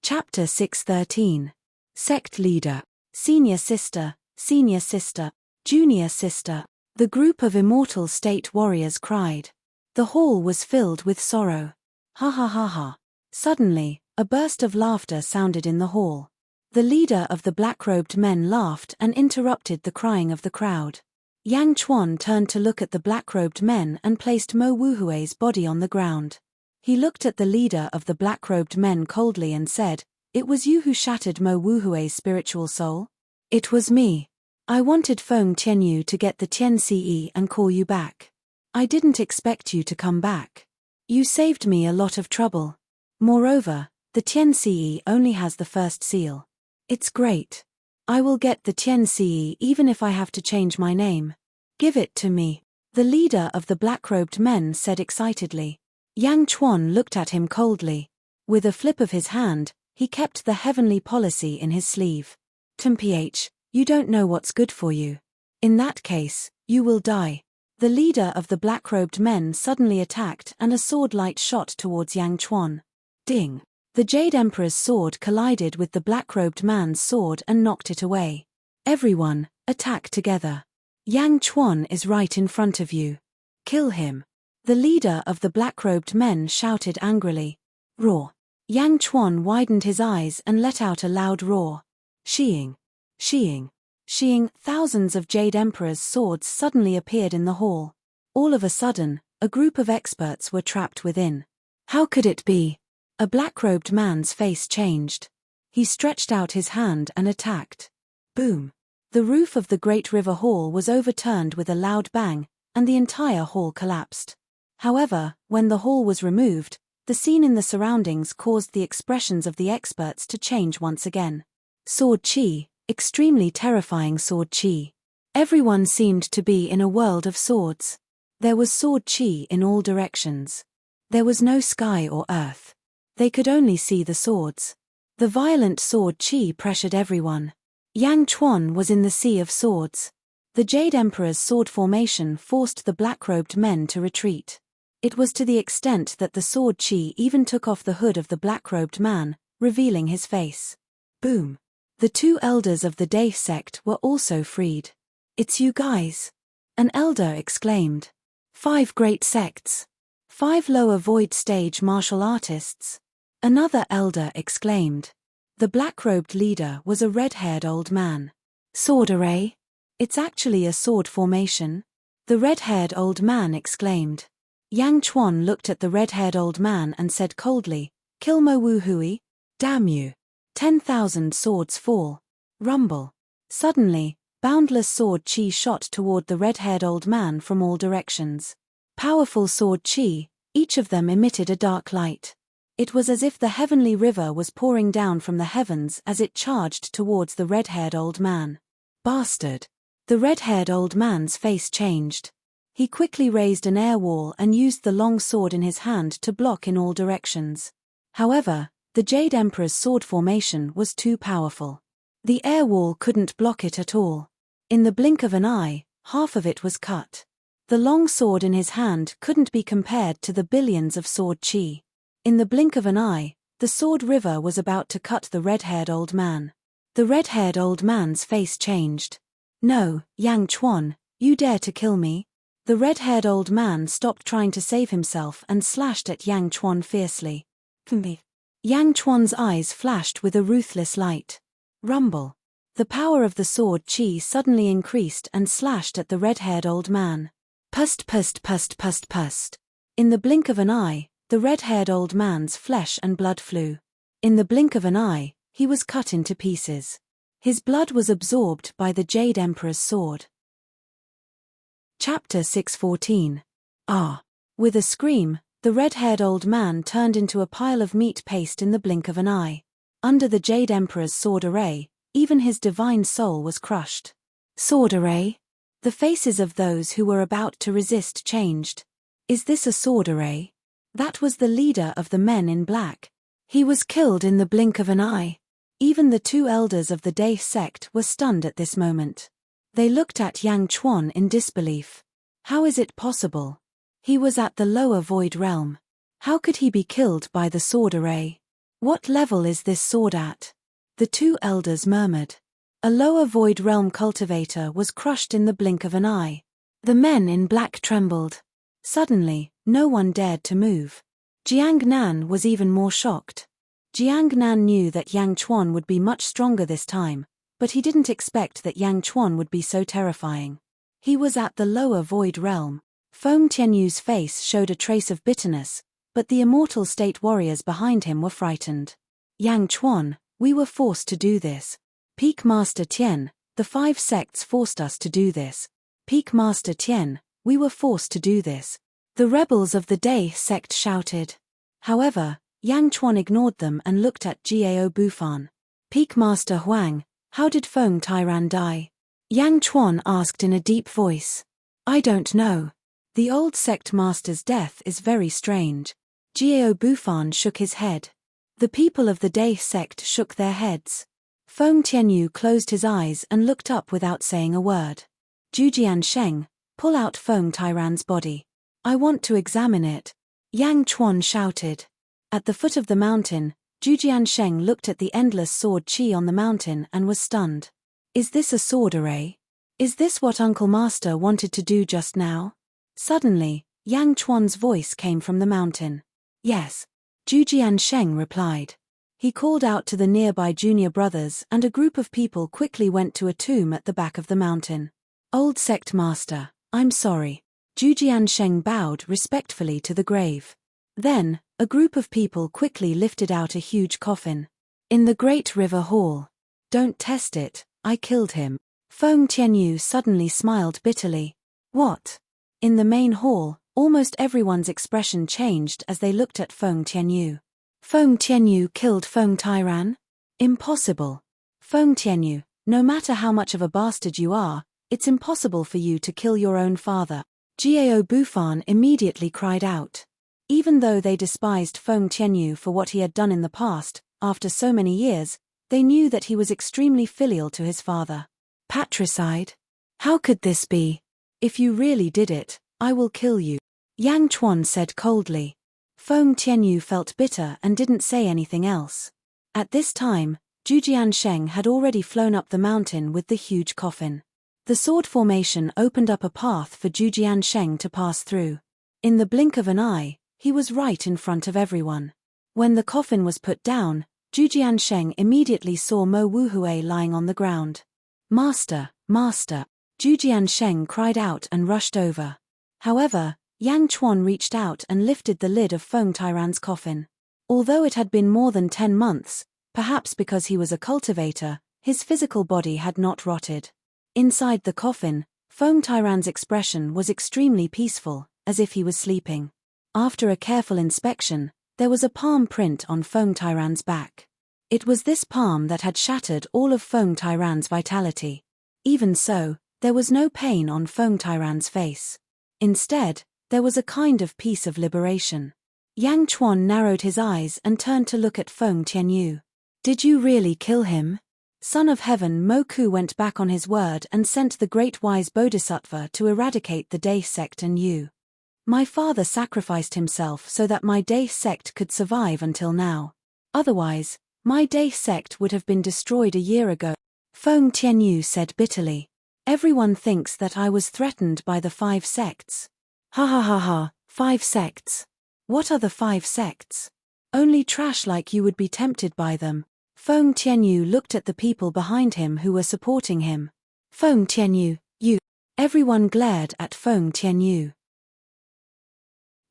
Chapter 613. Sect Leader. Senior Sister, Junior Sister. The group of immortal state warriors cried. The hall was filled with sorrow. Ha ha ha ha. Suddenly, a burst of laughter sounded in the hall. The leader of the black-robed men laughed and interrupted the crying of the crowd. Yang Chuan turned to look at the black-robed men and placed Mo Wuhui's body on the ground. He looked at the leader of the black-robed men coldly and said, "It was you who shattered Mo Wuhui's spiritual soul?" "It was me. I wanted Feng Tianyu to get the Tianci and call you back. I didn't expect you to come back. You saved me a lot of trouble. Moreover, the Tianci only has the first seal. It's great. I will get the Tianci even if I have to change my name. Give it to me," the leader of the black-robed men said excitedly. Yang Chuan looked at him coldly. With a flip of his hand, he kept the heavenly policy in his sleeve. "Temph, you don't know what's good for you. In that case, you will die." The leader of the black-robed men suddenly attacked and a sword light shot towards Yang Chuan. Ding! The Jade Emperor's sword collided with the black-robed man's sword and knocked it away. "Everyone, attack together. Yang Chuan is right in front of you. Kill him." The leader of the black-robed men shouted angrily. Roar! Yang Chuan widened his eyes and let out a loud roar. Sheeing! Sheeing! Sheeing! Thousands of Jade Emperor's swords suddenly appeared in the hall. All of a sudden, a group of experts were trapped within. How could it be? A black-robed man's face changed. He stretched out his hand and attacked. Boom! The roof of the Great River Hall was overturned with a loud bang, and the entire hall collapsed. However, when the hall was removed, the scene in the surroundings caused the expressions of the experts to change once again. Sword Chi, extremely terrifying Sword Chi. Everyone seemed to be in a world of swords. There was Sword Chi in all directions. There was no sky or earth. They could only see the swords. The violent Sword Chi pressured everyone. Yang Chuan was in the sea of swords. The Jade Emperor's sword formation forced the black-robed men to retreat. It was to the extent that the Sword Chi even took off the hood of the black-robed man, revealing his face. Boom! The two elders of the Day sect were also freed. "It's you guys!" An elder exclaimed. 5 great sects. 5 lower void stage martial artists. Another elder exclaimed. The black-robed leader was a red-haired old man. "Sword array? It's actually a sword formation," the red-haired old man exclaimed. Yang Chuan looked at the red-haired old man and said coldly, "Kill Mo Wuhui? Damn you." 10,000 swords fall. Rumble. Suddenly, boundless sword chi shot toward the red-haired old man from all directions. Powerful sword chi, each of them emitted a dark light. It was as if the heavenly river was pouring down from the heavens as it charged towards the red-haired old man. Bastard! The red-haired old man's face changed. He quickly raised an air wall and used the long sword in his hand to block in all directions. However, the Jade Emperor's sword formation was too powerful. The air wall couldn't block it at all. In the blink of an eye, half of it was cut. The long sword in his hand couldn't be compared to the billions of sword chi. In the blink of an eye, the sword river was about to cut the red-haired old man. The red-haired old man's face changed. "No, Yang Chuan, you dare to kill me?" The red-haired old man stopped trying to save himself and slashed at Yang Chuan fiercely. Yang Chuan's eyes flashed with a ruthless light. Rumble. The power of the sword chi suddenly increased and slashed at the red-haired old man. Pust pust pust pust pust. In the blink of an eye, the red-haired old man's flesh and blood flew. In the blink of an eye, he was cut into pieces. His blood was absorbed by the Jade Emperor's sword. Chapter 614. Ah! With a scream, the red-haired old man turned into a pile of meat paste in the blink of an eye. Under the Jade Emperor's sword array, even his divine soul was crushed. Sword array? The faces of those who were about to resist changed. Is this a sword array? That was the leader of the men in black. He was killed in the blink of an eye. Even the 2 elders of the Day sect were stunned at this moment. They looked at Yang Chuan in disbelief. How is it possible? He was at the lower void realm. How could he be killed by the sword array? What level is this sword at? The two elders murmured. A lower void realm cultivator was crushed in the blink of an eye. The men in black trembled. Suddenly, no one dared to move. Jiang Nan was even more shocked. Jiang Nan knew that Yang Chuan would be much stronger this time, but he didn't expect that Yang Chuan would be so terrifying. He was at the lower void realm. Feng Tianyu's face showed a trace of bitterness, but the immortal state warriors behind him were frightened. Yang Chuan, we were forced to do this. Peak Master Tian, the 5 sects forced us to do this. Peak Master Tian, we were forced to do this. The rebels of the Day sect shouted. However, Yang Chuan ignored them and looked at Gao Bufan. Peak Master Huang, how did Feng Tairan die? Yang Chuan asked in a deep voice. I don't know. The old sect master's death is very strange. Gao Bufan shook his head. The people of the Day sect shook their heads. Feng Tianyu closed his eyes and looked up without saying a word. Jujian Sheng, pull out Feng Tairan's body. I want to examine it. Yang Chuan shouted. At the foot of the mountain, Jujian Sheng looked at the endless sword chi on the mountain and was stunned. Is this a sword array? Is this what Uncle Master wanted to do just now? Suddenly, Yang Chuan's voice came from the mountain. Yes. Jujian Sheng replied. He called out to the nearby junior brothers and a group of people quickly went to a tomb at the back of the mountain. Old sect master, I'm sorry. Jujian Sheng bowed respectfully to the grave. Then, a group of people quickly lifted out a huge coffin. In the Great River Hall. Don't test it, I killed him. Feng Tianyu suddenly smiled bitterly. What? In the main hall, almost everyone's expression changed as they looked at Feng Tianyu. Feng Tianyu killed Feng Tairan? Impossible. Feng Tianyu, no matter how much of a bastard you are, it's impossible for you to kill your own father. Gao Bufan immediately cried out. Even though they despised Feng Tianyu for what he had done in the past, after so many years, they knew that he was extremely filial to his father. Patricide? How could this be? If you really did it, I will kill you. Yang Chuan said coldly. Feng Tianyu felt bitter and didn't say anything else. At this time, Jujian Sheng had already flown up the mountain with the huge coffin. The sword formation opened up a path for Jujian Sheng to pass through. In the blink of an eye, he was right in front of everyone. When the coffin was put down, Jujian Sheng immediately saw Mo Wuhui lying on the ground. Master, Master! Jujian Sheng cried out and rushed over. However, Yang Chuan reached out and lifted the lid of Feng Tairan's coffin. Although it had been more than 10 months, perhaps because he was a cultivator, his physical body had not rotted. Inside the coffin, Feng Tairan's expression was extremely peaceful, as if he was sleeping. After a careful inspection, there was a palm print on Feng Tairan's back. It was this palm that had shattered all of Feng Tairan's vitality. Even so, there was no pain on Feng Tairan's face. Instead, there was a kind of peace of liberation. Yang Chuan narrowed his eyes and turned to look at Feng Tianyu. Did you really kill him? Son of Heaven Mo Ku went back on his word and sent the great wise Bodhisattva to eradicate the Day sect and you. My father sacrificed himself so that my Day sect could survive until now. Otherwise, my Day sect would have been destroyed a year ago. Feng Tianyu said bitterly. Everyone thinks that I was threatened by the 5 sects. Ha ha ha ha, 5 sects. What are the 5 sects? Only trash like you would be tempted by them. Feng Tianyu looked at the people behind him who were supporting him. Feng Tianyu, you. Everyone glared at Feng Tianyu.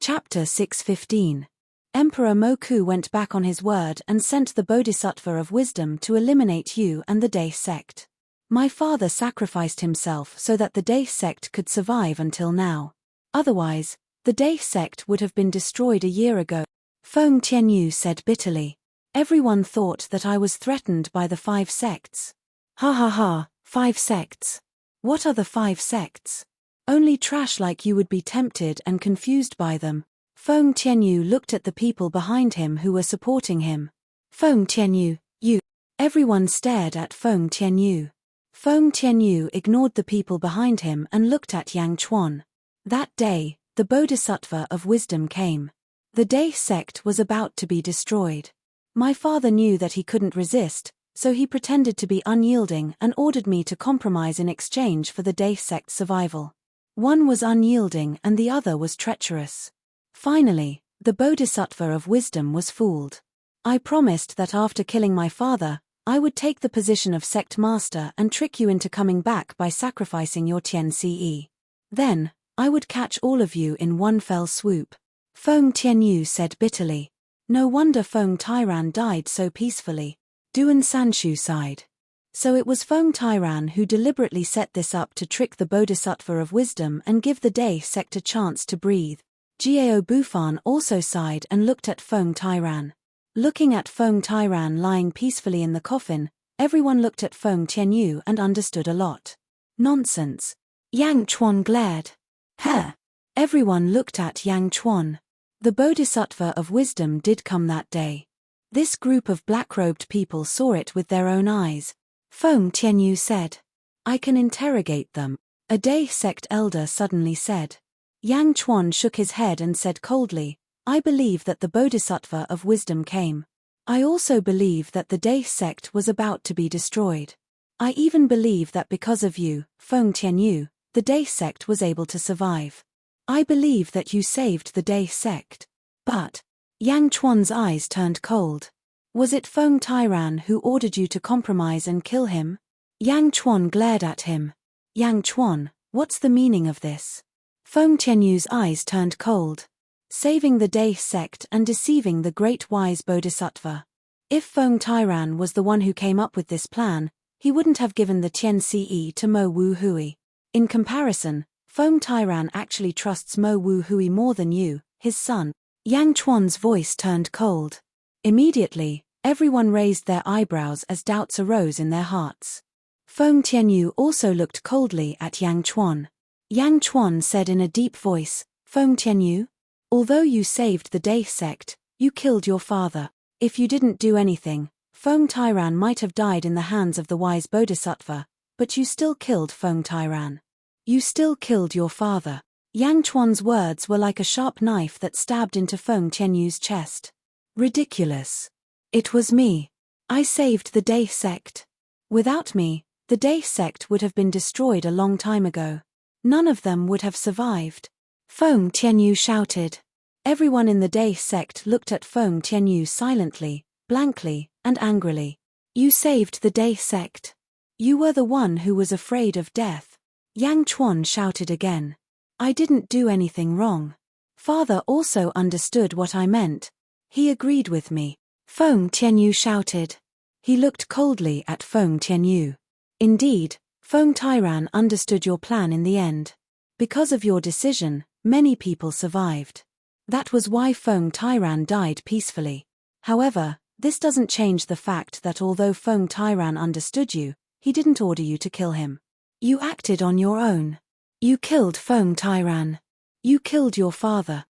Chapter 6:15. Emperor Mo Ku went back on his word and sent the Bodhisattva of wisdom to eliminate you and the Day sect. My father sacrificed himself so that the Day sect could survive until now. Otherwise, the Day sect would have been destroyed a year ago. Feng Tianyu said bitterly. Everyone thought that I was threatened by the 5 sects. Ha ha ha, 5 sects. What are the 5 sects? Only trash like you would be tempted and confused by them. Feng Tianyu looked at the people behind him who were supporting him. Feng Tianyu, you. Everyone stared at Feng Tianyu. Feng Tianyu ignored the people behind him and looked at Yang Chuan. That day, the Bodhisattva of wisdom came. The Day sect was about to be destroyed. My father knew that he couldn't resist, so he pretended to be unyielding and ordered me to compromise in exchange for the Day sect's survival. One was unyielding and the other was treacherous. Finally, the Bodhisattva of wisdom was fooled. I promised that after killing my father, I would take the position of sect master and trick you into coming back by sacrificing your Tiance. Then, I would catch all of you in one fell swoop. Feng Tianyu said bitterly. No wonder Feng Tairan died so peacefully. Duan Sanshu sighed. So it was Feng Tairan who deliberately set this up to trick the Bodhisattva of wisdom and give the Day sect a chance to breathe. Jiao Bufan also sighed and looked at Feng Tairan. Looking at Feng Tairan lying peacefully in the coffin, everyone looked at Feng Tianyu and understood a lot. Nonsense. Yang Chuan glared. Huh. Everyone looked at Yang Chuan. The Bodhisattva of wisdom did come that day. This group of black-robed people saw it with their own eyes. Feng Tianyu said. I can interrogate them. A Day sect elder suddenly said. Yang Chuan shook his head and said coldly, I believe that the Bodhisattva of wisdom came. I also believe that the Day sect was about to be destroyed. I even believe that because of you, Feng Tianyu, the Day sect was able to survive. I believe that you saved the Day sect. But, Yang Chuan's eyes turned cold. Was it Feng Tairan who ordered you to compromise and kill him? Yang Chuan glared at him. Yang Chuan, what's the meaning of this? Feng Tianyu's eyes turned cold. Saving the Day sect and deceiving the great wise Bodhisattva. If Feng Tairan was the one who came up with this plan, he wouldn't have given the Tiance to Mo Wu Hui. In comparison, Feng Tairan actually trusts Mo Wu Hui more than you, his son. Yang Chuan's voice turned cold. Immediately, everyone raised their eyebrows as doubts arose in their hearts. Feng Tianyu also looked coldly at Yang Chuan. Yang Chuan said in a deep voice, Feng Tianyu? Although you saved the Day sect, you killed your father. If you didn't do anything, Feng Tairan might have died in the hands of the wise Bodhisattva, but you still killed Feng Tairan. You still killed your father. Yang Chuan's words were like a sharp knife that stabbed into Feng Tianyu's chest. Ridiculous. It was me. I saved the Day sect. Without me, the Day sect would have been destroyed a long time ago. None of them would have survived. Feng Tianyu shouted. Everyone in the Day sect looked at Feng Tianyu silently, blankly, and angrily. You saved the Day sect. You were the one who was afraid of death. Yang Chuan shouted again. I didn't do anything wrong. Father also understood what I meant. He agreed with me. Feng Tianyu shouted. He looked coldly at Feng Tianyu. Indeed, Feng Tairan understood your plan in the end. Because of your decision, many people survived. That was why Feng Tairan died peacefully. However, this doesn't change the fact that although Feng Tairan understood you, he didn't order you to kill him. You acted on your own. You killed Feng Tairan. You killed your father.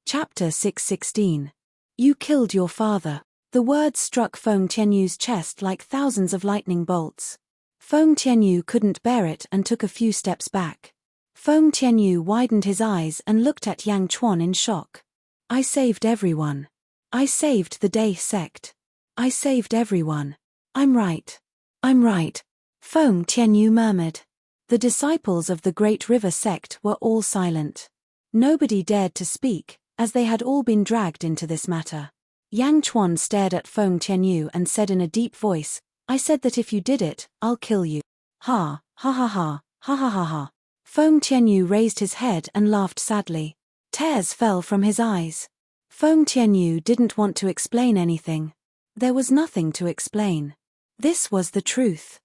Chapter 616. You killed your father. The words struck Feng Tianyu's chest like thousands of lightning bolts. Feng Tianyu couldn't bear it and took a few steps back. Feng Tianyu widened his eyes and looked at Yang Chuan in shock. I saved everyone. I saved the Day sect. I saved everyone. I'm right. I'm right. Feng Tianyu murmured. The disciples of the Great River sect were all silent. Nobody dared to speak, as they had all been dragged into this matter. Yang Chuan stared at Feng Tianyu and said in a deep voice, I said that if you did it, I'll kill you. Ha, ha ha ha, ha ha ha ha. Feng Tianyu raised his head and laughed sadly. Tears fell from his eyes. Feng Tianyu didn't want to explain anything. There was nothing to explain. This was the truth.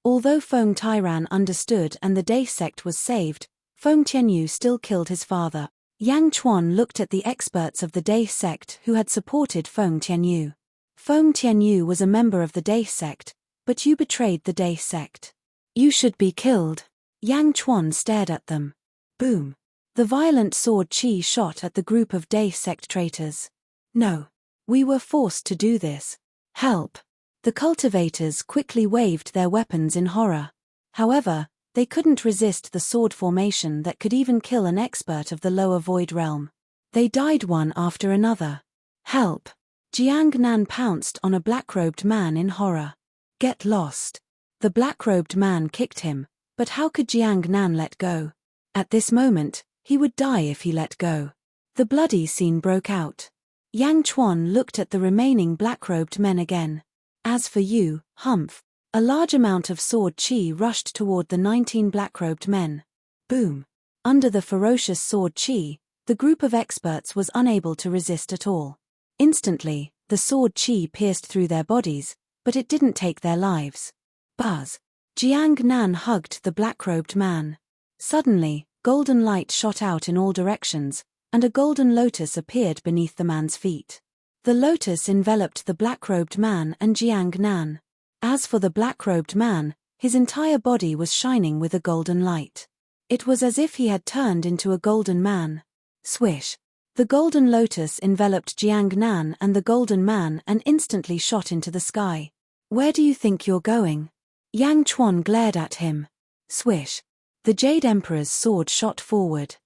Although Feng Tairan understood and the Day sect was saved, Feng Tianyu still killed his father. Yang Chuan looked at the experts of the Day sect who had supported Feng Tianyu. Feng Tianyu was a member of the Day sect, but you betrayed the Day sect. You should be killed. Yang Chuan stared at them. Boom. The violent sword chi shot at the group of Day sect traitors. No. We were forced to do this. Help. The cultivators quickly waved their weapons in horror. However, they couldn't resist the sword formation that could even kill an expert of the lower void realm. They died one after another. Help. Jiang Nan pounced on a black-robed man in horror. Get lost. The black-robed man kicked him, but how could Jiang Nan let go? At this moment, he would die if he let go. The bloody scene broke out. Yang Chuan looked at the remaining black-robed men again. As for you, Humph, a large amount of sword chi rushed toward the 19 black-robed men. Boom. Under the ferocious sword chi, the group of experts was unable to resist at all. Instantly, the sword chi pierced through their bodies, but it didn't take their lives. Buzz. Jiang Nan hugged the black-robed man. Suddenly, golden light shot out in all directions, and a golden lotus appeared beneath the man's feet. The lotus enveloped the black-robed man and Jiang Nan. As for the black-robed man, his entire body was shining with a golden light. It was as if he had turned into a golden man. Swish. The golden lotus enveloped Jiang Nan and the golden man and instantly shot into the sky. Where do you think you're going? Yang Chuan glared at him. Swish. The Jade Emperor's sword shot forward.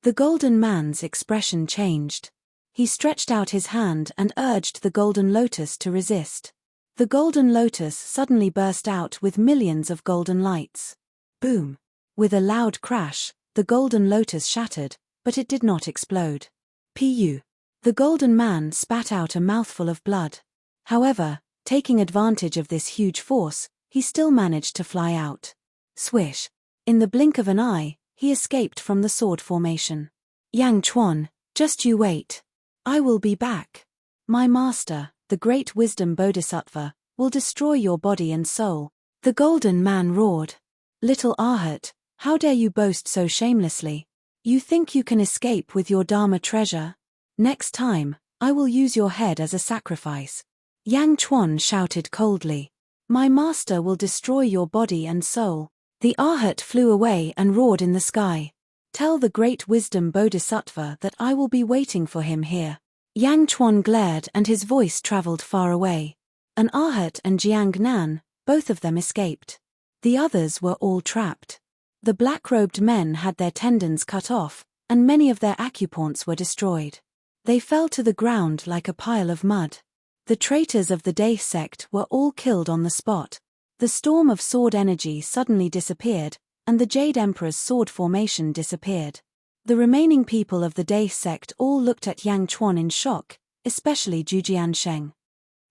The golden man's expression changed. He stretched out his hand and urged the golden lotus to resist. The golden lotus suddenly burst out with millions of golden lights. Boom. With a loud crash, the golden lotus shattered, but it did not explode. Pu. The golden man spat out a mouthful of blood. However, taking advantage of this huge force, he still managed to fly out. Swish. In the blink of an eye, he escaped from the sword formation. Yang Chuan, just you wait. I will be back. My master, the great wisdom bodhisattva, will destroy your body and soul. The golden man roared. Little Arhat, how dare you boast so shamelessly? You think you can escape with your Dharma treasure? Next time, I will use your head as a sacrifice. Yang Chuan shouted coldly. My master will destroy your body and soul. The Arhat flew away and roared in the sky. Tell the great wisdom bodhisattva that I will be waiting for him here. Yang Chuan glared and his voice traveled far away. An Arhat and Jiang Nan, both of them escaped. The others were all trapped. The black-robed men had their tendons cut off, and many of their acupoints were destroyed. They fell to the ground like a pile of mud. The traitors of the Dae sect were all killed on the spot. The storm of sword energy suddenly disappeared, and the Jade Emperor's sword formation disappeared. The remaining people of the Dae sect all looked at Yang Chuan in shock, especially Zhujian Sheng.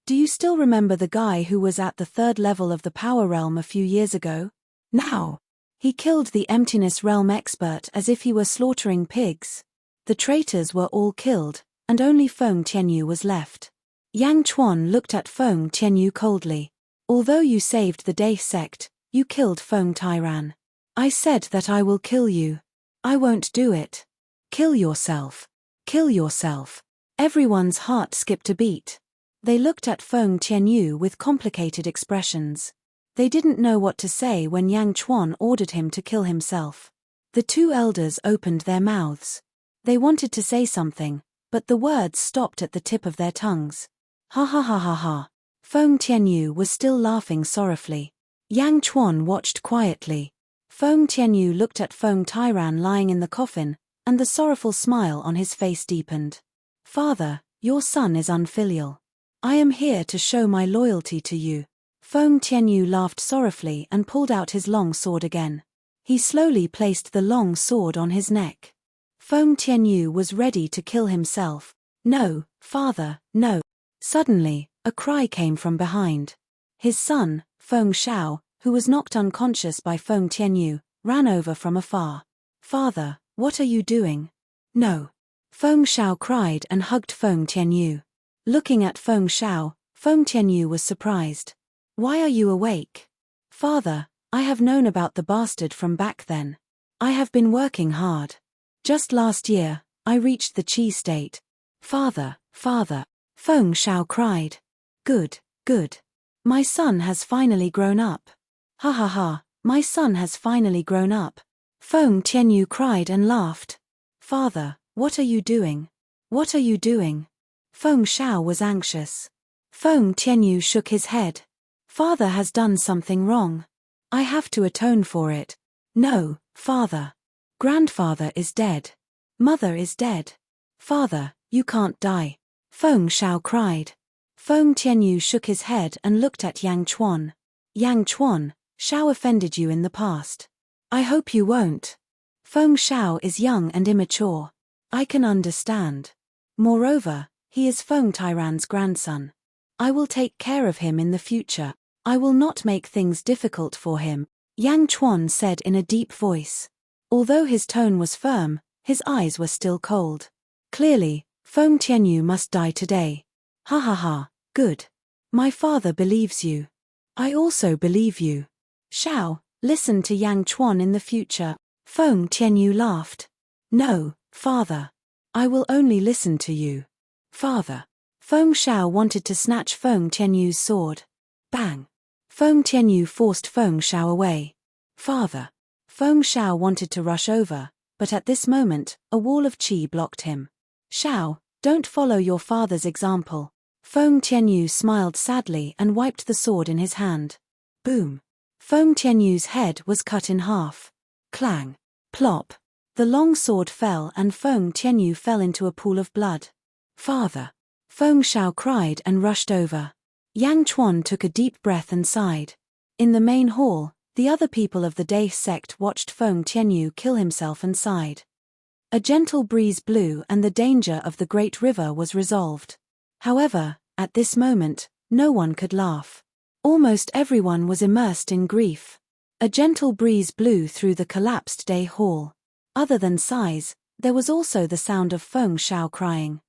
Do you still remember the guy who was at the 3rd level of the power realm a few years ago? Now! He killed the emptiness realm expert as if he were slaughtering pigs. The traitors were all killed, and only Feng Tianyu was left. Yang Chuan looked at Feng Tianyu coldly. Although you saved the Dae sect, you killed Feng Tyran. I said that I will kill you. I won't do it. Kill yourself. Kill yourself. Everyone's heart skipped a beat. They looked at Feng Tianyu with complicated expressions. They didn't know what to say when Yang Chuan ordered him to kill himself. The two elders opened their mouths. They wanted to say something, but the words stopped at the tip of their tongues. Ha ha ha ha ha. Feng Tianyu was still laughing sorrowfully. Yang Chuan watched quietly. Feng Tianyu looked at Feng Tyran lying in the coffin, and the sorrowful smile on his face deepened. Father, your son is unfilial. I am here to show my loyalty to you. Feng Tianyu laughed sorrowfully and pulled out his long sword again. He slowly placed the long sword on his neck. Feng Tianyu was ready to kill himself. No, father, no. Suddenly, a cry came from behind. His son, Feng Shao, who was knocked unconscious by Feng Tianyu, ran over from afar. Father, what are you doing? No. Feng Shao cried and hugged Feng Tianyu. Looking at Feng Shao, Feng Tianyu was surprised. Why are you awake? Father, I have known about the bastard from back then. I have been working hard. Just last year, I reached the chi state. Father, father, Feng Shao cried. Good, good. My son has finally grown up. Ha ha ha, my son has finally grown up. Feng Tianyu cried and laughed. Father, what are you doing? What are you doing? Feng Shao was anxious. Feng Tianyu shook his head. Father has done something wrong. I have to atone for it. No, father. Grandfather is dead. Mother is dead. Father, you can't die. Feng Shao cried. Feng Tianyu shook his head and looked at Yang Chuan. Yang Chuan, Shao offended you in the past. I hope you won't. Feng Shao is young and immature. I can understand. Moreover, he is Feng Tyran's grandson. I will take care of him in the future. I will not make things difficult for him, Yang Chuan said in a deep voice. Although his tone was firm, his eyes were still cold. Clearly, Feng Tianyu must die today. Ha ha ha, good. My father believes you. I also believe you. Shao, listen to Yang Chuan in the future. Feng Tianyu laughed. No, father. I will only listen to you. Father. Feng Shao wanted to snatch Feng Tianyu's sword. Bang. Feng Tianyu forced Feng Shao away. Father. Feng Shao wanted to rush over, but at this moment, a wall of qi blocked him. Shao, don't follow your father's example. Feng Tianyu smiled sadly and wiped the sword in his hand. Boom. Feng Tianyu's head was cut in half. Clang. Plop. The long sword fell and Feng Tianyu fell into a pool of blood. Father. Feng Shao cried and rushed over. Yang Chuan took a deep breath and sighed. In the main hall, the other people of the Dai sect watched Feng Tianyu kill himself and sighed. A gentle breeze blew and the danger of the great river was resolved. However, at this moment, no one could laugh. Almost everyone was immersed in grief. A gentle breeze blew through the collapsed Dai hall. Other than sighs, there was also the sound of Feng Shao crying.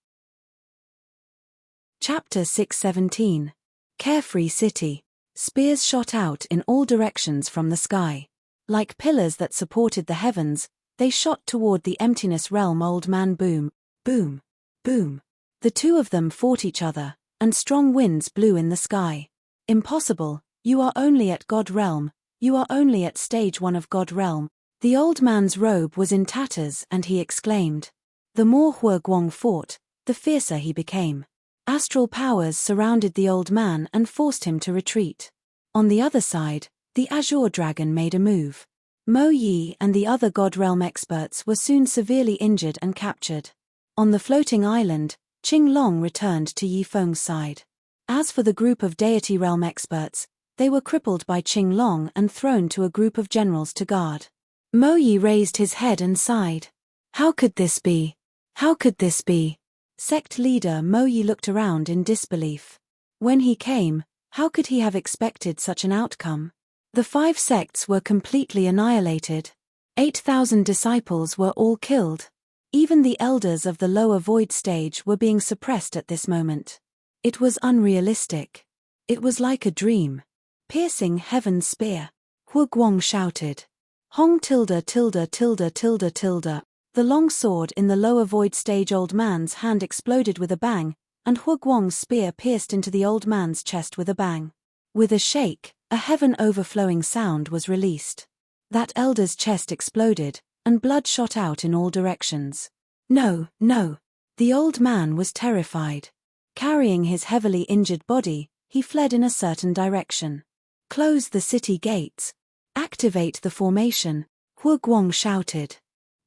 Chapter 617. Carefree City. Spears shot out in all directions from the sky. Like pillars that supported the heavens, they shot toward the emptiness realm. Old man boom, boom, boom. The two of them fought each other, and strong winds blew in the sky. Impossible, you are only at God realm, you are only at stage 1 of God realm. The old man's robe was in tatters and he exclaimed. The more Hua Guang fought, the fiercer he became. Astral powers surrounded the old man and forced him to retreat. On the other side, the Azure Dragon made a move. Mo Yi and the other God Realm experts were soon severely injured and captured. On the floating island, Qing Long returned to Yi Feng's side. As for the group of Deity Realm experts, they were crippled by Qing Long and thrown to a group of generals to guard. Mo Yi raised his head and sighed. How could this be? How could this be? Sect leader Mo Yi looked around in disbelief. When he came, how could he have expected such an outcome? The 5 sects were completely annihilated. 8,000 disciples were all killed. Even the elders of the lower void stage were being suppressed at this moment. It was unrealistic. It was like a dream. Piercing heaven's spear. Hua Guang shouted. Hong tilde tilde tilde tilde tilde. The long sword in the lower void stage old man's hand exploded with a bang, and Hua Guang's spear pierced into the old man's chest with a bang. With a shake, a heaven-overflowing sound was released. That elder's chest exploded, and blood shot out in all directions. No, no. The old man was terrified. Carrying his heavily injured body, he fled in a certain direction. Close the city gates. Activate the formation, Hua Guang shouted.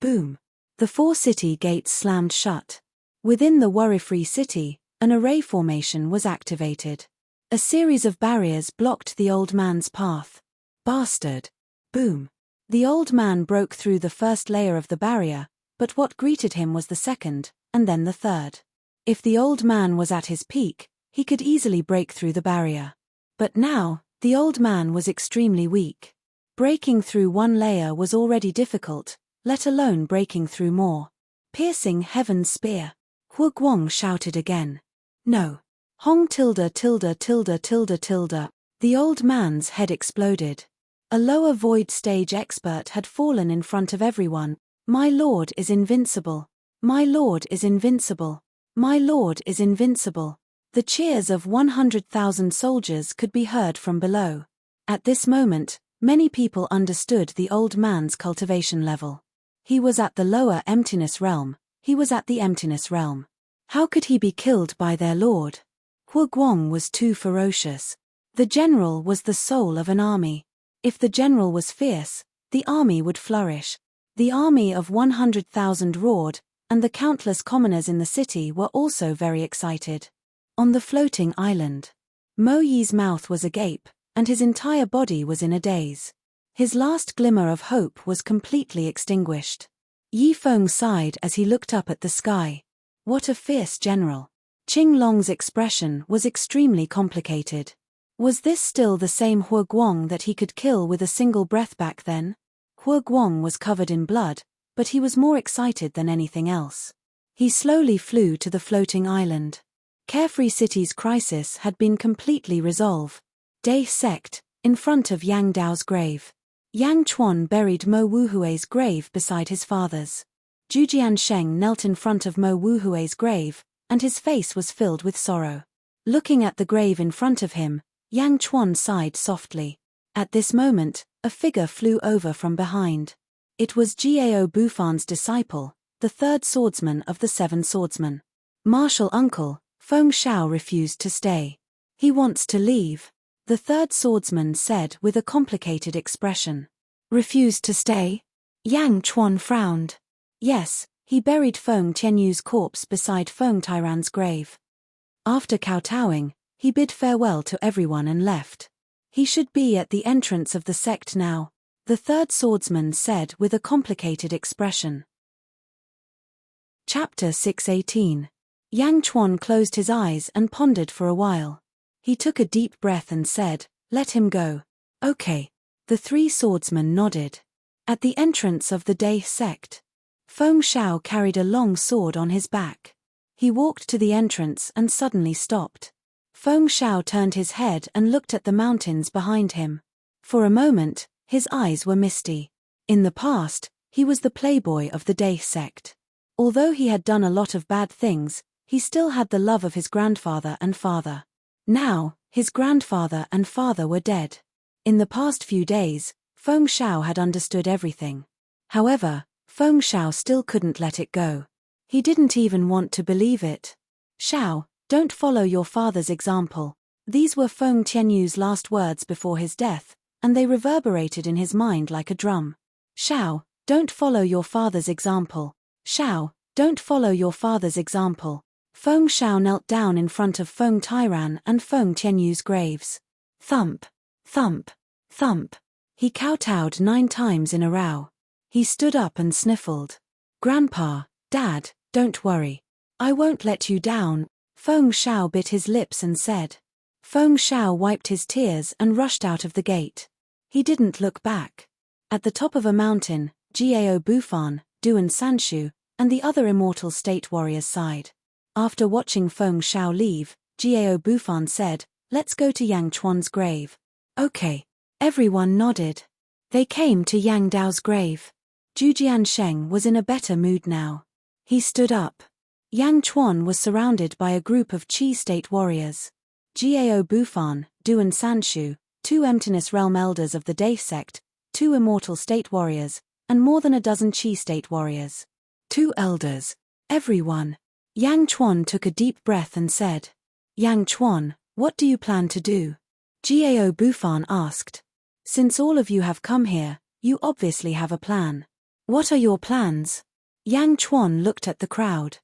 Boom. The 4 city gates slammed shut. Within the worry-free city, an array formation was activated. A series of barriers blocked the old man's path. Bastard. Boom. The old man broke through the first layer of the barrier, but what greeted him was the second, and then the third. If the old man was at his peak, he could easily break through the barrier. But now, the old man was extremely weak. Breaking through one layer was already difficult, let alone breaking through more. Piercing heaven's spear. Hua Guang shouted again. No. Hong tilde tilde tilde tilde tilde. The old man's head exploded. A lower void stage expert had fallen in front of everyone. My lord is invincible. My lord is invincible. My lord is invincible. The cheers of 100,000 soldiers could be heard from below. At this moment, many people understood the old man's cultivation level. He was at the lower emptiness realm. He was at the emptiness realm. How could he be killed by their lord? Hua Guang was too ferocious. The general was the soul of an army. If the general was fierce, the army would flourish. The army of 100,000 roared, and the countless commoners in the city were also very excited. On the floating island. Mo Yi's mouth was agape, and his entire body was in a daze. His last glimmer of hope was completely extinguished. Yi Feng sighed as he looked up at the sky. What a fierce general. Qing Long's expression was extremely complicated. Was this still the same Hua Guang that he could kill with a single breath back then? Hua Guang was covered in blood, but he was more excited than anything else. He slowly flew to the floating island. Carefree City's crisis had been completely resolved. Day sect, in front of Yang Dao's grave. Yang Chuan buried Mo Wuhui's grave beside his father's. Zhu Jiansheng knelt in front of Mo Wuhui's grave, and his face was filled with sorrow. Looking at the grave in front of him, Yang Chuan sighed softly. At this moment, a figure flew over from behind. It was Gao Bufan's disciple, the third swordsman of the seven swordsmen. Martial uncle, Feng Shao refused to stay. He wants to leave, the third swordsman said with a complicated expression. Refused to stay? Yang Chuan frowned. Yes, he buried Feng Tianyu's corpse beside Feng Tiran's grave. After kowtowing, he bid farewell to everyone and left. He should be at the entrance of the sect now, the third swordsman said with a complicated expression. Chapter 618. Yang Chuan closed his eyes and pondered for a while. He took a deep breath and said, "Let him go." Okay. The three swordsmen nodded. At the entrance of the Day sect, Feng Shao carried a long sword on his back. He walked to the entrance and suddenly stopped. Feng Shao turned his head and looked at the mountains behind him. For a moment, his eyes were misty. In the past, he was the playboy of the Day sect. Although he had done a lot of bad things, he still had the love of his grandfather and father. Now, his grandfather and father were dead. In the past few days, Feng Shao had understood everything. However, Feng Shao still couldn't let it go. He didn't even want to believe it. "Shao, don't follow your father's example." These were Feng Tianyu's last words before his death, and they reverberated in his mind like a drum. "Shao, don't follow your father's example. Shao, don't follow your father's example." Feng Shao knelt down in front of Feng Tiran and Feng Tianyu's graves. Thump, thump, thump. He kowtowed 9 times in a row. He stood up and sniffled. "Grandpa, Dad, don't worry. I won't let you down." Feng Shao bit his lips and said. Feng Shao wiped his tears and rushed out of the gate. He didn't look back. At the top of a mountain, Gao Bufan, Duan Sanshu, and the other immortal state warriors sighed. After watching Feng Shao leave, Gao Bufan said, "Let's go to Yang Chuan's grave." Okay. Everyone nodded. They came to Yang Dao's grave. Zhu Jiansheng was in a better mood now. He stood up. Yang Chuan was surrounded by a group of Qi state warriors. Gao Bufan, Duan Sanshu, 2 Emptiness Realm elders of the Day sect, 2 immortal state warriors, and more than a dozen Qi state warriors. 2 elders. Everyone. Yang Chuan took a deep breath and said, "Yang Chuan, what do you plan to do?" Gao Bufan asked. "Since all of you have come here, you obviously have a plan. What are your plans?" Yang Chuan looked at the crowd.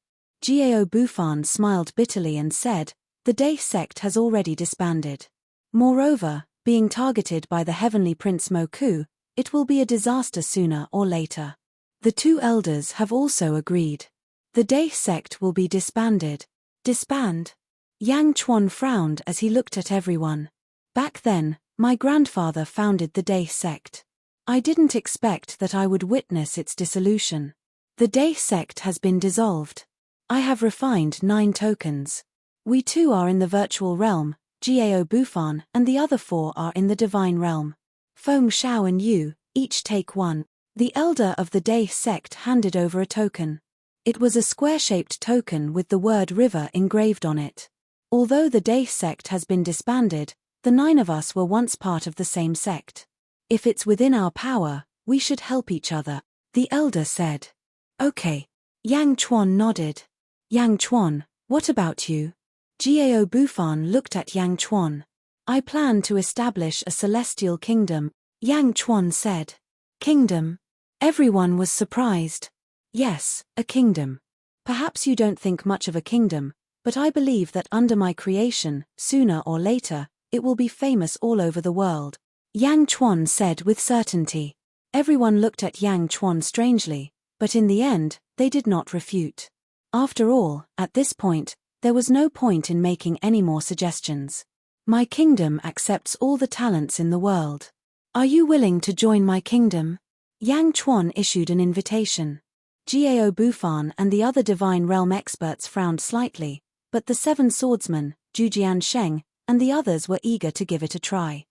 Gao Bufan smiled bitterly and said, "The Day sect has already disbanded. Moreover, being targeted by the heavenly Prince Mo Ku, it will be a disaster sooner or later. The 2 elders have also agreed. The Day sect will be disbanded." Disband? Yang Chuan frowned as he looked at everyone. "Back then, my grandfather founded the Day sect. I didn't expect that I would witness its dissolution. The Day sect has been dissolved. I have refined 9 tokens. We 2 are in the virtual realm, Gao Bufan, and the other 4 are in the divine realm. Feng Shao and you, each take 1. The elder of the Day sect handed over a token. It was a square-shaped token with the word river engraved on it. Although the Day sect has been disbanded, the 9 of us were once part of the same sect. If it's within our power, we should help each other, the elder said. Okay. Yang Chuan nodded. Yang Chuan, what about you? Gao Bufan looked at Yang Chuan. I plan to establish a celestial kingdom, Yang Chuan said. Kingdom? Everyone was surprised. Yes, a kingdom. Perhaps you don't think much of a kingdom, But I believe that under my creation, sooner or later, it will be famous all over the world," Yang Chuan said with certainty. Everyone looked at Yang Chuan strangely, but in the end, they did not refute. After all, at this point, there was no point in making any more suggestions. "My kingdom accepts all the talents in the world. Are you willing to join my kingdom?" Yang Chuan issued an invitation. Gao Bufan and the other divine realm experts frowned slightly, but the seven swordsmen, Zhujian Sheng, and the others were eager to give it a try.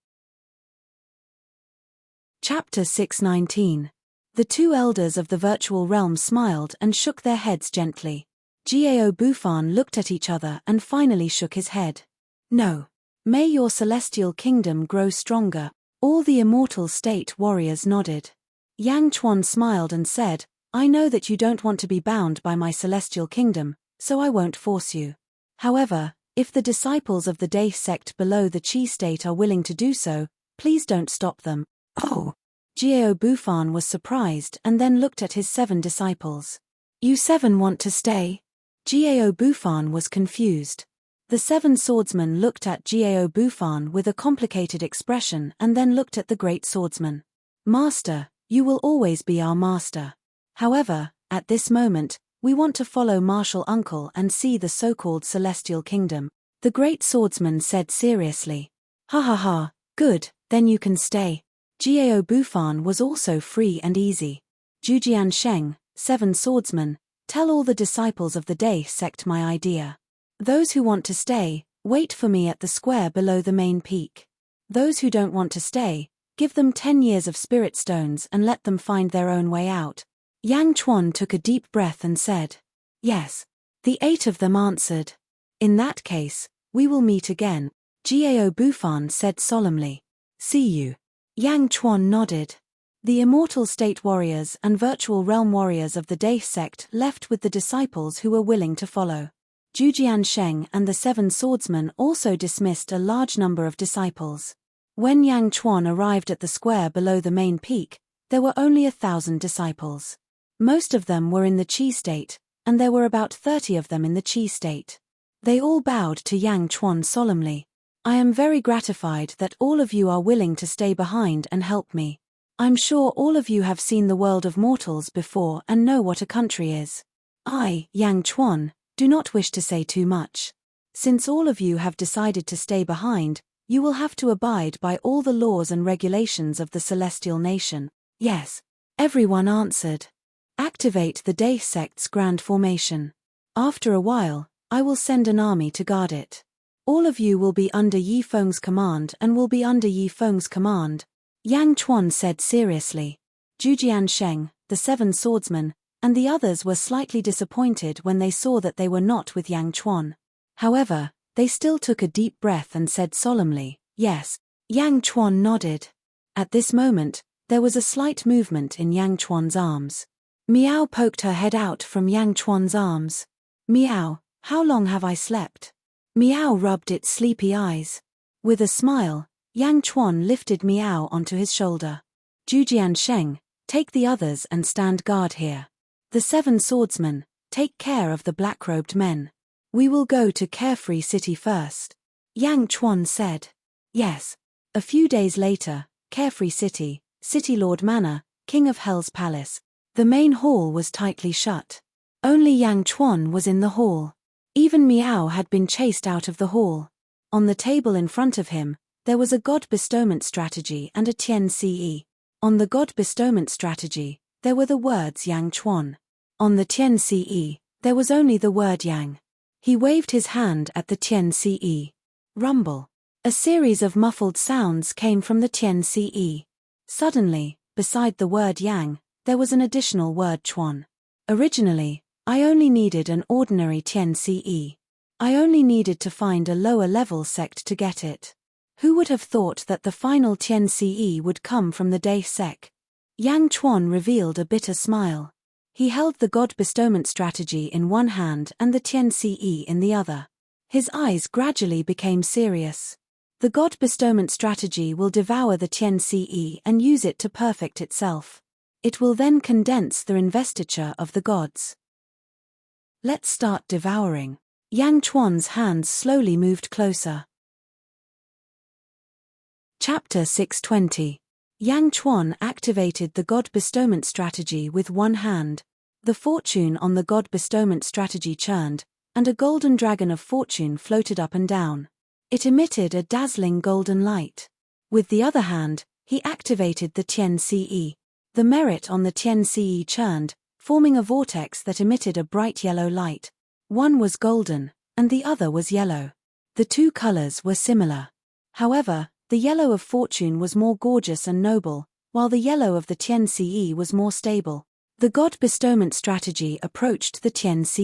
Chapter 619. The two elders of the virtual realm smiled and shook their heads gently. Gao Bufan looked at each other and finally shook his head. "No. May your celestial kingdom grow stronger." All the immortal state warriors nodded. Yang Chuan smiled and said, "I know that you don't want to be bound by my celestial kingdom, so I won't force you. However, if the disciples of the Day sect below the Qi state are willing to do so, please don't stop them." "Oh." Gao Bufan was surprised and then looked at his 7 disciples. "You 7 want to stay?" Gao Bufan was confused. The 7 swordsmen looked at Gao Bufan with a complicated expression and then looked at the great swordsman. "Master, you will always be our master. However, at this moment, we want to follow Martial Uncle and see the so-called Celestial Kingdom," the great swordsman said seriously. "Ha ha ha, good, then you can stay." Gao Bufan was also free and easy. Zhujian Sheng, 7 swordsmen, tell all the disciples of the Day sect my idea. Those who want to stay, wait for me at the square below the main peak. Those who don't want to stay, give them 10 years of spirit stones and let them find their own way out. Yang Chuan took a deep breath and said, "Yes." The 8 of them answered. "In that case, we will meet again," Gao Bufan said solemnly. "See you." Yang Chuan nodded. The immortal state warriors and virtual realm warriors of the Day sect left with the disciples who were willing to follow. Zhujian Sheng and the 7 swordsmen also dismissed a large number of disciples. When Yang Chuan arrived at the square below the main peak, there were only 1,000 disciples. Most of them were in the Qi state, and there were about 30 of them in the Qi state. They all bowed to Yang Chuan solemnly. "I am very gratified that all of you are willing to stay behind and help me. I'm sure all of you have seen the world of mortals before and know what a country is. I, Yang Chuan, do not wish to say too much. Since all of you have decided to stay behind, you will have to abide by all the laws and regulations of the celestial nation." "Yes," everyone answered. "Activate the Day sect's grand formation. After a while, I will send an army to guard it. All of you will be under Yi Feng's command and will be under Yi Feng's command," Yang Chuan said seriously. Zhujian Sheng, the 7 swordsmen, and the others were slightly disappointed when they saw that they were not with Yang Chuan. However, they still took a deep breath and said solemnly, "Yes." Yang Chuan nodded. At this moment, there was a slight movement in Yang Chuan's arms. Miao poked her head out from Yang Chuan's arms. "Miao, how long have I slept?" Miao rubbed its sleepy eyes. With a smile, Yang Chuan lifted Miao onto his shoulder. "Zhujian Sheng, take the others and stand guard here. The 7 swordsmen, take care of the black-robed men. We will go to Carefree City first," Yang Chuan said. "Yes." A few days later, Carefree City, City Lord Manor, King of Hell's Palace. The main hall was tightly shut. Only Yang Chuan was in the hall. Even Miao had been chased out of the hall. On the table in front of him, there was a God bestowment strategy and a Tian Ce. On the God bestowment strategy, there were the words Yang Chuan. On the Tian Ce, there was only the word Yang. He waved his hand at the Tian Ce. Rumble. A series of muffled sounds came from the Tian Ce. Suddenly, beside the word Yang, there was an additional word Chuan. Originally, I only needed an ordinary Tian Ce. I only needed to find a lower-level sect to get it. Who would have thought that the final Tian Ce would come from the Day sect? Yang Chuan revealed a bitter smile. He held the God bestowment strategy in one hand and the Tian Ce in the other. His eyes gradually became serious. The God bestowment strategy will devour the Tian Ce and use it to perfect itself. It will then condense the investiture of the gods. Let's start devouring. Yang Chuan's hands slowly moved closer. Chapter 620. Yang Chuan activated the God Bestowment strategy with one hand. The fortune on the God Bestowment strategy churned, and a golden dragon of fortune floated up and down. It emitted a dazzling golden light. With the other hand, he activated the Tian Ce. The merit on the Tian Ce churned, forming a vortex that emitted a bright yellow light. One was golden, and the other was yellow. The two colors were similar. However, the yellow of fortune was more gorgeous and noble, while the yellow of the Tian Ce was more stable. The God Bestowment strategy approached the Tian Ce.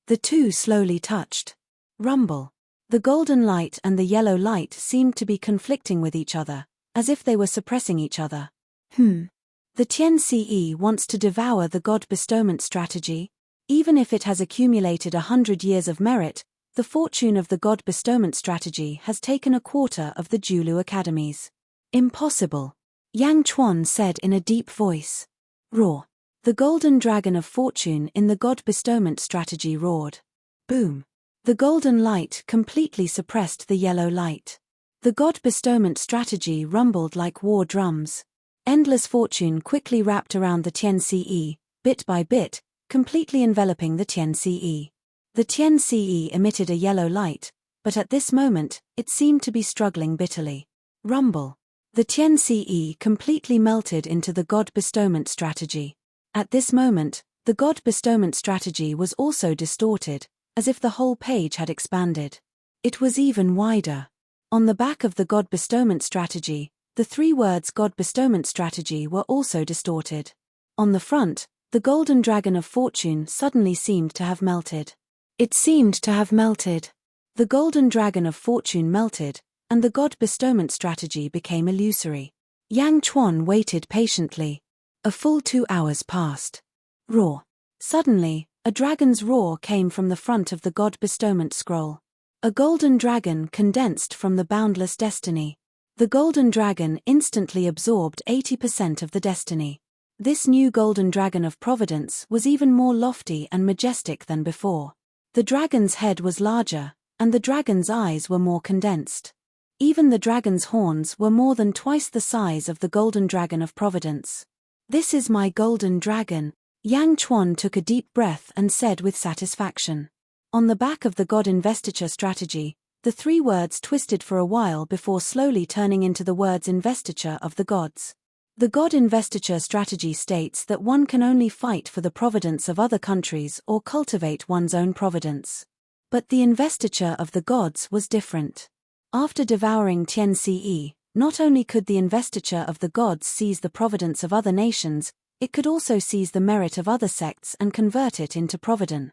The two slowly touched. Rumble. The golden light and the yellow light seemed to be conflicting with each other, as if they were suppressing each other. The Tian Ce wants to devour the God Bestowment strategy. Even if it has accumulated 100 years of merit, the fortune of the God Bestowment strategy has taken a quarter of the Julu academies. Impossible. Yang Chuan said in a deep voice. Roar. The golden dragon of fortune in the God Bestowment strategy roared. Boom. The golden light completely suppressed the yellow light. The God Bestowment strategy rumbled like war drums. Endless fortune quickly wrapped around the Tian Ce, bit by bit, completely enveloping the Tian Ce. The Tian Ce emitted a yellow light, but at this moment, it seemed to be struggling bitterly. Rumble. The Tian Ce completely melted into the God Bestowment strategy. At this moment, the God Bestowment strategy was also distorted, as if the whole page had expanded. It was even wider. On the back of the God Bestowment strategy, the 3 words God Bestowment strategy were also distorted. On the front, the golden dragon of fortune suddenly seemed to have melted. It seemed to have melted. The golden dragon of fortune melted, and the God Bestowment strategy became illusory. Yang Chuan waited patiently. A full 2 hours passed. Roar. Suddenly, a dragon's roar came from the front of the God Bestowment scroll. A golden dragon condensed from the boundless destiny. The golden dragon instantly absorbed 80% of the destiny. This new golden dragon of providence was even more lofty and majestic than before. The dragon's head was larger, and the dragon's eyes were more condensed. Even the dragon's horns were more than twice the size of the golden dragon of providence. This is my golden dragon. Yang Chuan took a deep breath and said with satisfaction. On the back of the God Investiture strategy, the 3 words twisted for a while before slowly turning into the words Investiture of the Gods. The God Investiture strategy states that one can only fight for the providence of other countries or cultivate one's own providence. But the Investiture of the Gods was different. After devouring Tian Ce, not only could the Investiture of the Gods seize the providence of other nations, it could also seize the merit of other sects and convert it into providence.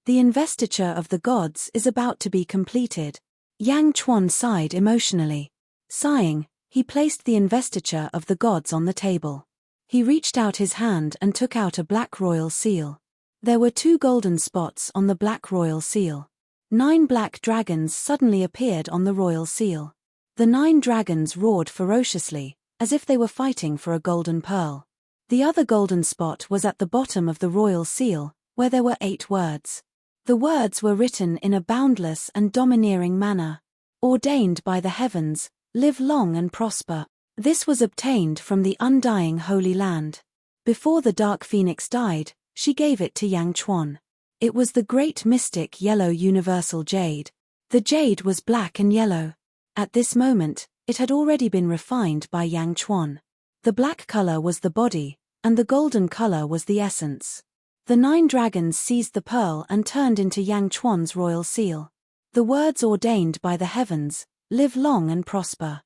The Investiture of the Gods is about to be completed. Yang Chuan sighed emotionally. Sighing, he placed the Investiture of the Gods on the table. He reached out his hand and took out a black royal seal. There were 2 golden spots on the black royal seal. 9 black dragons suddenly appeared on the royal seal. The 9 dragons roared ferociously, as if they were fighting for a golden pearl. The other golden spot was at the bottom of the royal seal, where there were 8 words. The words were written in a boundless and domineering manner. Ordained by the heavens, live long and prosper. This was obtained from the undying Holy Land. Before the Dark Phoenix died, she gave it to Yang Chuan. It was the great mystic yellow universal jade. The jade was black and yellow. At this moment, it had already been refined by Yang Chuan. The black color was the body, and the golden color was the essence. The 9 dragons seized the pearl and turned into Yang Chuan's royal seal. The words ordained by the heavens, live long and prosper.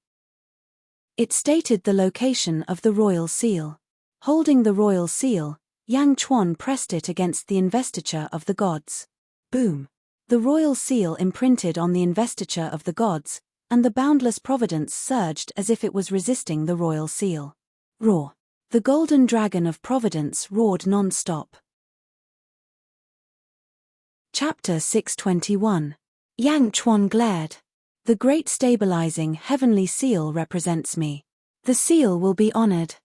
It stated the location of the royal seal. Holding the royal seal, Yang Chuan pressed it against the investiture of the gods. Boom! The royal seal imprinted on the investiture of the gods, and the boundless providence surged as if it was resisting the royal seal. Roar! The golden dragon of providence roared non-stop. Chapter 621. Yang Chuan glared. The great stabilizing heavenly seal represents me. The seal will be honored.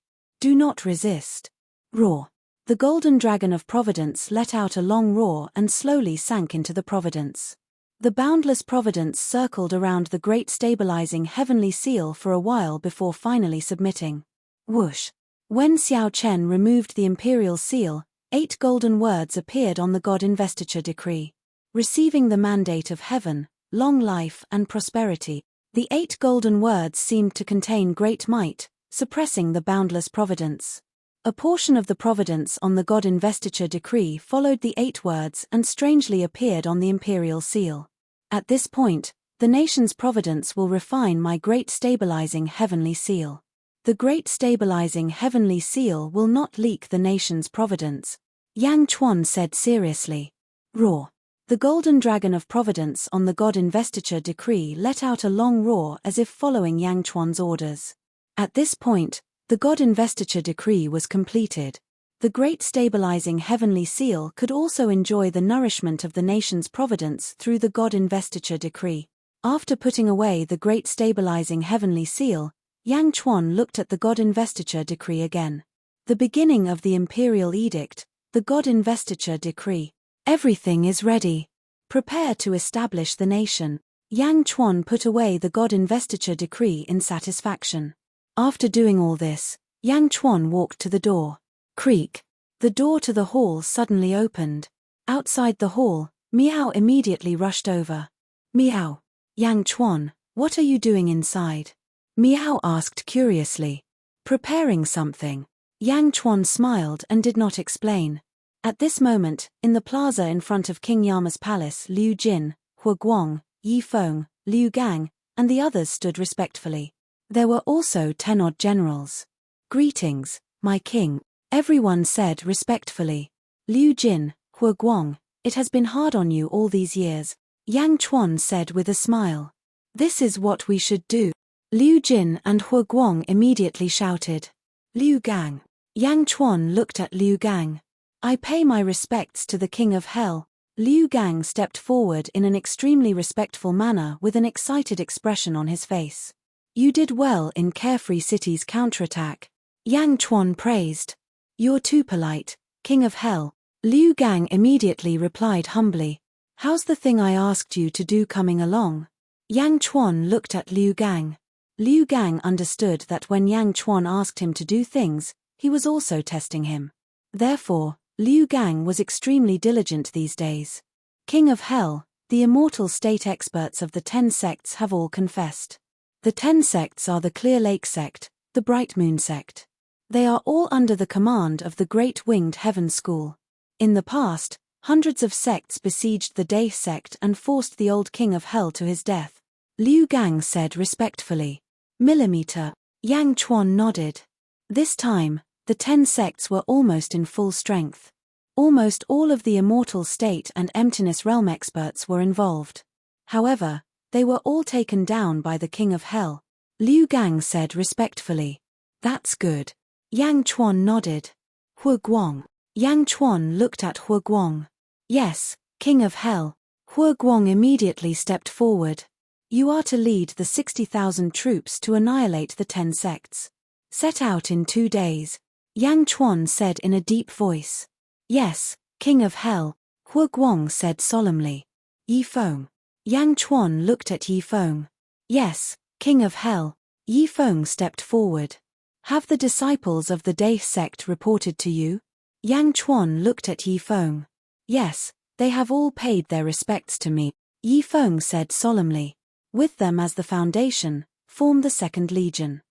Do not resist. Roar! The golden dragon of providence let out a long roar and slowly sank into the providence. The boundless providence circled around the great stabilizing heavenly seal for a while before finally submitting. Whoosh! When Xiao Chen removed the imperial seal, 8 golden words appeared on the God investiture decree. Receiving the mandate of heaven, long life and prosperity. The 8 golden words seemed to contain great might, suppressing the boundless providence. A portion of the providence on the God investiture decree followed the 8 words and strangely appeared on the imperial seal. At this point, the nation's providence will refine my great stabilizing heavenly seal. The great stabilizing heavenly seal will not leak the nation's providence, Yang Chuan said seriously. Roar. The golden dragon of providence on the God investiture decree let out a long roar as if following Yang Chuan's orders. At this point, the God investiture decree was completed. The great stabilizing heavenly seal could also enjoy the nourishment of the nation's providence through the God investiture decree. After putting away the great stabilizing heavenly seal, Yang Chuan looked at the God investiture decree again. The beginning of the imperial edict, the God investiture decree. Everything is ready. Prepare to establish the nation. Yang Chuan put away the God investiture decree in satisfaction. After doing all this, Yang Chuan walked to the door. Creak. The door to the hall suddenly opened. Outside the hall, Miao immediately rushed over. Miao. Yang Chuan, what are you doing inside? Miao asked curiously. Preparing something. Yang Chuan smiled and did not explain. At this moment, in the plaza in front of King Yama's palace, Liu Jin, Hua Guang, Yi Feng, Liu Gang, and the others stood respectfully. There were also 10-odd generals. Greetings, my king, everyone said respectfully. Liu Jin, Hua Guang, it has been hard on you all these years, Yang Chuan said with a smile. This is what we should do. Liu Jin and Hua Guang immediately shouted. Liu Gang. Yang Chuan looked at Liu Gang. I pay my respects to the King of Hell. Liu Gang stepped forward in an extremely respectful manner with an excited expression on his face. You did well in Carefree City's counterattack. Yang Chuan praised. You're too polite, King of Hell. Liu Gang immediately replied humbly. How's the thing I asked you to do coming along? Yang Chuan looked at Liu Gang. Liu Gang understood that when Yang Chuan asked him to do things, he was also testing him. Therefore, Liu Gang was extremely diligent these days. King of Hell, the immortal state experts of the 10 sects have all confessed. The 10 sects are the Clear Lake sect, the Bright Moon sect. They are all under the command of the Great Winged Heaven School. In the past, hundreds of sects besieged the Day sect and forced the old King of Hell to his death. Liu Gang said respectfully. Millimeter. Yang Chuan nodded. This time, the 10 sects were almost in full strength. Almost all of the immortal state and emptiness realm experts were involved. However, they were all taken down by the King of Hell. Liu Gang said respectfully. That's good. Yang Chuan nodded. Hua Guang. Yang Chuan looked at Hua Guang. Yes, King of Hell. Hua Guang immediately stepped forward. You are to lead the 60,000 troops to annihilate the 10 sects. Set out in 2 days. Yang Chuan said in a deep voice. Yes, King of Hell, Hua Guang said solemnly. Yi Feng. Yang Chuan looked at Yi Feng. Yes, King of Hell. Yi Feng stepped forward. Have the disciples of the Day sect reported to you? Yang Chuan looked at Yi Feng. Yes, they have all paid their respects to me, Yi Feng said solemnly. With them as the foundation, form the 2nd Legion.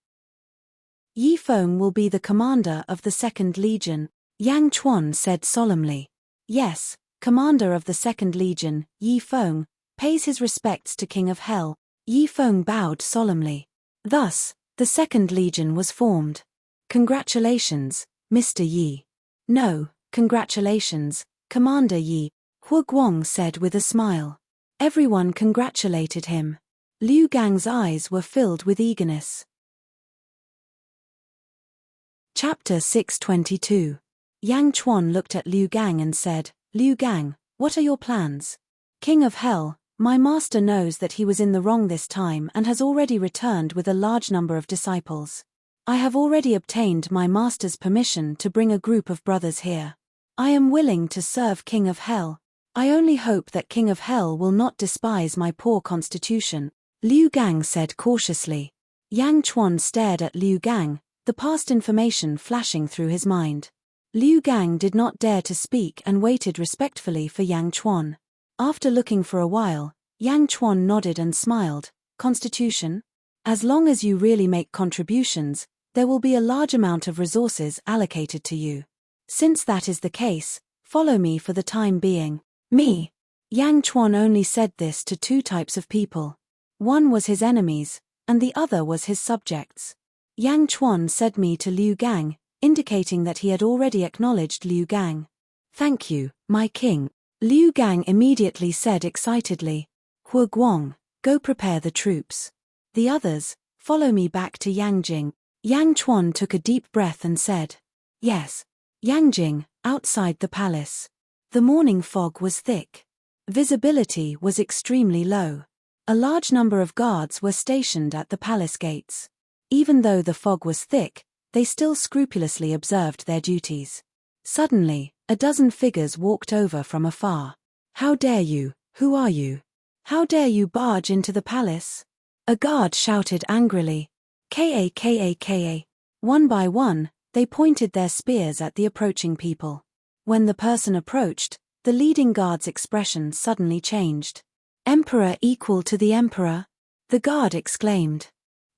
Yi Feng will be the commander of the 2nd Legion, Yang Chuan said solemnly. Yes, commander of the 2nd Legion, Yi Feng, pays his respects to King of Hell. Yi Feng bowed solemnly. Thus, the 2nd Legion was formed. Congratulations, Mr. Yi. No, congratulations, Commander Yi, Hua Guang said with a smile. Everyone congratulated him. Liu Gang's eyes were filled with eagerness. Chapter 622. Yang Chuan looked at Liu Gang and said, Liu Gang, what are your plans? King of Hell, my master knows that he was in the wrong this time and has already returned with a large number of disciples. I have already obtained my master's permission to bring a group of brothers here. I am willing to serve King of Hell. I only hope that King of Hell will not despise my poor constitution, Liu Gang said cautiously. Yang Chuan stared at Liu Gang, the past information flashing through his mind. Liu Gang did not dare to speak and waited respectfully for Yang Chuan. After looking for a while, Yang Chuan nodded and smiled. Constitution? As long as you really make contributions, there will be a large amount of resources allocated to you. Since that is the case, follow me for the time being. Me. Yang Chuan only said this to two types of people. One was his enemies, and the other was his subjects. Yang Chuan said me to Liu Gang, indicating that he had already acknowledged Liu Gang. Thank you, my king. Liu Gang immediately said excitedly. Hua Guang, go prepare the troops. The others, follow me back to Yangjing. Yang Chuan took a deep breath and said. Yes. Yangjing, outside the palace. The morning fog was thick. Visibility was extremely low. A large number of guards were stationed at the palace gates. Even though the fog was thick, they still scrupulously observed their duties. Suddenly, a dozen figures walked over from afar. How dare you? Who are you? How dare you barge into the palace? A guard shouted angrily. Ka. One by one, they pointed their spears at the approaching people. When the person approached, the leading guard's expression suddenly changed. Emperor equal to the emperor? The guard exclaimed.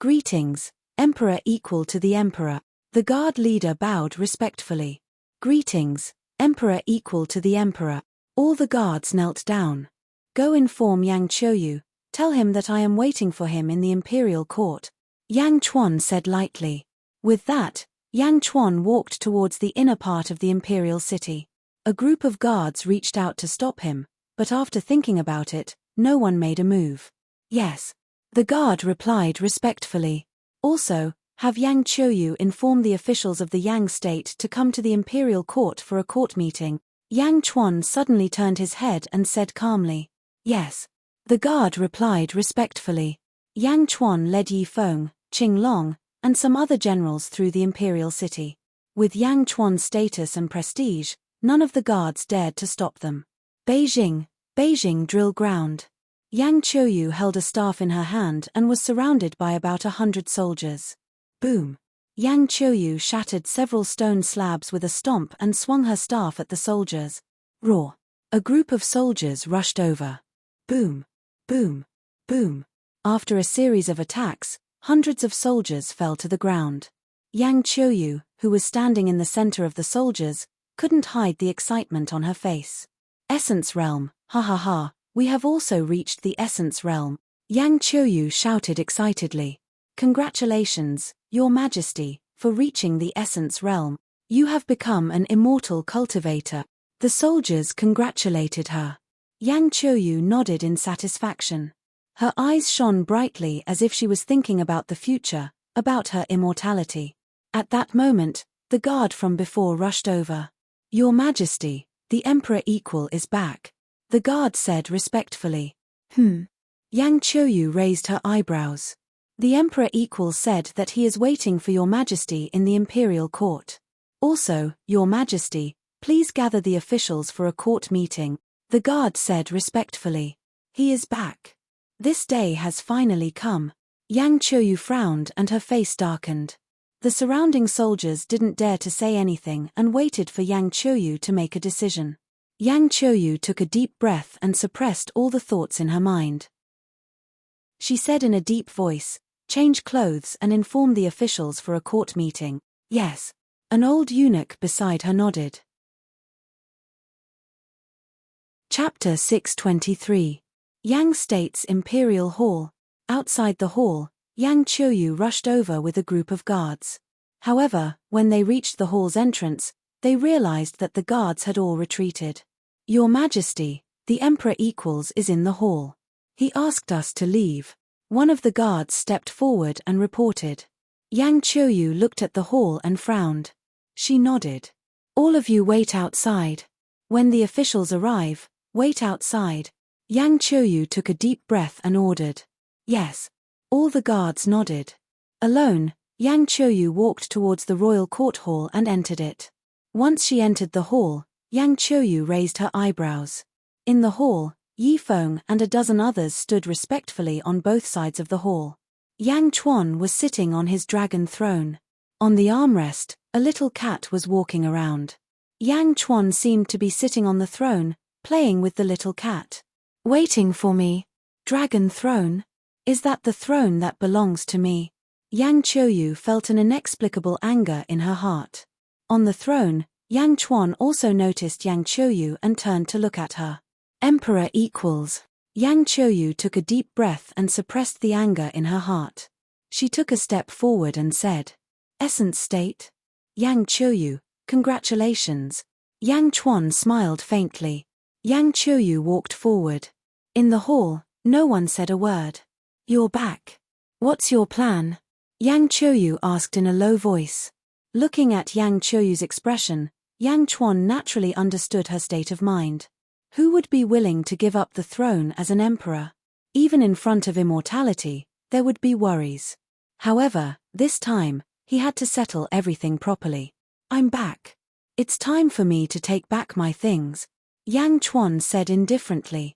Greetings, Emperor equal to the emperor. The guard leader bowed respectfully. Greetings, Emperor equal to the emperor. All the guards knelt down. Go inform Yang Qiuyu, tell him that I am waiting for him in the imperial court, Yang Chuan said lightly. With that, Yang Chuan walked towards the inner part of the imperial city. A group of guards reached out to stop him, but after thinking about it, no one made a move. Yes. The guard replied respectfully. Also, have Yang Qiuyu inform the officials of the Yang state to come to the imperial court for a court meeting. Yang Chuan suddenly turned his head and said calmly. Yes. The guard replied respectfully. Yang Chuan led Yi Feng, Qing Long, and some other generals through the imperial city. With Yang Chuan's status and prestige, none of the guards dared to stop them. Beijing drill ground. Yang Qiuyu held a staff in her hand and was surrounded by about 100 soldiers. Boom. Yang Qiuyu shattered several stone slabs with a stomp and swung her staff at the soldiers. Roar. A group of soldiers rushed over. Boom. Boom. Boom. After a series of attacks, hundreds of soldiers fell to the ground. Yang Qiuyu, who was standing in the center of the soldiers, couldn't hide the excitement on her face. Essence Realm, ha ha ha, we have also reached the Essence Realm. Yang Qiuyu shouted excitedly. Congratulations, Your Majesty, for reaching the Essence Realm. You have become an immortal cultivator. The soldiers congratulated her. Yang Qiuyu nodded in satisfaction. Her eyes shone brightly as if she was thinking about the future, about her immortality. At that moment, the guard from before rushed over. Your Majesty, the Emperor Equal is back. The guard said respectfully. Yang Qiuyu raised her eyebrows. The Emperor Equal said that he is waiting for Your Majesty in the imperial court. Also, Your Majesty, please gather the officials for a court meeting. The guard said respectfully. He is back. This day has finally come. Yang Qiuyu frowned and her face darkened. The surrounding soldiers didn't dare to say anything and waited for Yang Qiuyu to make a decision. Yang Qiuyu took a deep breath and suppressed all the thoughts in her mind. She said in a deep voice, change clothes and inform the officials for a court meeting. Yes. An old eunuch beside her nodded. Chapter 623. Yang State's Imperial Hall. Outside the hall, Yang Qiuyu rushed over with a group of guards. However, when they reached the hall's entrance, they realized that the guards had all retreated. Your Majesty, the Emperor Equals is in the hall. He asked us to leave. One of the guards stepped forward and reported. Yang Qiuyu looked at the hall and frowned. She nodded. All of you wait outside. When the officials arrive, wait outside. Yang Qiuyu took a deep breath and ordered. Yes. All the guards nodded. Alone, Yang Qiuyu walked towards the royal court hall and entered it. Once she entered the hall, Yang Qiuyu raised her eyebrows. In the hall, Yifeng and a dozen others stood respectfully on both sides of the hall. Yang Chuan was sitting on his dragon throne. On the armrest, a little cat was walking around. Yang Chuan seemed to be sitting on the throne, playing with the little cat. Waiting for me. Dragon throne? Is that the throne that belongs to me? Yang Qiuyu felt an inexplicable anger in her heart. On the throne, Yang Chuan also noticed Yang Qiuyu and turned to look at her. Emperor equals. Yang Qiuyu took a deep breath and suppressed the anger in her heart. She took a step forward and said, Essence state? Yang Qiuyu, congratulations. Yang Chuan smiled faintly. Yang Qiuyu walked forward. In the hall, no one said a word. You're back. What's your plan? Yang Qiuyu asked in a low voice. Looking at Yang Qiuyu's expression, Yang Chuan naturally understood her state of mind. Who would be willing to give up the throne as an emperor? Even in front of immortality, there would be worries. However, this time, he had to settle everything properly. I'm back. It's time for me to take back my things, Yang Chuan said indifferently.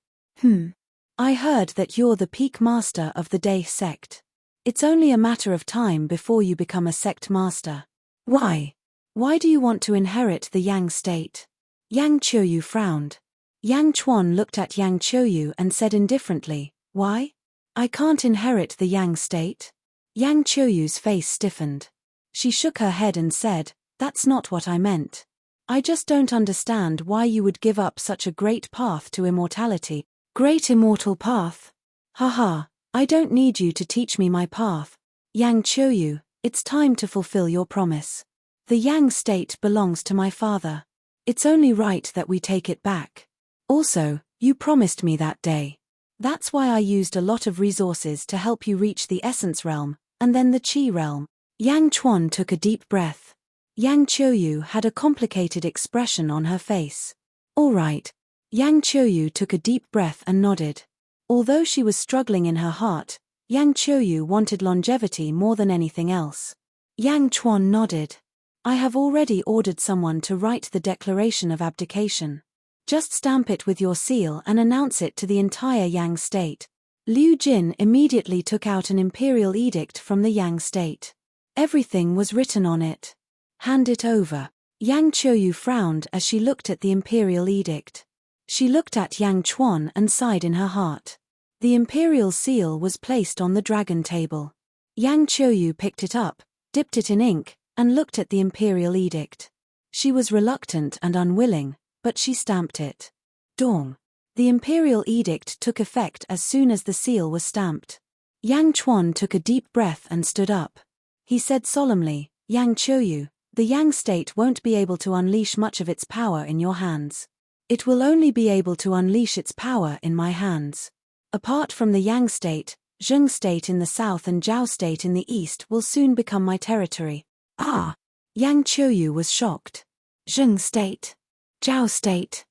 I heard that you're the peak master of the Day sect. It's only a matter of time before you become a sect master. Why? Why do you want to inherit the Yang state? Yang Qiuyu frowned. Yang Chuan looked at Yang Qiuyu and said indifferently, Why? I can't inherit the Yang state? Yang Qiuyu's face stiffened. She shook her head and said, That's not what I meant. I just don't understand why you would give up such a great path to immortality. Great immortal path? Haha, I don't need you to teach me my path. Yang Qiuyu, it's time to fulfill your promise. The Yang state belongs to my father. It's only right that we take it back. Also, you promised me that day. That's why I used a lot of resources to help you reach the Essence Realm, and then the Qi Realm. Yang Chuan took a deep breath. Yang Qiuyu had a complicated expression on her face. All right. Yang Qiuyu took a deep breath and nodded. Although she was struggling in her heart, Yang Qiuyu wanted longevity more than anything else. Yang Chuan nodded. I have already ordered someone to write the declaration of abdication. Just stamp it with your seal and announce it to the entire Yang state. Liu Jin immediately took out an imperial edict from the Yang state. Everything was written on it. Hand it over. Yang Qiuyu frowned as she looked at the imperial edict. She looked at Yang Chuan and sighed in her heart. The imperial seal was placed on the dragon table. Yang Qiuyu picked it up, dipped it in ink, and looked at the imperial edict. She was reluctant and unwilling, but she stamped it. Dong. The imperial edict took effect as soon as the seal was stamped. Yang Chuan took a deep breath and stood up. He said solemnly, Yang Qiuyu, the Yang state won't be able to unleash much of its power in your hands. It will only be able to unleash its power in my hands. Apart from the Yang state, Zheng state in the south and Zhao state in the east will soon become my territory. Ah! Yang Qiuyu was shocked. Zheng state. Zhao state.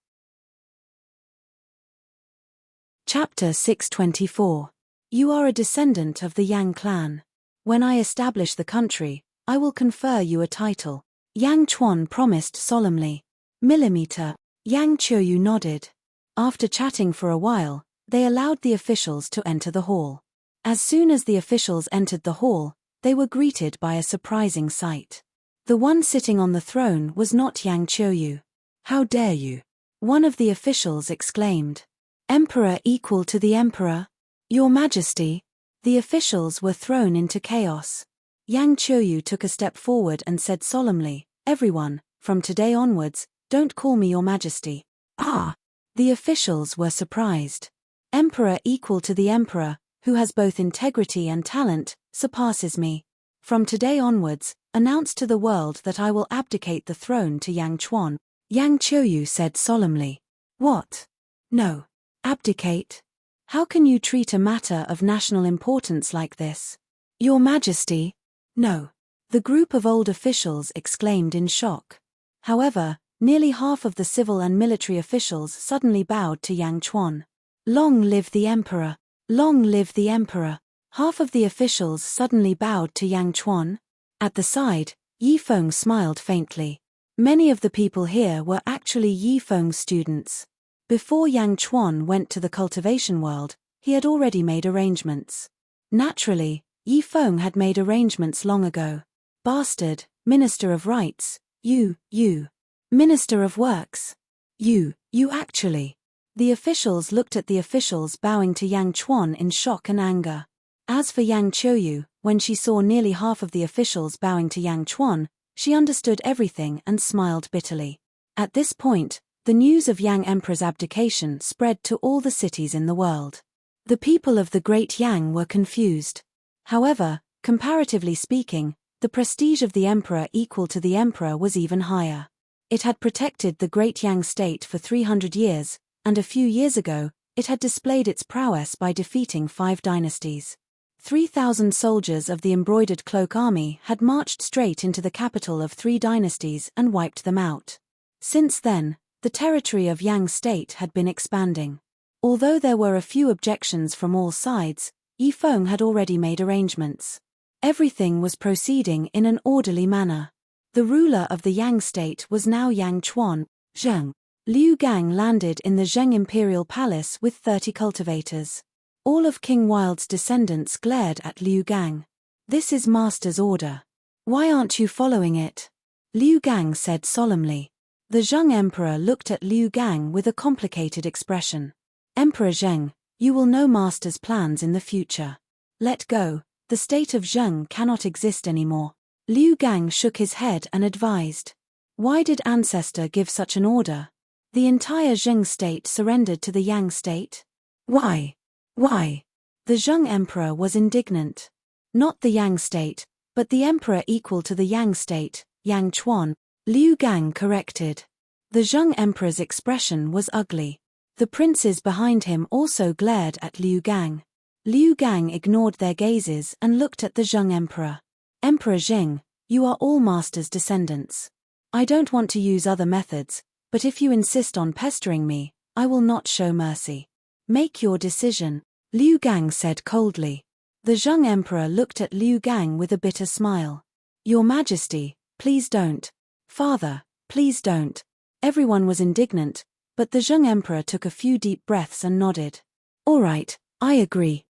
Chapter 624. You are a descendant of the Yang clan. When I establish the country, I will confer you a title. Yang Chuan promised solemnly. Millimeter. Yang Qiuyu nodded. After chatting for a while, they allowed the officials to enter the hall. As soon as the officials entered the hall, they were greeted by a surprising sight. The one sitting on the throne was not Yang Qiuyu. How dare you? One of the officials exclaimed. Emperor equal to the emperor? Your Majesty. The officials were thrown into chaos. Yang Qiuyu took a step forward and said solemnly, Everyone, from today onwards, don't call me Your Majesty. Ah! The officials were surprised. Emperor equal to the emperor, who has both integrity and talent, surpasses me. From today onwards, announce to the world that I will abdicate the throne to Yang Chuan. Yang Qiuyu said solemnly. What? No. Abdicate? How can you treat a matter of national importance like this? Your Majesty? No. The group of old officials exclaimed in shock. However, nearly half of the civil and military officials suddenly bowed to Yang Chuan. Long live the emperor! Long live the emperor! Half of the officials suddenly bowed to Yang Chuan. At the side, Yifeng smiled faintly. Many of the people here were actually Yifeng's students. Before Yang Chuan went to the cultivation world, he had already made arrangements. Naturally, Yifeng had made arrangements long ago. Bastard, Minister of Rights, you. Minister of Works. You actually. The officials looked at the officials bowing to Yang Chuan in shock and anger. As for Yang Qiuyu, when she saw nearly half of the officials bowing to Yang Chuan, she understood everything and smiled bitterly. At this point, the news of Yang Emperor's abdication spread to all the cities in the world. The people of the Great Yang were confused. However, comparatively speaking, the prestige of the emperor equal to the emperor was even higher. It had protected the Great Yang state for 300 years, and a few years ago, it had displayed its prowess by defeating 5 dynasties. 3,000 soldiers of the embroidered cloak army had marched straight into the capital of 3 dynasties and wiped them out. Since then, the territory of Yang state had been expanding. Although there were a few objections from all sides, Yifeng had already made arrangements. Everything was proceeding in an orderly manner. The ruler of the Yang state was now Yang Chuan, Zheng. Liu Gang landed in the Zheng imperial palace with 30 cultivators. All of King Wild's descendants glared at Liu Gang. This is Master's order. Why aren't you following it? Liu Gang said solemnly. The Zheng emperor looked at Liu Gang with a complicated expression. Emperor Zheng, you will know Master's plans in the future. Let go, the state of Zheng cannot exist anymore. Liu Gang shook his head and advised. Why did Ancestor give such an order? The entire Zheng state surrendered to the Yang state? Why? The Zheng emperor was indignant. Not the Yang state, but the emperor equal to the Yang state, Yang Chuan, Liu Gang corrected. The Zheng emperor's expression was ugly. The princes behind him also glared at Liu Gang. Liu Gang ignored their gazes and looked at the Zheng emperor. Emperor Zheng, you are all Master's descendants. I don't want to use other methods, but if you insist on pestering me, I will not show mercy. Make your decision, Liu Gang said coldly. The Zheng emperor looked at Liu Gang with a bitter smile. Your Majesty, please don't. Father, please don't. Everyone was indignant, but the Zheng emperor took a few deep breaths and nodded. All right, I agree.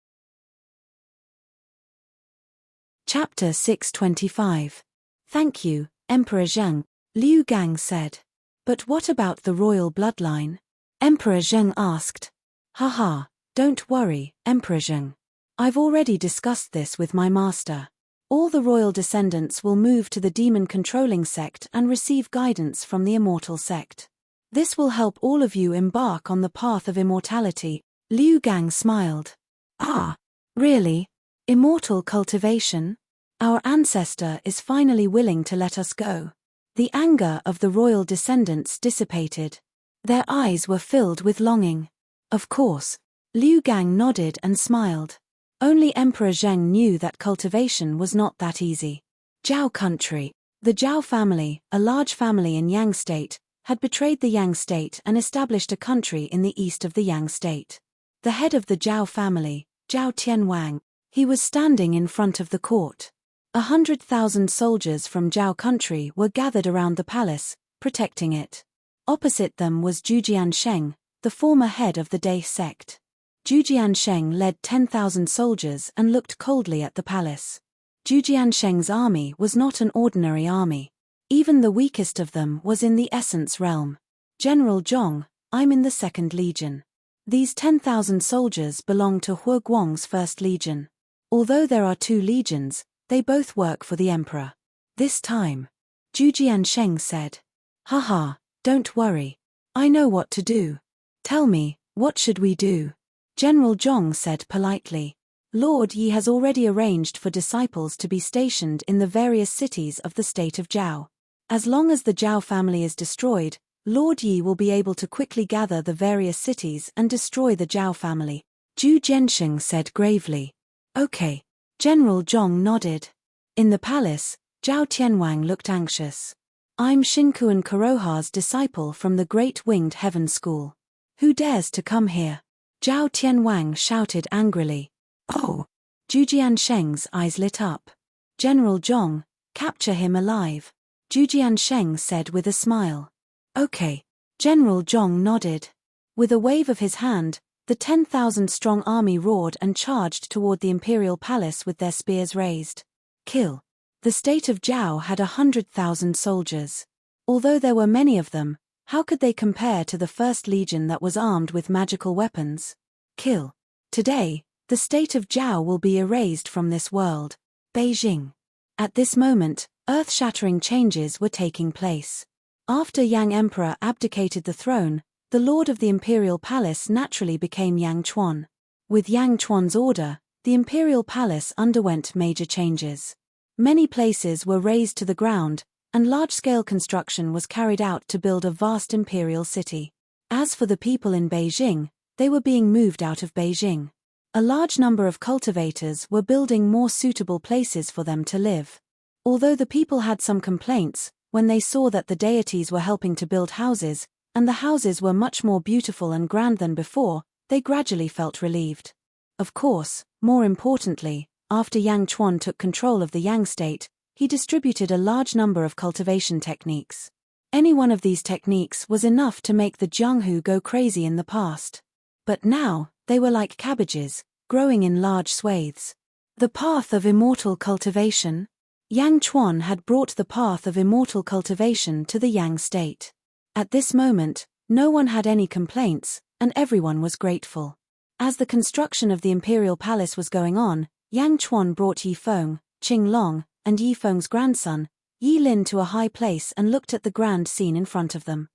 Chapter 625. Thank you, Emperor Zheng, Liu Gang said. But what about the royal bloodline? Emperor Zheng asked. Haha, don't worry, Emperor Zheng. I've already discussed this with my master. All the royal descendants will move to the demon-controlling sect and receive guidance from the Immortal sect. This will help all of you embark on the path of immortality. Liu Gang smiled. Ah, really? Immortal cultivation? Our ancestor is finally willing to let us go. The anger of the royal descendants dissipated. Their eyes were filled with longing. Of course. Liu Gang nodded and smiled. Only Emperor Zheng knew that cultivation was not that easy. Zhao country. The Zhao family, a large family in Yang state, had betrayed the Yang state and established a country in the east of the Yang state. The head of the Zhao family, Zhao Tianwang, he was standing in front of the court. 100,000 soldiers from Zhao country were gathered around the palace, protecting it. Opposite them was Zhu Jiansheng, the former head of the Dai sect. Zhu Jiansheng led 10,000 soldiers and looked coldly at the palace. Zhu Jiansheng's army was not an ordinary army. Even the weakest of them was in the Essence realm. General Zhong, I'm in the 2nd Legion. These 10,000 soldiers belong to Hua Guang's 1st Legion. Although there are 2 legions, they both work for the emperor. This time, Zhu Jiansheng said. Haha, don't worry. I know what to do. Tell me, what should we do? General Zhong said politely. Lord Yi has already arranged for disciples to be stationed in the various cities of the state of Zhao. As long as the Zhao family is destroyed, Lord Yi will be able to quickly gather the various cities and destroy the Zhao family. Zhu Jiansheng said gravely. Okay. General Zhong nodded. In the palace, Zhao Tianwang looked anxious. I'm Xinkuan Kuroha's disciple from the Great Winged Heaven School. Who dares to come here? Zhao Tianwang shouted angrily. Oh! Zhu Jiansheng's eyes lit up. General Zhong, Capture him alive. Zhujian Sheng said with a smile. Okay. General Zhong nodded. With a wave of his hand, the 10,000-strong army roared and charged toward the imperial palace with their spears raised. Kill. The state of Zhao had 100,000 soldiers. Although there were many of them, how could they compare to the First Legion that was armed with magical weapons? Kill. Today, the state of Zhao will be erased from this world. Beijing. At this moment, earth-shattering changes were taking place. After Yang Emperor abdicated the throne, the lord of the imperial palace naturally became Yang Chuan. With Yang Chuan's order, the imperial palace underwent major changes. Many places were razed to the ground, and large-scale construction was carried out to build a vast imperial city. As for the people in Beijing, they were being moved out of Beijing. A large number of cultivators were building more suitable places for them to live. Although the people had some complaints, when they saw that the deities were helping to build houses, and the houses were much more beautiful and grand than before, they gradually felt relieved. Of course, more importantly, after Yang Chuan took control of the Yang state, he distributed a large number of cultivation techniques. Any one of these techniques was enough to make the Jianghu go crazy in the past. But now, they were like cabbages, growing in large swathes. The path of immortal cultivation. Yang Chuan had brought the path of immortal cultivation to the Yang state. At this moment, no one had any complaints, and everyone was grateful. As the construction of the imperial palace was going on, Yang Chuan brought Yi Feng, Qing Long, and Yi Feng's grandson, Yi Lin, to a high place and looked at the grand scene in front of them.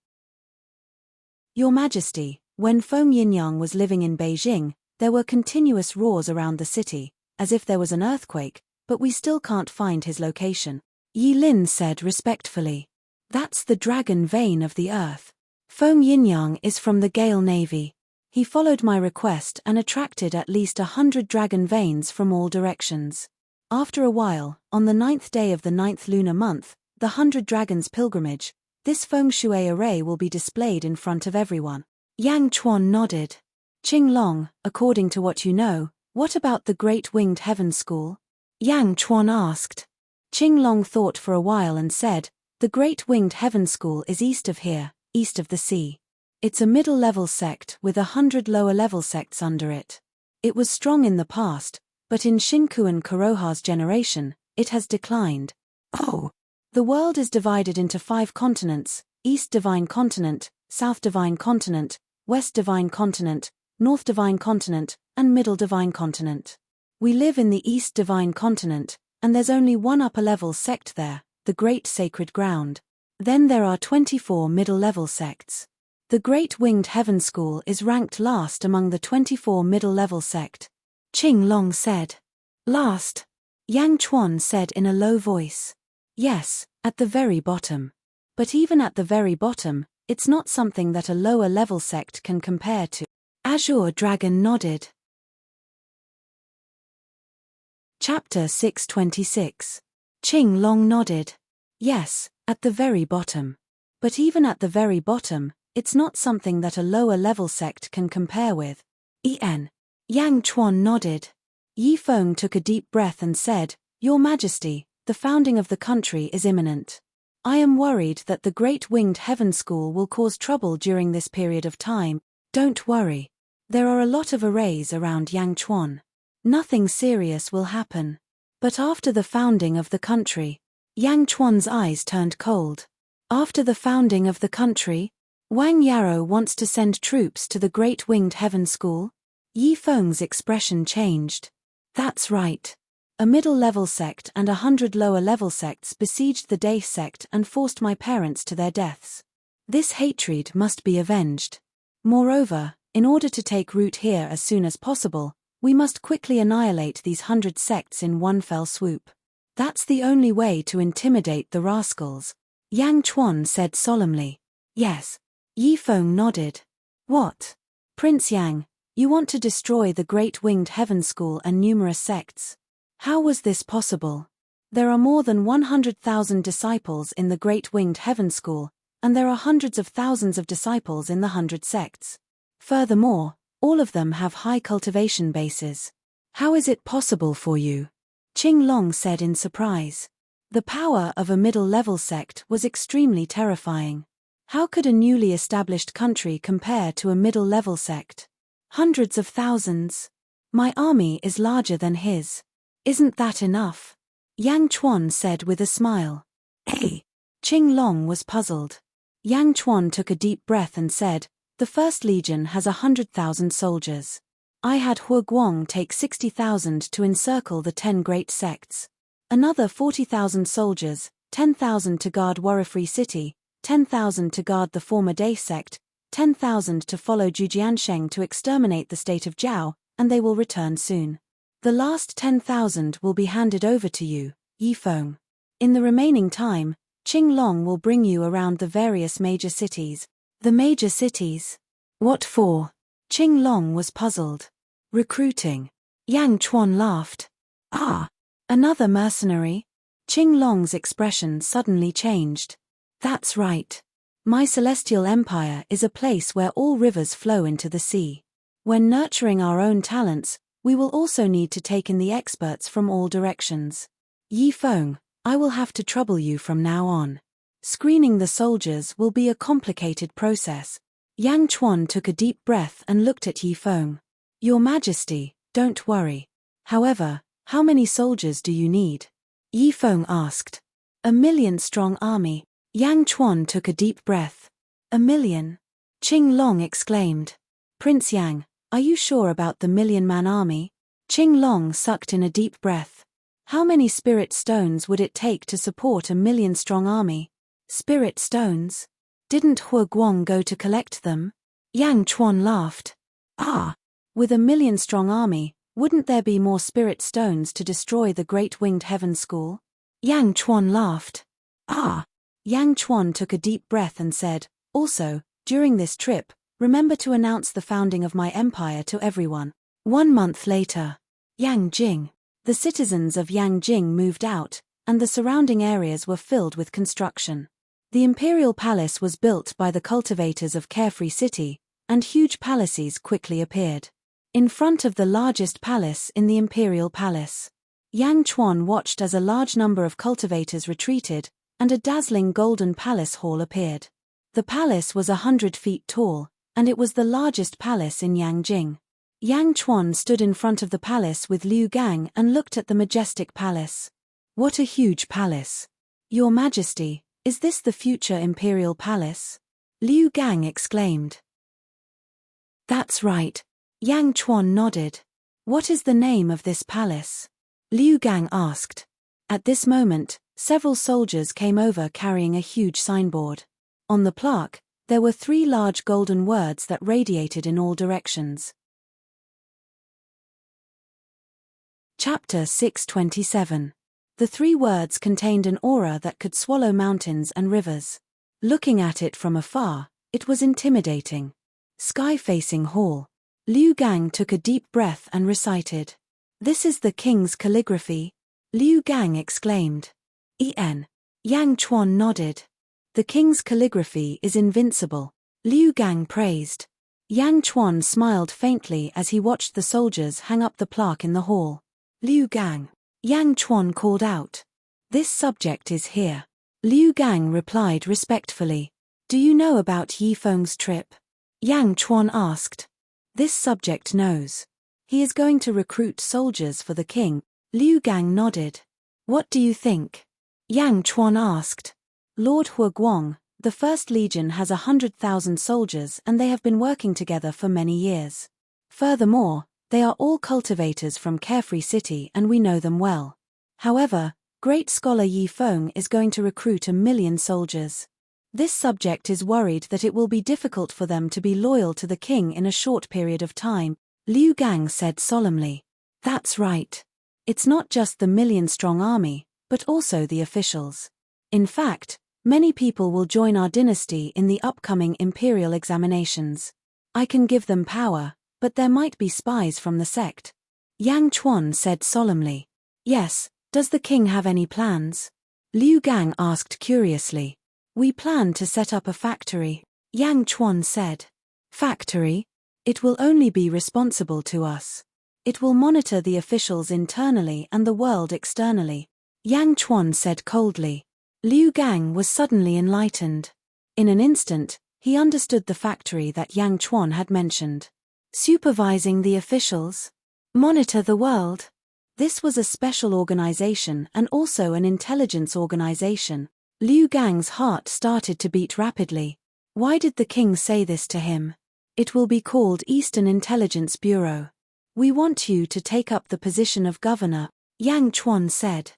Your Majesty, when Feng Yinyang was living in Beijing, there were continuous roars around the city, as if there was an earthquake, but we still can't find his location. Yi Lin said respectfully. That's the dragon vein of the earth. Feng Yinyang is from the Gale Navy. He followed my request and attracted at least 100 dragon veins from all directions. After a while, on the 9th day of the 9th lunar month, the 100 Dragons Pilgrimage, this feng shui array will be displayed in front of everyone. Yang Chuan nodded. Qing Long, according to what you know, what about the Great Winged Heaven School? Yang Chuan asked. Qing Long thought for a while and said, the Great Winged Heaven School is east of here, east of the sea. It's a middle-level sect with 100 lower-level sects under it. It was strong in the past, but in Xinkuan Kuroha's generation, it has declined. Oh! The world is divided into 5 continents: East Divine Continent, South Divine Continent, West Divine Continent, North Divine Continent, and Middle Divine Continent. We live in the East Divine Continent, and there's only one upper-level sect there, the Great Sacred Ground. Then there are 24 middle-level sects. The Great Winged Heaven School is ranked last among the 24 middle-level sect. Qing Long said. Last? Yang Chuan said in a low voice. Yes, at the very bottom. But even at the very bottom, it's not something that a lower-level sect can compare to. Azure Dragon nodded. Chapter 626. Qing Long nodded. Yes, at the very bottom. But even at the very bottom, it's not something that a lower-level sect can compare with. En. Yang Chuan nodded. Yi Feng took a deep breath and said, Your Majesty, the founding of the country is imminent. I am worried that the Great Winged Heaven School will cause trouble during this period of time. Don't worry. There are a lot of arrays around Yang Chuan. Nothing serious will happen. But after the founding of the country, Yang Chuan's eyes turned cold. After the founding of the country, Wang Yarrow wants to send troops to the Great Winged Heaven School? Yi Feng's expression changed. That's right. A middle-level sect and 100 lower-level sects besieged the Dae sect and forced my parents to their deaths. This hatred must be avenged. Moreover, in order to take root here as soon as possible, we must quickly annihilate these 100 sects in one fell swoop. That's the only way to intimidate the rascals. Yang Chuan said solemnly. Yes. Yi Feng nodded. What? Prince Yang, you want to destroy the Great Winged Heaven School and numerous sects. How was this possible? There are more than 100,000 disciples in the Great Winged Heaven School, and there are hundreds of thousands of disciples in the 100 sects. Furthermore, all of them have high cultivation bases. How is it possible for you? Qing Long said in surprise. The power of a middle-level sect was extremely terrifying. How could a newly established country compare to a middle-level sect? Hundreds of thousands. My army is larger than his. Isn't that enough? Yang Chuan said with a smile. Hey! Qing Long was puzzled. Yang Chuan took a deep breath and said, "The First Legion has 100,000 soldiers. I had Hua Guang take 60,000 to encircle the 10 great sects. Another 40,000 soldiers, 10,000 to guard Warifree City, 10,000 to guard the former Day sect, 10,000 to follow Zhujiansheng to exterminate the state of Zhao, and they will return soon. The last 10,000 will be handed over to you, Yifeng. In the remaining time, Qing Long will bring you around the various major cities." The major cities? What for? Qing Long was puzzled. Recruiting. Yang Chuan laughed. Ah! Another mercenary? Qing Long's expression suddenly changed. That's right. My celestial empire is a place where all rivers flow into the sea. When nurturing our own talents, we will also need to take in the experts from all directions. Yifeng, I will have to trouble you from now on. Screening the soldiers will be a complicated process. Yang Chuan took a deep breath and looked at Yifeng. Your Majesty, don't worry. However, how many soldiers do you need? Yifeng asked. 1,000,000-strong army. Yang Chuan took a deep breath. 1,000,000? Qing Long exclaimed. Prince Yang, are you sure about the 1,000,000-man army? Qing Long sucked in a deep breath. How many spirit stones would it take to support a 1,000,000-strong army? Spirit stones? Didn't Hua Guang go to collect them? Yang Chuan laughed. Ah! With a 1,000,000-strong army, wouldn't there be more spirit stones to destroy the Great Winged Heaven School? Yang Chuan laughed. Ah! Yang Chuan took a deep breath and said, also, during this trip, remember to announce the founding of my empire to everyone. 1 month later. Yangjing. The citizens of Yangjing moved out, and the surrounding areas were filled with construction. The imperial palace was built by the cultivators of Carefree City, and huge palaces quickly appeared. In front of the largest palace in the imperial palace, Yang Chuan watched as a large number of cultivators retreated, and a dazzling golden palace hall appeared. The palace was 100 feet tall, and it was the largest palace in Yangjing. Yang Chuan stood in front of the palace with Liu Gang and looked at the majestic palace. What a huge palace! Your Majesty, is this the future imperial palace? Liu Gang exclaimed. That's right. Yang Chuan nodded. What is the name of this palace? Liu Gang asked. At this moment, several soldiers came over carrying a huge signboard. On the plaque, there were 3 large golden words that radiated in all directions. Chapter 627. The 3 words contained an aura that could swallow mountains and rivers. Looking at it from afar, it was intimidating. Sky-facing hall. Liu Gang took a deep breath and recited. This is the king's calligraphy? Liu Gang exclaimed. En. Yang Chuan nodded. The king's calligraphy is invincible. Liu Gang praised. Yang Chuan smiled faintly as he watched the soldiers hang up the plaque in the hall. Liu Gang. Yang Chuan called out. This subject is here. Liu Gang replied respectfully. Do you know about Yifeng's trip? Yang Chuan asked. This subject knows. He is going to recruit soldiers for the king. Liu Gang nodded. What do you think? Yang Chuan asked. Lord Hua Guang, the First Legion has 100,000 soldiers and they have been working together for many years. Furthermore, they are all cultivators from Carefree City and we know them well. However, great scholar Yifeng is going to recruit 1,000,000 soldiers. This subject is worried that it will be difficult for them to be loyal to the king in a short period of time, Liu Gang said solemnly. That's right. It's not just the 1,000,000-strong army, but also the officials. In fact, many people will join our dynasty in the upcoming imperial examinations. I can give them power, but there might be spies from the sect. Yang Chuan said solemnly. Yes, does the king have any plans? Liu Gang asked curiously. We plan to set up a factory, Yang Chuan said. Factory? It will only be responsible to us. It will monitor the officials internally and the world externally. Yang Chuan said coldly. Liu Gang was suddenly enlightened. In an instant, he understood the factory that Yang Chuan had mentioned. Supervising the officials? Monitor the world? This was a special organization and also an intelligence organization. Liu Gang's heart started to beat rapidly. Why did the king say this to him? It will be called Eastern Intelligence Bureau. We want you to take up the position of governor, Yang Chuan said.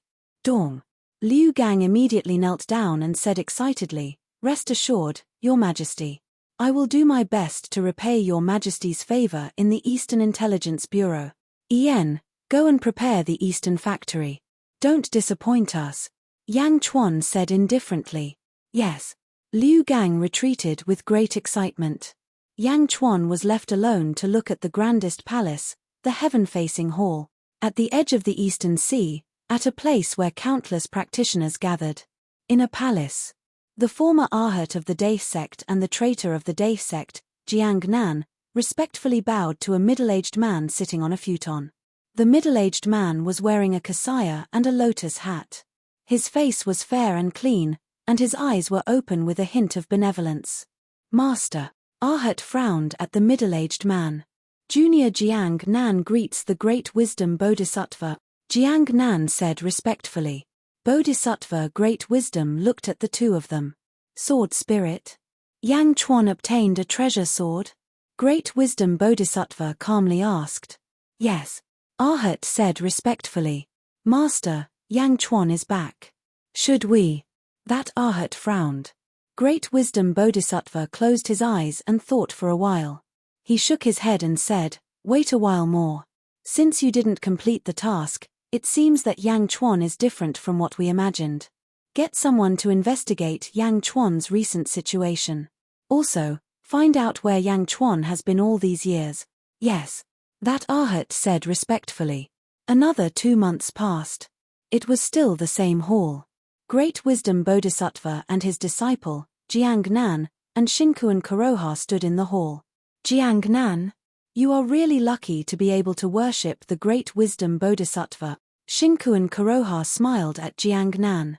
Dong. Liu Gang immediately knelt down and said excitedly, Rest assured, Your Majesty. I will do my best to repay Your Majesty's favor in the Eastern Intelligence Bureau. Yen, go and prepare the Eastern factory. Don't disappoint us. Yang Chuan said indifferently. Yes. Liu Gang retreated with great excitement. Yang Chuan was left alone to look at the grandest palace, the heaven-facing hall, at the edge of the Eastern Sea, at a place where countless practitioners gathered. In a palace. The former Arhat of the Dai sect and the traitor of the Dai sect, Jiang Nan, respectfully bowed to a middle-aged man sitting on a futon. The middle-aged man was wearing a kasaya and a lotus hat. His face was fair and clean, and his eyes were open with a hint of benevolence. Master. Arhat frowned at the middle-aged man. Junior Jiang Nan greets the great wisdom Bodhisattva, Jiang Nan said respectfully. Bodhisattva Great Wisdom looked at the two of them. Sword spirit? Yang Chuan obtained a treasure sword? Great Wisdom Bodhisattva calmly asked. Yes. Arhat said respectfully. Master, Yang Chuan is back. Should we? That Arhat frowned. Great Wisdom Bodhisattva closed his eyes and thought for a while. He shook his head and said, Wait a while more. Since you didn't complete the task, it seems that Yang Chuan is different from what we imagined. Get someone to investigate Yang Chuan's recent situation. Also, find out where Yang Chuan has been all these years. Yes. That Arhat said respectfully. Another 2 months passed. It was still the same hall. Great Wisdom Bodhisattva and his disciple, Jiang Nan, and Shinku Kuroha stood in the hall. Jiang Nan? You are really lucky to be able to worship the Great Wisdom Bodhisattva. Shinku Kuroha smiled at Jiang Nan.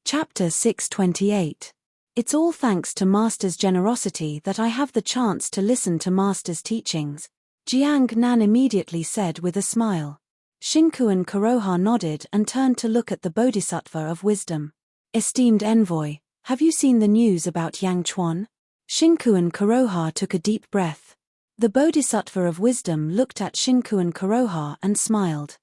Chapter 628. It's all thanks to Master's generosity that I have the chance to listen to Master's teachings, Jiang Nan immediately said with a smile. Shinku Kuroha nodded and turned to look at the Bodhisattva of wisdom. Esteemed envoy, have you seen the news about Yang Chuan? Shinku Kuroha took a deep breath. The Bodhisattva of wisdom looked at Shinku Kuroha and smiled.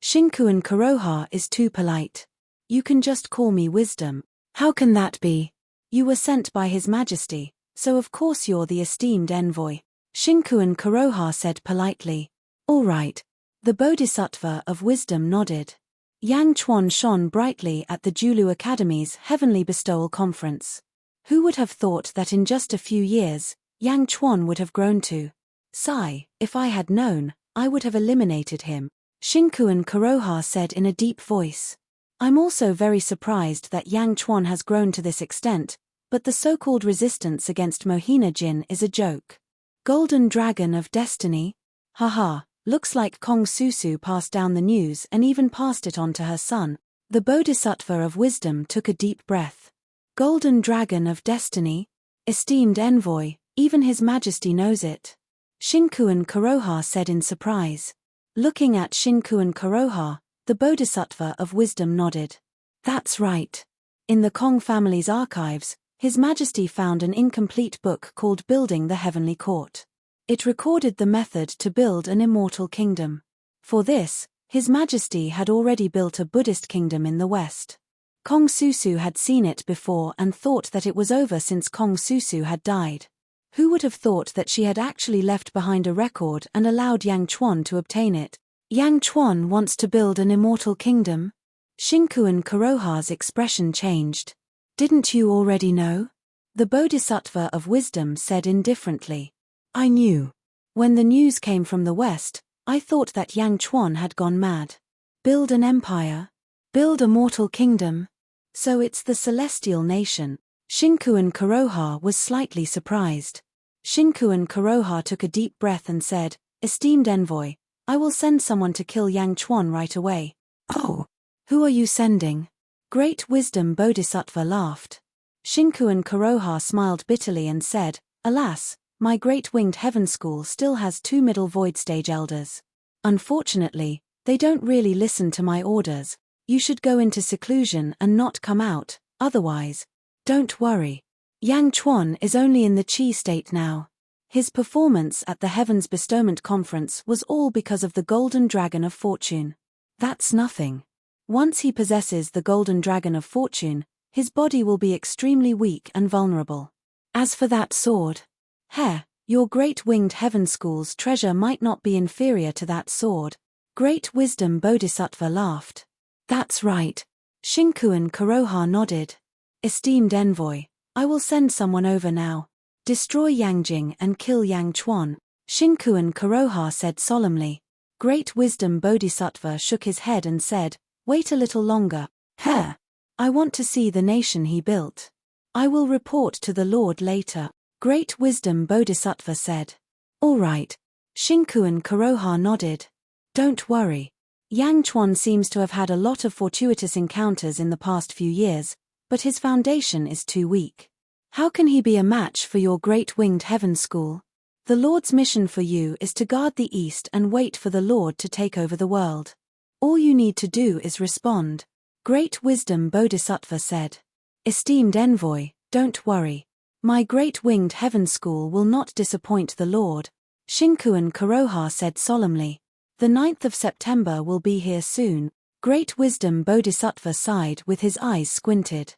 Shinku Kuroha is too polite. You can just call me Wisdom. How can that be? You were sent by His Majesty, so of course you're the esteemed envoy. Shinku Kuroha said politely. All right. The Bodhisattva of wisdom nodded. Yang Chuan shone brightly at the Julu Academy's Heavenly Bestowal Conference. Who would have thought that in just a few years, Yang Chuan would have grown to? Sigh, if I had known, I would have eliminated him, Shinku Kuroha said in a deep voice. I'm also very surprised that Yang Chuan has grown to this extent, but the so-called resistance against Mohina Jin is a joke. Golden Dragon of Destiny? Haha. Looks like Kong Susu passed down the news and even passed it on to her son. The Bodhisattva of wisdom took a deep breath. Golden Dragon of Destiny? Esteemed envoy, even His Majesty knows it. Shinku Kuroha said in surprise. Looking at Shinku Kuroha, the Bodhisattva of wisdom nodded. That's right. In the Kong family's archives, His Majesty found an incomplete book called Building the Heavenly Court. It recorded the method to build an immortal kingdom. For this, His Majesty had already built a Buddhist kingdom in the West. Kong Susu had seen it before and thought that it was over since Kong Susu had died. Who would have thought that she had actually left behind a record and allowed Yang Chuan to obtain it? Yang Chuan wants to build an immortal kingdom? Shinku Kuroha's expression changed. Didn't you already know? The Bodhisattva of wisdom said indifferently. I knew. When the news came from the West, I thought that Yang Chuan had gone mad. Build an empire? Build a mortal kingdom? So it's the celestial nation. Shinku Kuroha was slightly surprised. Shinku Kuroha took a deep breath and said, Esteemed envoy, I will send someone to kill Yang Chuan right away. Oh. Who are you sending? Great Wisdom Bodhisattva laughed. Shinku and Kuroha smiled bitterly and said, Alas, my Great Winged Heaven School still has 2 middle void stage elders. Unfortunately, they don't really listen to my orders. You should go into seclusion and not come out, otherwise. Don't worry. Yang Chuan is only in the Qi state now. His performance at the Heavens Bestowment Conference was all because of the Golden Dragon of Fortune. That's nothing. Once he possesses the Golden Dragon of Fortune, his body will be extremely weak and vulnerable. As for that sword, your Great Winged Heaven School's treasure might not be inferior to that sword. Great Wisdom Bodhisattva laughed. That's right. Shinku and Kuroha nodded. Esteemed envoy, I will send someone over now. Destroy Yangjing and kill Yang Chuan, Shinku and Kuroha said solemnly. Great Wisdom Bodhisattva shook his head and said, Wait a little longer. I want to see the nation he built. I will report to the Lord later. Great Wisdom Bodhisattva said. All right. Shinku and Kuroha nodded. Don't worry. Yang Chuan seems to have had a lot of fortuitous encounters in the past few years, but his foundation is too weak. How can he be a match for your Great Winged Heaven School? The Lord's mission for you is to guard the East and wait for the Lord to take over the world. All you need to do is respond. Great Wisdom Bodhisattva said. Esteemed envoy, don't worry. My Great Winged Heaven School will not disappoint the Lord, Shinku and Kuroha said solemnly. The 9th of September will be here soon. Great Wisdom Bodhisattva sighed with his eyes squinted.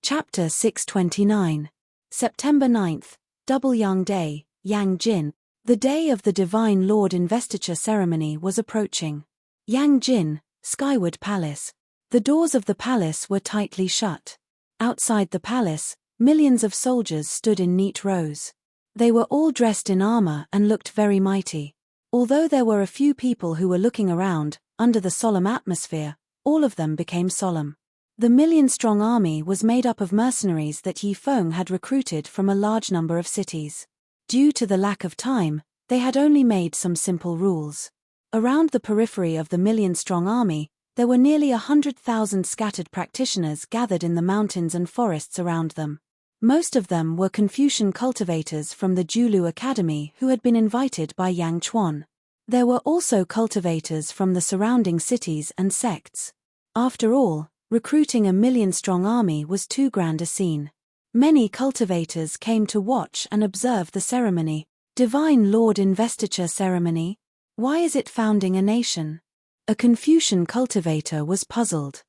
Chapter 629. September 9th, Double Yang Day, Yang Jin. The day of the Divine Lord Investiture Ceremony was approaching. Yang Jin, Skyward Palace. The doors of the palace were tightly shut. Outside the palace, millions of soldiers stood in neat rows. They were all dressed in armor and looked very mighty. Although there were a few people who were looking around, under the solemn atmosphere, all of them became solemn. The million-strong army was made up of mercenaries that Yi Feng had recruited from a large number of cities. Due to the lack of time, they had only made some simple rules. Around the periphery of the million-strong army, there were nearly 100,000 scattered practitioners gathered in the mountains and forests around them. Most of them were Confucian cultivators from the Julu Academy who had been invited by Yang Chuan. There were also cultivators from the surrounding cities and sects. After all, recruiting a million-strong army was too grand a scene. Many cultivators came to watch and observe the ceremony. Divine Lord Investiture Ceremony? Why is it founding a nation? A Confucian cultivator was puzzled.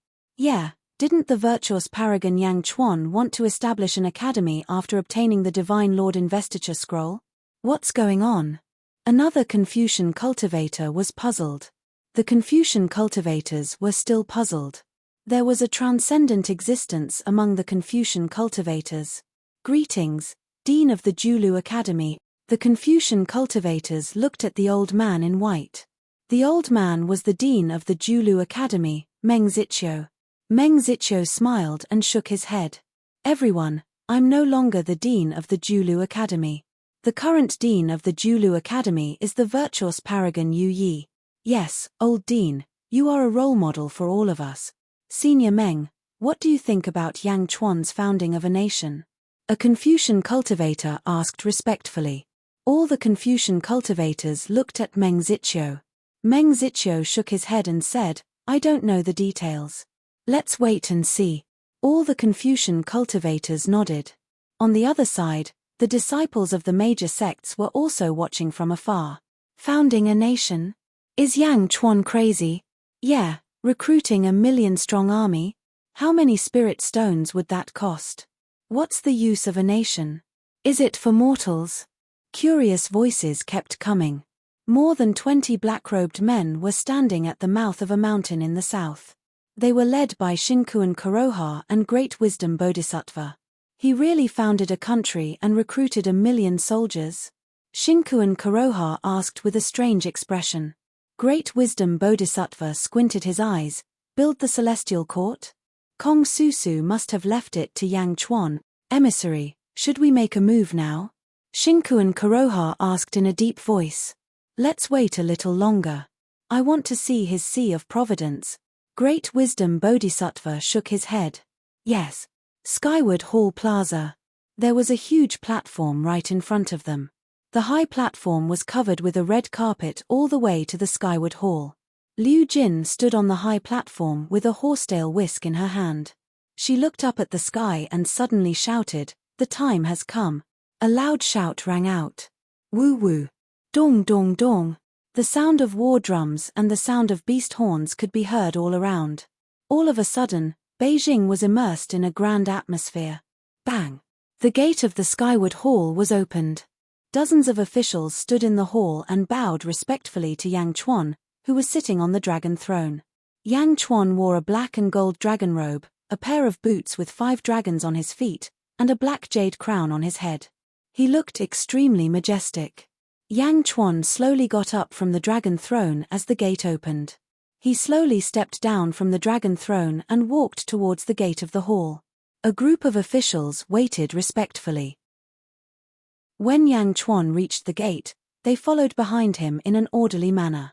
Didn't the virtuous paragon Yang Chuan want to establish an academy after obtaining the Divine Lord Investiture Scroll? What's going on? Another Confucian cultivator was puzzled. The Confucian cultivators were still puzzled. There was a transcendent existence among the Confucian cultivators. Greetings, Dean of the Julu Academy. The Confucian cultivators looked at the old man in white. The old man was the dean of the Julu Academy, Meng Ziqiu. Meng Ziqiu smiled and shook his head. Everyone, I'm no longer the dean of the Julu Academy. The current dean of the Julu Academy is the virtuous paragon Yu Yi. Yes, old dean, you are a role model for all of us. Senior Meng, what do you think about Yang Chuan's founding of a nation? A Confucian cultivator asked respectfully. All the Confucian cultivators looked at Meng Ziqiu. Meng Ziqiu shook his head and said, I don't know the details. Let's wait and see. All the Confucian cultivators nodded. On the other side, the disciples of the major sects were also watching from afar. Founding a nation? Is Yang Chuan crazy? Yeah, recruiting a million-strong army? How many spirit stones would that cost? What's the use of a nation? Is it for mortals? Curious voices kept coming. More than 20 black-robed men were standing at the mouth of a mountain in the south. They were led by Shinku and Kuroha and Great Wisdom Bodhisattva. He really founded a country and recruited 1 million soldiers? Shinku and Kuroha asked with a strange expression. Great Wisdom Bodhisattva squinted his eyes. Build the celestial court? Kong Susu must have left it to Yang Chuan. Emissary, should we make a move now? Shinku and Kuroha asked in a deep voice. Let's wait a little longer. I want to see his sea of providence. Great Wisdom Bodhisattva shook his head. Yes. Skyward Hall Plaza. There was a huge platform right in front of them. The high platform was covered with a red carpet all the way to the Skyward Hall. Liu Jin stood on the high platform with a horsetail whisk in her hand. She looked up at the sky and suddenly shouted, "The time has come." A loud shout rang out. Woo woo. Dong dong dong. The sound of war drums and the sound of beast horns could be heard all around. All of a sudden, Beijing was immersed in a grand atmosphere. Bang! The gate of the Skyward Hall was opened. Dozens of officials stood in the hall and bowed respectfully to Yang Chuan, who was sitting on the dragon throne. Yang Chuan wore a black and gold dragon robe, a pair of boots with 5 dragons on his feet, and a black jade crown on his head. He looked extremely majestic. Yang Chuan slowly got up from the dragon throne as the gate opened. He slowly stepped down from the dragon throne and walked towards the gate of the hall. A group of officials waited respectfully. When Yang Chuan reached the gate, they followed behind him in an orderly manner.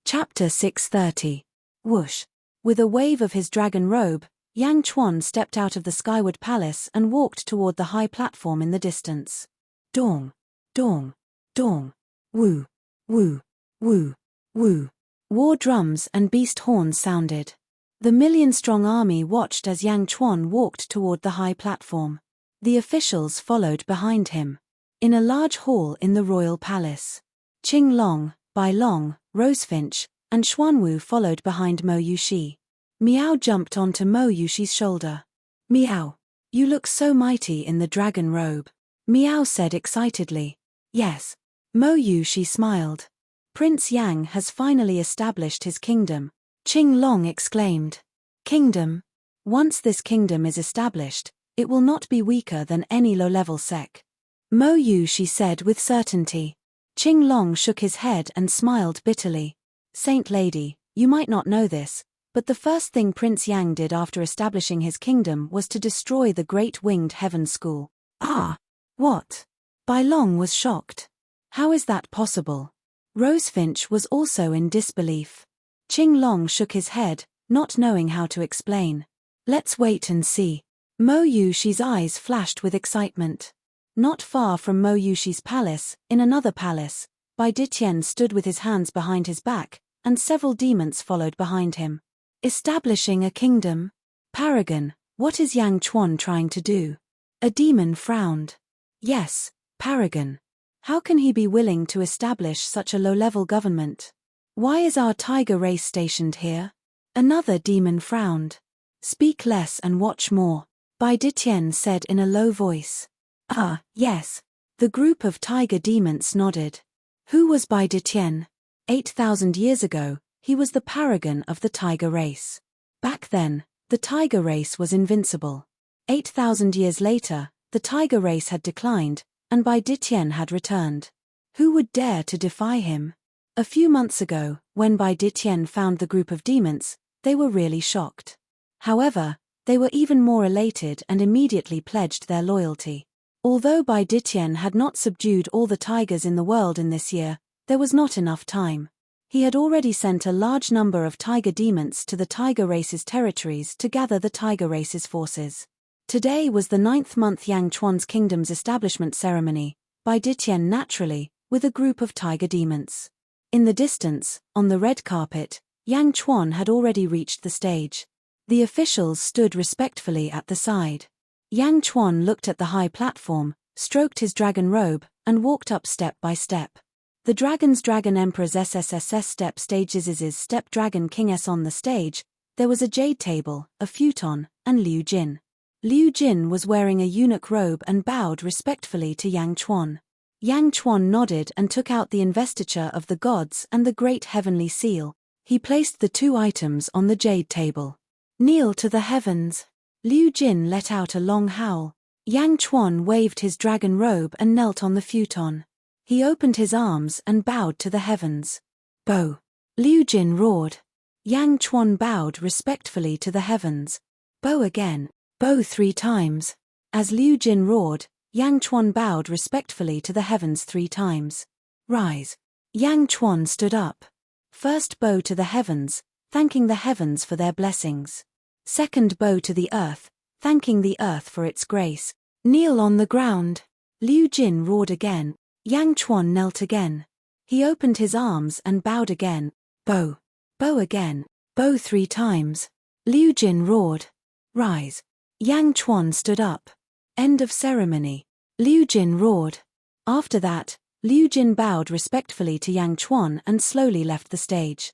Chapter 630. Whoosh. With a wave of his dragon robe, Yang Chuan stepped out of the Skyward Palace and walked toward the high platform in the distance. Dong, dong, dong, woo, woo, woo, woo. War drums and beast horns sounded. The million-strong army watched as Yang Chuan walked toward the high platform. The officials followed behind him. In a large hall in the royal palace, Qing Long, Bai Long, Rosefinch, and Xuanwu followed behind Mo Yuxi. Miao jumped onto Mo Yushi's shoulder. Miao, you look so mighty in the dragon robe. Miao said excitedly. Yes. Mo Yushi smiled. Prince Yang has finally established his kingdom. Qing Long exclaimed. Kingdom? Once this kingdom is established, it will not be weaker than any low-level sect. Mo Yushi said with certainty. Qing Long shook his head and smiled bitterly. Saint Lady, you might not know this, but the first thing Prince Yang did after establishing his kingdom was to destroy the Great Winged Heaven School. Ah! What? Bai Long was shocked. How is that possible? Rosefinch was also in disbelief. Qing Long shook his head, not knowing how to explain. Let's wait and see. Mo Yushi's eyes flashed with excitement. Not far from Mo Yushi's palace, in another palace, Bai Ditian stood with his hands behind his back, and several demons followed behind him. Establishing a kingdom? Paragon, what is Yang Chuan trying to do? A demon frowned. Yes, Paragon. How can he be willing to establish such a low-level government? Why is our tiger race stationed here? Another demon frowned. Speak less and watch more, Bai Ditian said in a low voice. Ah, yes. The group of tiger demons nodded. Who was Bai Ditian? 8,000 years ago, he was the paragon of the tiger race. Back then, the tiger race was invincible. 8,000 years later, the tiger race had declined, and Bai Ditian had returned. Who would dare to defy him? A few months ago, when Bai Ditian found the group of demons, they were really shocked. However, they were even more elated and immediately pledged their loyalty. Although Bai Ditian had not subdued all the tigers in the world in this year, there was not enough time. He had already sent a large number of tiger demons to the tiger race's territories to gather the tiger race's forces. Today was the 9th month Yang Chuan's kingdom's establishment ceremony, Bai Ditian naturally, with a group of tiger demons. In the distance, on the red carpet, Yang Chuan had already reached the stage. The officials stood respectfully at the side. Yang Chuan looked at the high platform, stroked his dragon robe, and walked up step by step. The dragon's dragon emperor's SSSS step stages' step dragon king S on the stage. There was a jade table, a futon, and Liu Jin. Liu Jin was wearing a eunuch robe and bowed respectfully to Yang Chuan. Yang Chuan nodded and took out the investiture of the gods and the great heavenly seal. He placed the 2 items on the jade table. Kneel to the heavens. Liu Jin let out a long howl. Yang Chuan waved his dragon robe and knelt on the futon. He opened his arms and bowed to the heavens. Bow. Liu Jin roared. Yang Chuan bowed respectfully to the heavens. Bow again. Bow 3 times. As Liu Jin roared, Yang Chuan bowed respectfully to the heavens 3 times. Rise. Yang Chuan stood up. First bow to the heavens, thanking the heavens for their blessings. Second bow to the earth, thanking the earth for its grace. Kneel on the ground. Liu Jin roared again. Yang Chuan knelt again. He opened his arms and bowed again. Bow. Bow again. Bow 3 times. Liu Jin roared. Rise. Yang Chuan stood up. End of ceremony. Liu Jin roared. After that, Liu Jin bowed respectfully to Yang Chuan and slowly left the stage.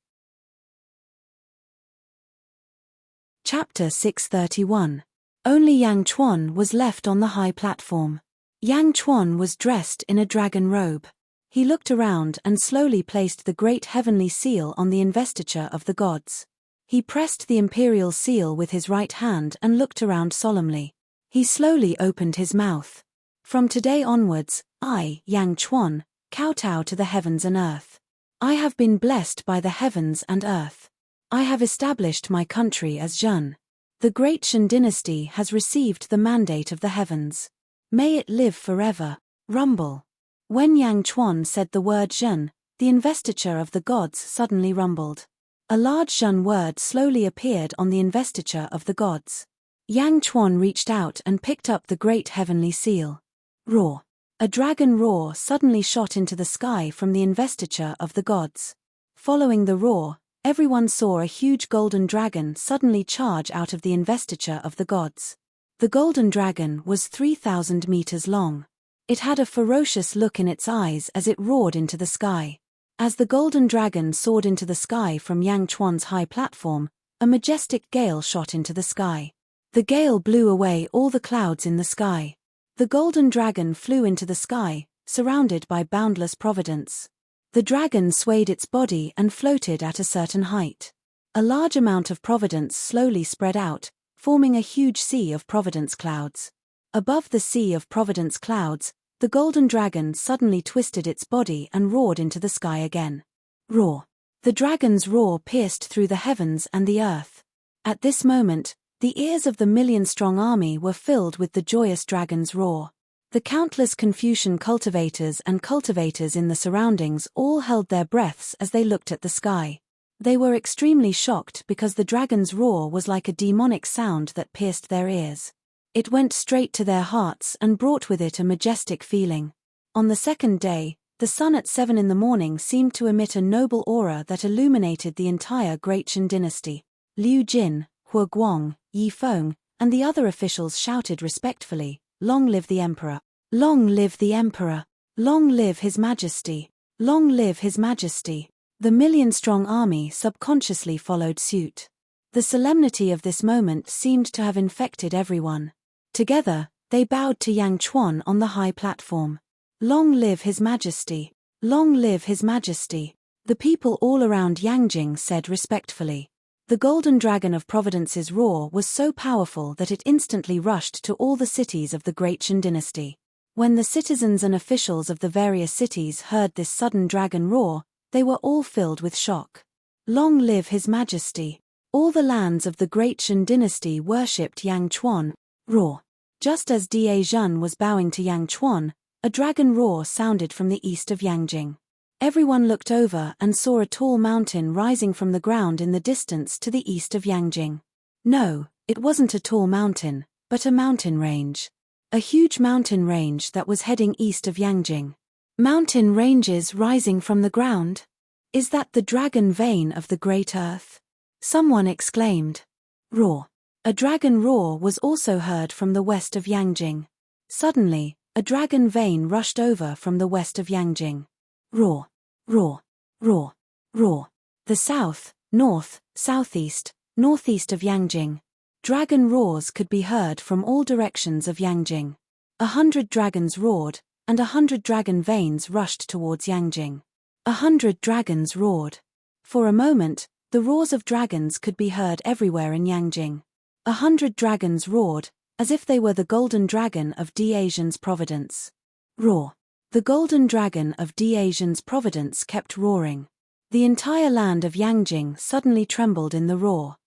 Chapter 631. Only Yang Chuan was left on the high platform. Yang Chuan was dressed in a dragon robe. He looked around and slowly placed the great heavenly seal on the investiture of the gods. He pressed the imperial seal with his right hand and looked around solemnly. He slowly opened his mouth. From today onwards, I, Yang Chuan, kowtow to the heavens and earth. I have been blessed by the heavens and earth. I have established my country as Zhen. The great Shen dynasty has received the mandate of the heavens. May it live forever. Rumble. When Yang Chuan said the word Zhen, the investiture of the gods suddenly rumbled. A large Zhen word slowly appeared on the investiture of the gods. Yang Chuan reached out and picked up the great heavenly seal. Roar. A dragon roar suddenly shot into the sky from the investiture of the gods. Following the roar, everyone saw a huge golden dragon suddenly charge out of the investiture of the gods. The golden dragon was 3,000 meters long. It had a ferocious look in its eyes as it roared into the sky. As the golden dragon soared into the sky from Yang Chuan's high platform, a majestic gale shot into the sky. The gale blew away all the clouds in the sky. The golden dragon flew into the sky, surrounded by boundless providence. The dragon swayed its body and floated at a certain height. A large amount of providence slowly spread out, forming a huge sea of providence clouds. Above the sea of providence clouds, the golden dragon suddenly twisted its body and roared into the sky again. Roar. The dragon's roar pierced through the heavens and the earth. At this moment, the ears of the million-strong army were filled with the joyous dragon's roar. The countless Confucian cultivators and cultivators in the surroundings all held their breaths as they looked at the sky. They were extremely shocked because the dragon's roar was like a demonic sound that pierced their ears. It went straight to their hearts and brought with it a majestic feeling. On the second day, the sun at 7 in the morning seemed to emit a noble aura that illuminated the entire Great Shen dynasty. Liu Jin, Hua Guang, Yi Feng, and the other officials shouted respectfully, "Long live the Emperor! Long live the Emperor! Long live His Majesty! Long live His Majesty!" The million-strong army subconsciously followed suit. The solemnity of this moment seemed to have infected everyone. Together, they bowed to Yang Chuan on the high platform. "Long live His Majesty! Long live His Majesty!" The people all around Yangjing said respectfully. The golden dragon of Providence's roar was so powerful that it instantly rushed to all the cities of the Great Shen dynasty. When the citizens and officials of the various cities heard this sudden dragon roar, they were all filled with shock. "Long live His Majesty!" All the lands of the Great Shen dynasty worshipped Yang Chuan. Roar. Just as Da Zhen was bowing to Yang Chuan, a dragon roar sounded from the east of Yangjing. Everyone looked over and saw a tall mountain rising from the ground in the distance to the east of Yangjing. No, it wasn't a tall mountain, but a mountain range. A huge mountain range that was heading east of Yangjing. Mountain ranges rising from the ground? Is that the dragon vein of the Great Earth? Someone exclaimed. Roar. A dragon roar was also heard from the west of Yangjing. Suddenly, a dragon vein rushed over from the west of Yangjing. Roar, roar, roar, roar. The south, north, southeast, northeast of Yangjing. Dragon roars could be heard from all directions of Yangjing. 100 dragons roared, and 100 dragon veins rushed towards Yangjing. 100 dragons roared. For a moment, the roars of dragons could be heard everywhere in Yangjing. 100 dragons roared, as if they were the golden dragon of Da Zhen's providence. Roar. The golden dragon of Da Zhen's providence kept roaring. The entire land of Yangjing suddenly trembled in the roar.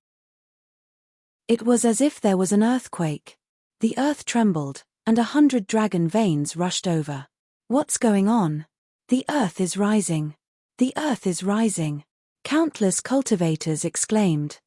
It was as if there was an earthquake. The earth trembled, and 100 dragon veins rushed over. What's going on? The earth is rising. The earth is rising. Countless cultivators exclaimed.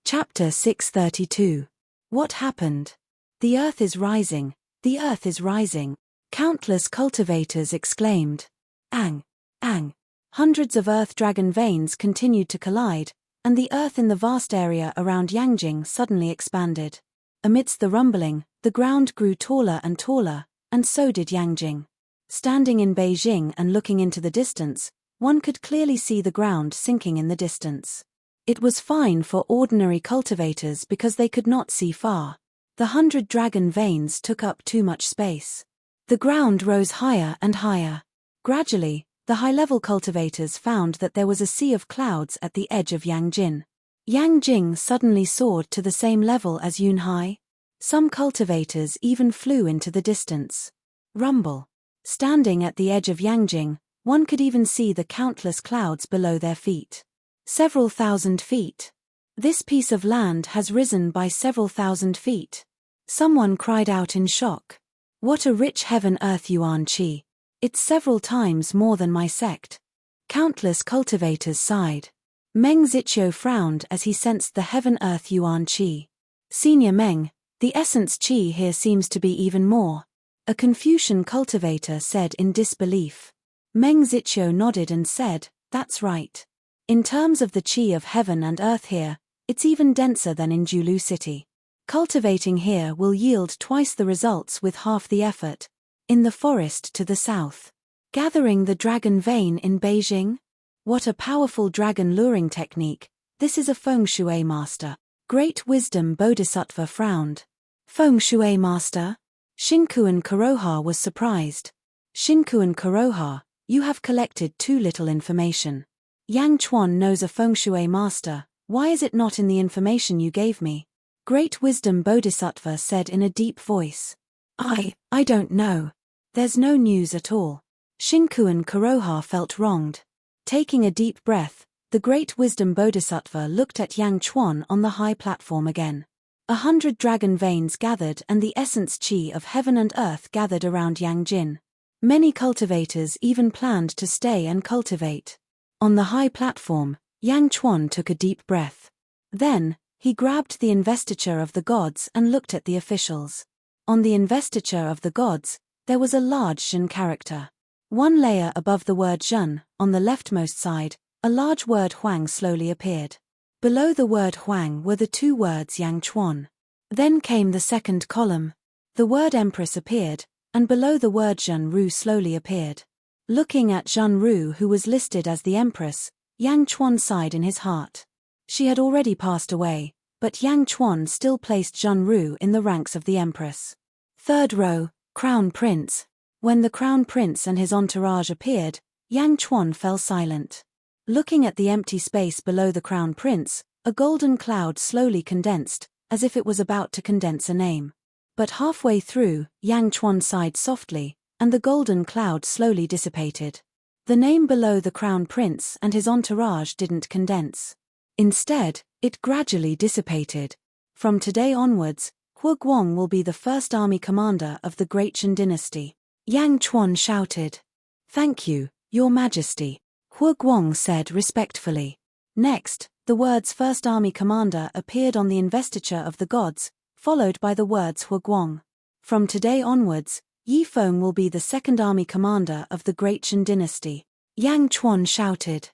Chapter 632. What happened? The earth is rising. The earth is rising. Countless cultivators exclaimed. Ang! Ang! Hundreds of earth dragon veins continued to collide, and the earth in the vast area around Yangjing suddenly expanded. Amidst the rumbling, the ground grew taller, and so did Yangjing. Standing in Beijing and looking into the distance, one could clearly see the ground sinking in the distance. It was fine for ordinary cultivators because they could not see far. The 100 dragon veins took up too much space. The ground rose higher and higher. Gradually, the high-level cultivators found that there was a sea of clouds at the edge of Yangjin. Yangjing suddenly soared to the same level as Yunhai. Some cultivators even flew into the distance. Rumble. Standing at the edge of Yangjing, one could even see the countless clouds below their feet. Several thousand feet. This piece of land has risen by several thousand feet. Someone cried out in shock. What a rich heaven-earth yuan qi. It's several times more than my sect. Countless cultivators sighed. Meng Ziqiu frowned as he sensed the heaven-earth yuan qi. Senior Meng, the essence qi here seems to be even more. A Confucian cultivator said in disbelief. Meng Ziqiu nodded and said, that's right. In terms of the qi of heaven and earth here, it's even denser than in Julu City. Cultivating here will yield twice the results with half the effort. In the forest to the south. Gathering the dragon vein in Beijing? What a powerful dragon luring technique. This is a feng shui master. Great wisdom Bodhisattva frowned. Feng shui master? Xinkuan Kuroha was surprised. Xinkuan Kuroha, you have collected too little information. Yang Chuan knows a feng shui master, why is it not in the information you gave me? Great wisdom Bodhisattva said in a deep voice. I don't know. There's no news at all. Xinkuan Kuroha felt wronged. Taking a deep breath, the great wisdom Bodhisattva looked at Yang Chuan on the high platform again. 100 dragon veins gathered and the essence qi of heaven and earth gathered around Yangjin. Many cultivators even planned to stay and cultivate. On the high platform, Yang Chuan took a deep breath. Then, he grabbed the investiture of the gods and looked at the officials. On the investiture of the gods, there was a large Zhen character. One layer above the word Zhen, on the leftmost side, a large word Huang slowly appeared. Below the word Huang were the two words Yang Chuan. Then came the second column. The word Empress appeared, and below the word Zhen Ru slowly appeared. Looking at Zhen Ru, who was listed as the Empress, Yang Chuan sighed in his heart. She had already passed away, but Yang Chuan still placed Zhen Ru in the ranks of the Empress. Third row, Crown Prince. When the Crown Prince and his entourage appeared, Yang Chuan fell silent. Looking at the empty space below the Crown Prince, a golden cloud slowly condensed, as if it was about to condense a name. But halfway through, Yang Chuan sighed softly, and the golden cloud slowly dissipated. The name below the Crown Prince and his entourage didn't condense. Instead, it gradually dissipated. From today onwards, Hu Guang will be the first army commander of the Great Shan dynasty. Yang Chuan shouted. Thank you, Your Majesty. Hu Guang said respectfully. Next, the words First Army Commander appeared on the investiture of the gods, followed by the words Hu Guang. From today onwards, Yi Feng will be the second army commander of the Great Shan dynasty. Yang Chuan shouted.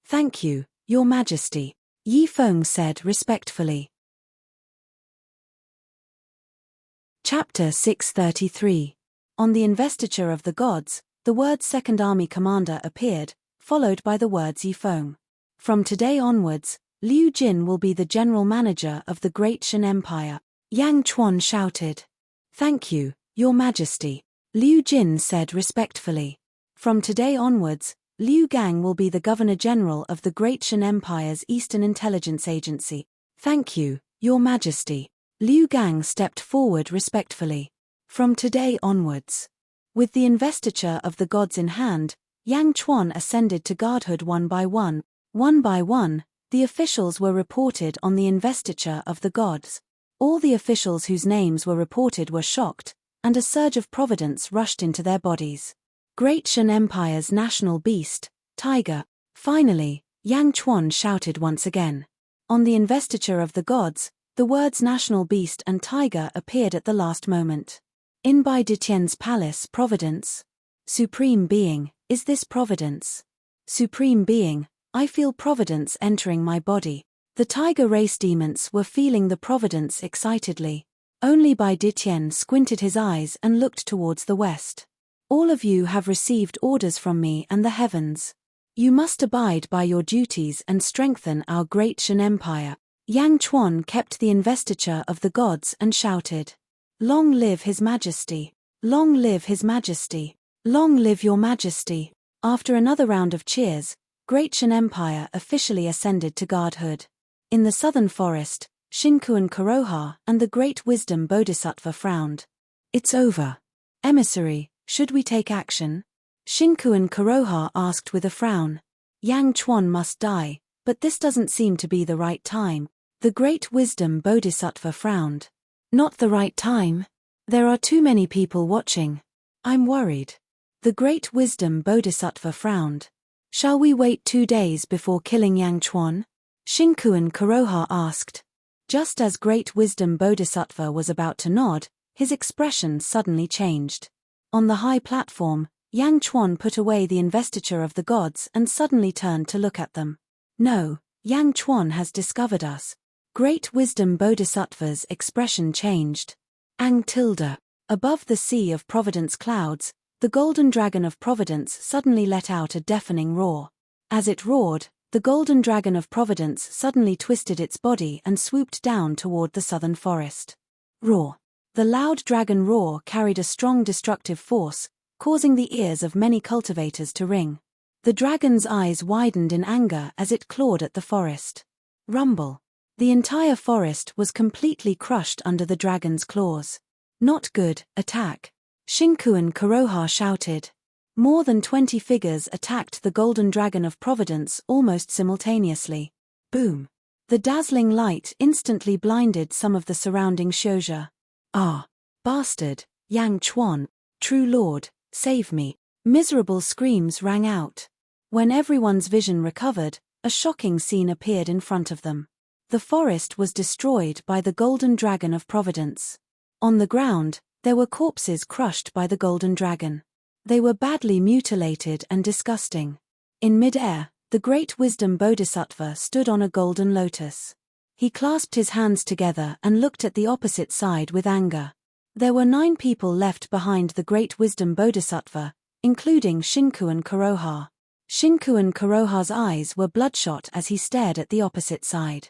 Thank you, Your Majesty. Yi Feng said respectfully. Chapter 633. On the investiture of the gods, the word Second Army Commander appeared, followed by the words Yi Feng. From today onwards, Liu Jin will be the general manager of the Great Shan Empire. Yang Chuan shouted. Thank you, Your Majesty. Liu Jin said respectfully. From today onwards, Liu Gang will be the Governor-General of the Great Shan Empire's Eastern Intelligence Agency. Thank you, Your Majesty. Liu Gang stepped forward respectfully. From today onwards. With the investiture of the gods in hand, Yang Chuan ascended to godhood one by one. One by one, The officials were reported on the investiture of the gods. All the officials whose names were reported were shocked, and a surge of providence rushed into their bodies. Great Shan Empire's national beast, tiger. Finally, Yang Chuan shouted once again. On the investiture of the gods, the words national beast and tiger appeared at the last moment. In Bai Ditian's palace, providence. Supreme being, is this providence? Supreme being, I feel providence entering my body. The tiger race demons were feeling the providence excitedly. Only Bai Ditian squinted his eyes and looked towards the west. All of you have received orders from me and the heavens. You must abide by your duties and strengthen our great Shan Empire. Yang Chuan kept the investiture of the gods and shouted, "Long live His Majesty! Long live His Majesty! Long live your Majesty!" After another round of cheers, Great Shan Empire officially ascended to godhood. In the southern forest, Shinku Kuroha and the Great Wisdom Bodhisattva frowned. It's over. Emissary, should we take action? Shinku Kuroha asked with a frown. Yang Chuan must die, but this doesn't seem to be the right time. The Great Wisdom Bodhisattva frowned. Not the right time? There are too many people watching. I'm worried. The Great Wisdom Bodhisattva frowned. Shall we wait 2 days before killing Yang Chuan? Shinku Kuroha asked. Just as Great Wisdom Bodhisattva was about to nod, his expression suddenly changed. On the high platform, Yang Chuan put away the investiture of the gods and suddenly turned to look at them. No, Yang Chuan has discovered us. Great Wisdom Bodhisattva's expression changed. Ang tilde. Above the sea of providence clouds, the golden dragon of providence suddenly let out a deafening roar. As it roared, the golden dragon of providence suddenly twisted its body and swooped down toward the southern forest. Roar. The loud dragon roar carried a strong destructive force, causing the ears of many cultivators to ring. The dragon's eyes widened in anger as it clawed at the forest. Rumble. The entire forest was completely crushed under the dragon's claws. Not good, attack. Shinku Kuroha shouted. More than 20 figures attacked the golden dragon of providence almost simultaneously. Boom. The dazzling light instantly blinded some of the surrounding Shouja. Ah! Bastard! Yang Chuan! True Lord, save me! Miserable screams rang out. When everyone's vision recovered, a shocking scene appeared in front of them. The forest was destroyed by the golden dragon of providence. On the ground, there were corpses crushed by the golden dragon. They were badly mutilated and disgusting. In mid-air, the Great Wisdom Bodhisattva stood on a golden lotus. He clasped his hands together and looked at the opposite side with anger. There were 9 people left behind the Great Wisdom Bodhisattva, including Shinku Kuroha. Shinku Kuroha's eyes were bloodshot as he stared at the opposite side.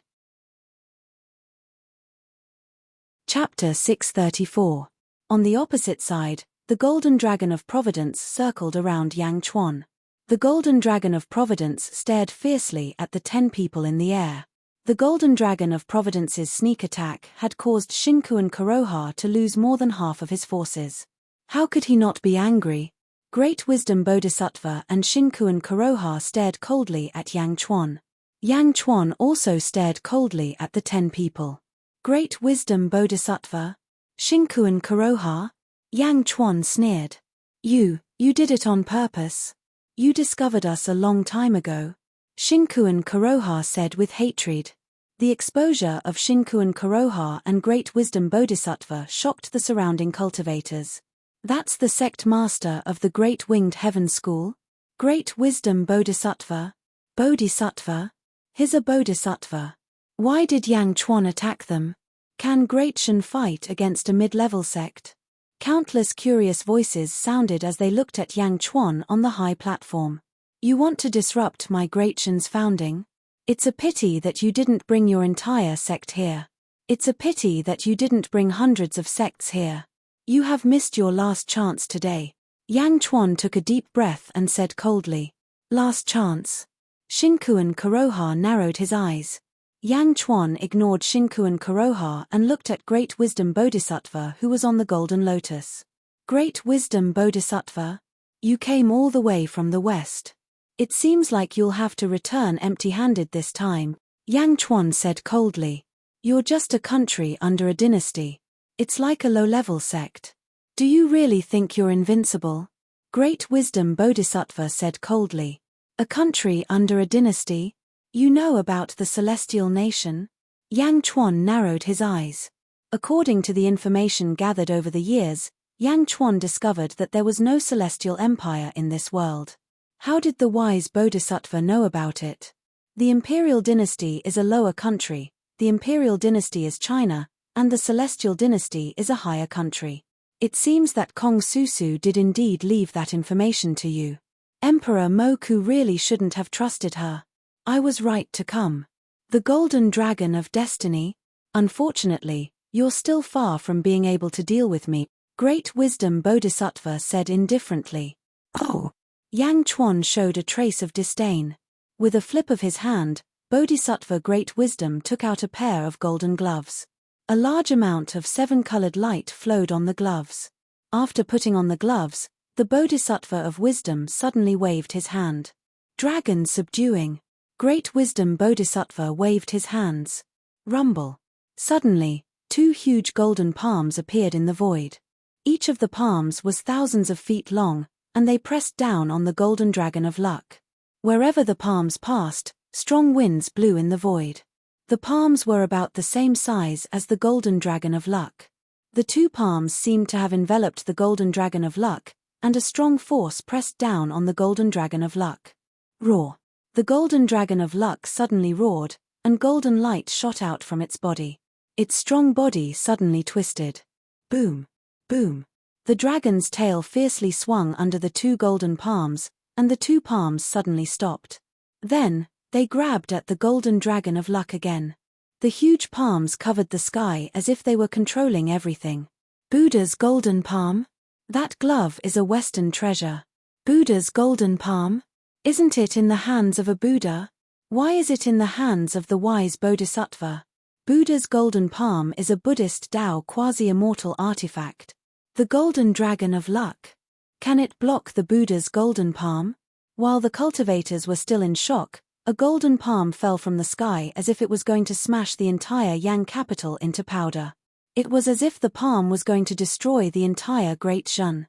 Chapter 634. On the opposite side, the golden dragon of providence circled around Yang Chuan. The golden dragon of providence stared fiercely at the 10 people in the air. The golden dragon of providence's sneak attack had caused Shinku Kuroha to lose more than half of his forces. How could he not be angry? Great Wisdom Bodhisattva and Shinku Kuroha stared coldly at Yang Chuan. Yang Chuan also stared coldly at the 10 people. Great Wisdom Bodhisattva? Shinku Kuroha? Yang Chuan sneered. You did it on purpose. You discovered us a long time ago. Shinku Kuroha said with hatred. The exposure of Shinku Kuroha and Great Wisdom Bodhisattva shocked the surrounding cultivators. That's the sect master of the Great Winged Heaven School? Great Wisdom Bodhisattva? Bodhisattva? He's a Bodhisattva. Why did Yang Chuan attack them? Can Great Shan fight against a mid-level sect? Countless curious voices sounded as they looked at Yang Chuan on the high platform. You want to disrupt my Great Shan's founding? It's a pity that you didn't bring your entire sect here. It's a pity that you didn't bring hundreds of sects here. You have missed your last chance today. Yang Chuan took a deep breath and said coldly. Last chance. Shinku Kuroha narrowed his eyes. Yang Chuan ignored Shinku Kuroha and looked at Great Wisdom Bodhisattva who was on the golden lotus. Great Wisdom Bodhisattva? You came all the way from the west. It seems like you'll have to return empty-handed this time. Yang Chuan said coldly. You're just a country under a dynasty. It's like a low-level sect. Do you really think you're invincible? Great Wisdom Bodhisattva said coldly. A country under a dynasty? You know about the celestial nation? Yang Chuan narrowed his eyes. According to the information gathered over the years, Yang Chuan discovered that there was no celestial empire in this world. How did the wise Bodhisattva know about it? The imperial dynasty is a lower country, the imperial dynasty is China, and the celestial dynasty is a higher country. It seems that Kong Susu did indeed leave that information to you. Emperor Moku really shouldn't have trusted her. I was right to come. The Golden Dragon of Destiny? Unfortunately, you're still far from being able to deal with me, Great Wisdom Bodhisattva said indifferently. Oh! Yang Chuan showed a trace of disdain. With a flip of his hand, Bodhisattva Great Wisdom took out a pair of golden gloves. A large amount of seven-colored light flowed on the gloves. After putting on the gloves, the Bodhisattva of Wisdom suddenly waved his hand. Dragon subduing. Great Wisdom Bodhisattva waved his hands. Rumble. Suddenly, two huge golden palms appeared in the void. Each of the palms was thousands of feet long, and they pressed down on the Golden Dragon of Luck. Wherever the palms passed, strong winds blew in the void. The palms were about the same size as the Golden Dragon of Luck. The two palms seemed to have enveloped the Golden Dragon of Luck, and a strong force pressed down on the Golden Dragon of Luck. Roar. The Golden Dragon of Luck suddenly roared, and golden light shot out from its body. Its strong body suddenly twisted. Boom. Boom. The dragon's tail fiercely swung under the two golden palms, and the two palms suddenly stopped. Then, they grabbed at the Golden Dragon of Luck again. The huge palms covered the sky as if they were controlling everything. Buddha's golden palm? That glove is a Western treasure. Buddha's golden palm? Isn't it in the hands of a Buddha? Why is it in the hands of the wise Bodhisattva? Buddha's golden palm is a Buddhist Tao quasi-immortal artifact. The Golden Dragon of Luck. Can it block the Buddha's golden palm? While the cultivators were still in shock, a golden palm fell from the sky as if it was going to smash the entire Yang capital into powder. It was as if the palm was going to destroy the entire Great Shun.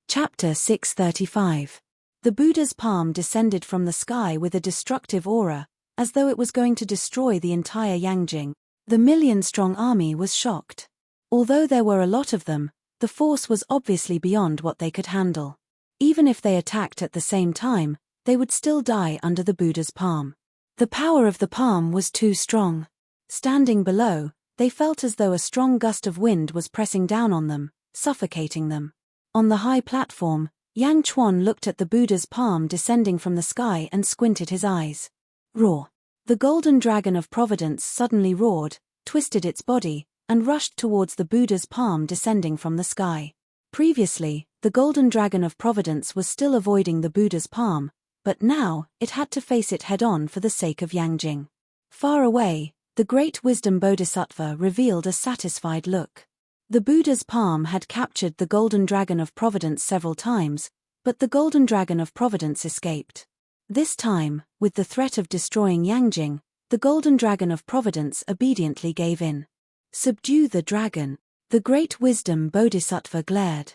Chapter 635. The Buddha's palm descended from the sky with a destructive aura, as though it was going to destroy the entire Yangjing. The million-strong army was shocked. Although there were a lot of them, the force was obviously beyond what they could handle. Even if they attacked at the same time, they would still die under the Buddha's palm. The power of the palm was too strong. Standing below, they felt as though a strong gust of wind was pressing down on them, suffocating them. On the high platform, Yang Chuan looked at the Buddha's palm descending from the sky and squinted his eyes. Roar. The Golden Dragon of Providence suddenly roared, twisted its body, and rushed towards the Buddha's palm descending from the sky. Previously, the Golden Dragon of Providence was still avoiding the Buddha's palm, but now, it had to face it head-on for the sake of Yangjing. Far away, the Great Wisdom Bodhisattva revealed a satisfied look. The Buddha's palm had captured the Golden Dragon of Providence several times, but the Golden Dragon of Providence escaped. This time, with the threat of destroying Yangjing, the Golden Dragon of Providence obediently gave in. Subdue the dragon. The Great Wisdom Bodhisattva glared.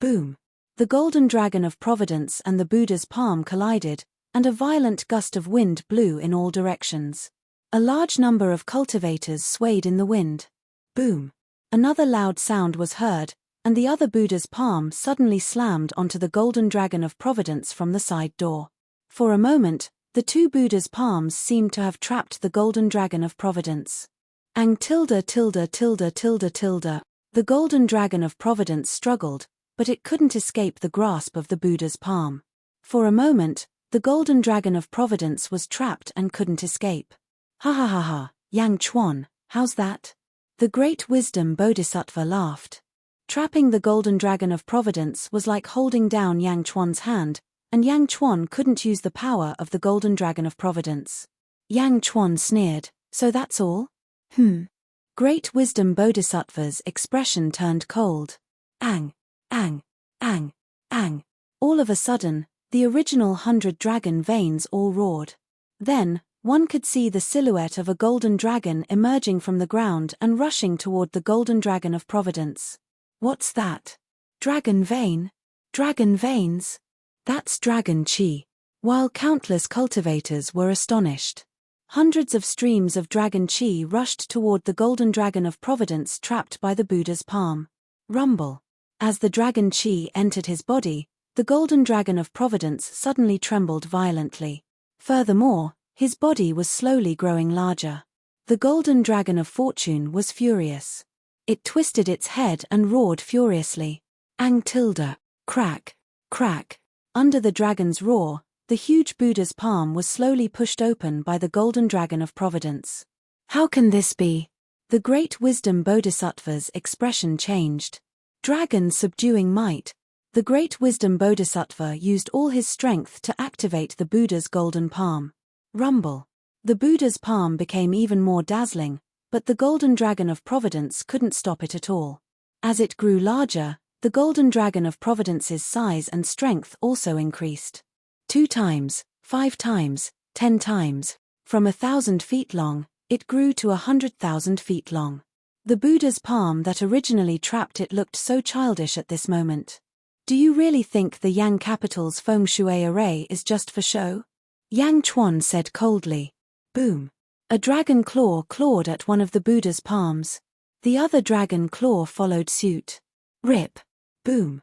Boom. The Golden Dragon of Providence and the Buddha's palm collided, and a violent gust of wind blew in all directions. A large number of cultivators swayed in the wind. Boom. Another loud sound was heard, and the other Buddha's palm suddenly slammed onto the Golden Dragon of Providence from the side door. For a moment, the two Buddha's palms seemed to have trapped the Golden Dragon of Providence. Ang tilde tilde tilde tilde tilde. The Golden Dragon of Providence struggled, but it couldn't escape the grasp of the Buddha's palm. For a moment, the Golden Dragon of Providence was trapped and couldn't escape. Ha ha ha ha, Yang Chuan, how's that? The Great Wisdom Bodhisattva laughed. Trapping the Golden Dragon of Providence was like holding down Yang Chuan's hand, and Yang Chuan couldn't use the power of the Golden Dragon of Providence. Yang Chuan sneered, so that's all? Great Wisdom Bodhisattva's expression turned cold. Ang. Ang. Ang. Ang. All of a sudden, The original 100 dragon veins all roared. Then, one could see the silhouette of a golden dragon emerging from the ground and rushing toward the golden dragon of providence. What's that? Dragon vein? Dragon veins? That's dragon chi. While countless cultivators were astonished. Hundreds of streams of dragon chi rushed toward the golden dragon of providence trapped by the Buddha's palm. Rumble. As the dragon chi entered his body, the golden dragon of providence suddenly trembled violently. Furthermore, his body was slowly growing larger. The golden dragon of fortune was furious. It twisted its head and roared furiously. Ang tilde. Crack. Crack. Under the dragon's roar, the huge Buddha's palm was slowly pushed open by the golden dragon of providence. How can this be? The great wisdom bodhisattva's expression changed. Dragon subduing might. The great wisdom bodhisattva used all his strength to activate the Buddha's golden palm. Rumble. The Buddha's palm became even more dazzling, but the golden dragon of providence couldn't stop it at all. As it grew larger, the golden dragon of providence's size and strength also increased. 2 times, 5 times, 10 times. From 1,000 feet long, it grew to 100,000 feet long. The Buddha's palm that originally trapped it looked so childish at this moment. Do you really think the Yang capital's feng shui array is just for show? Yang Chuan said coldly. Boom. A dragon claw clawed at one of the Buddha's palms. The other dragon claw followed suit. Rip. Boom.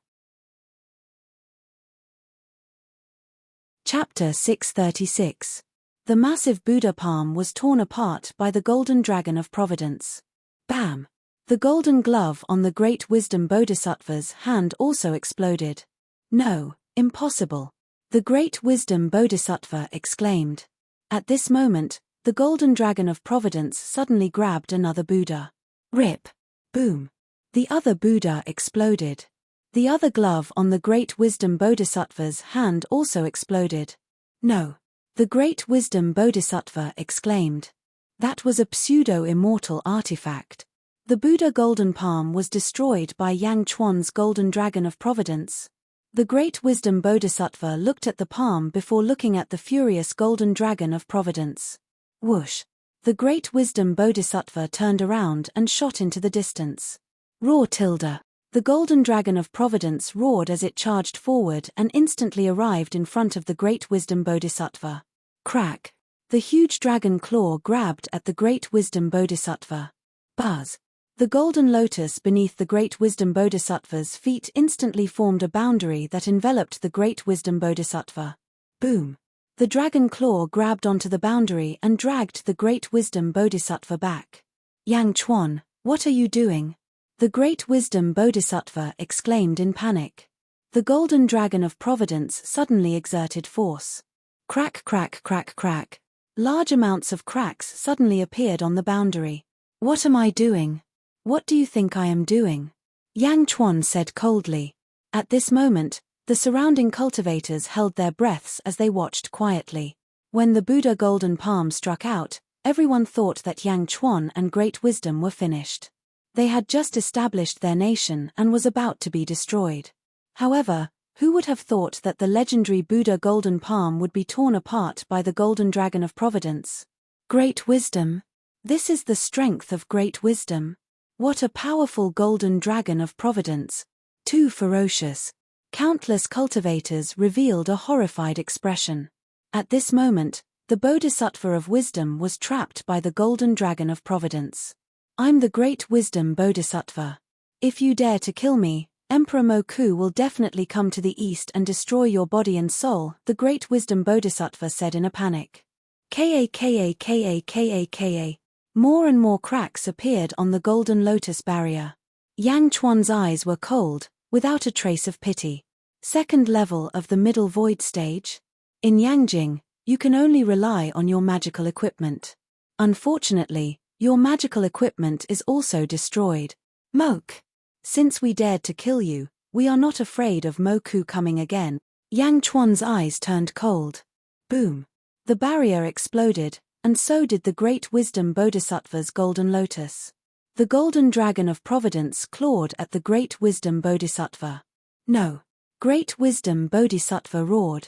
Chapter 636. The massive Buddha palm was torn apart by the golden dragon of providence. Bam! The golden glove on the great wisdom bodhisattva's hand also exploded. No, impossible. The great wisdom bodhisattva exclaimed. At this moment, the golden dragon of providence suddenly grabbed another Buddha. Rip! Boom! The other Buddha exploded. The other glove on the great wisdom bodhisattva's hand also exploded. No. The great wisdom bodhisattva exclaimed. That was a pseudo-immortal artifact. The Buddha golden palm was destroyed by Yang Chuan's golden dragon of providence. The great wisdom bodhisattva looked at the palm before looking at the furious golden dragon of providence. Whoosh! The great wisdom bodhisattva turned around and shot into the distance. Roar tilde. The golden dragon of providence roared as it charged forward and instantly arrived in front of the great wisdom bodhisattva. Crack! The huge dragon claw grabbed at the great wisdom bodhisattva. Buzz! The golden lotus beneath the great wisdom bodhisattva's feet instantly formed a boundary that enveloped the great wisdom bodhisattva. Boom! The dragon claw grabbed onto the boundary and dragged the great wisdom bodhisattva back. Yang Chuan, what are you doing? The great wisdom bodhisattva exclaimed in panic. The golden dragon of providence suddenly exerted force. Crack, crack, crack, crack. Large amounts of cracks suddenly appeared on the boundary. What am I doing? What do you think I am doing? Yang Chuan said coldly. At this moment, the surrounding cultivators held their breaths as they watched quietly. When the Buddha golden palm struck out, everyone thought that Yang Chuan and great wisdom were finished. They had just established their nation and was about to be destroyed. However, who would have thought that the legendary Buddha golden palm would be torn apart by the golden dragon of providence? Great wisdom. This is the strength of great wisdom. What a powerful golden dragon of providence. Too ferocious. Countless cultivators revealed a horrified expression. At this moment, the Bodhisattva of wisdom was trapped by the golden dragon of providence. I'm the great wisdom Bodhisattva. If you dare to kill me, Emperor Moku will definitely come to the east and destroy your body and soul, the great wisdom Bodhisattva said in a panic. Ka. More and more cracks appeared on the golden lotus barrier. Yang Chuan's eyes were cold, without a trace of pity. Second level of the middle void stage? In Yangjing, you can only rely on your magical equipment. Unfortunately, your magical equipment is also destroyed. Moke! Since we dared to kill you, we are not afraid of Moku coming again. Yang Chuan's eyes turned cold. Boom! The barrier exploded, and so did the great wisdom Bodhisattva's golden lotus. The golden dragon of providence clawed at the great wisdom Bodhisattva. No! Great wisdom Bodhisattva roared.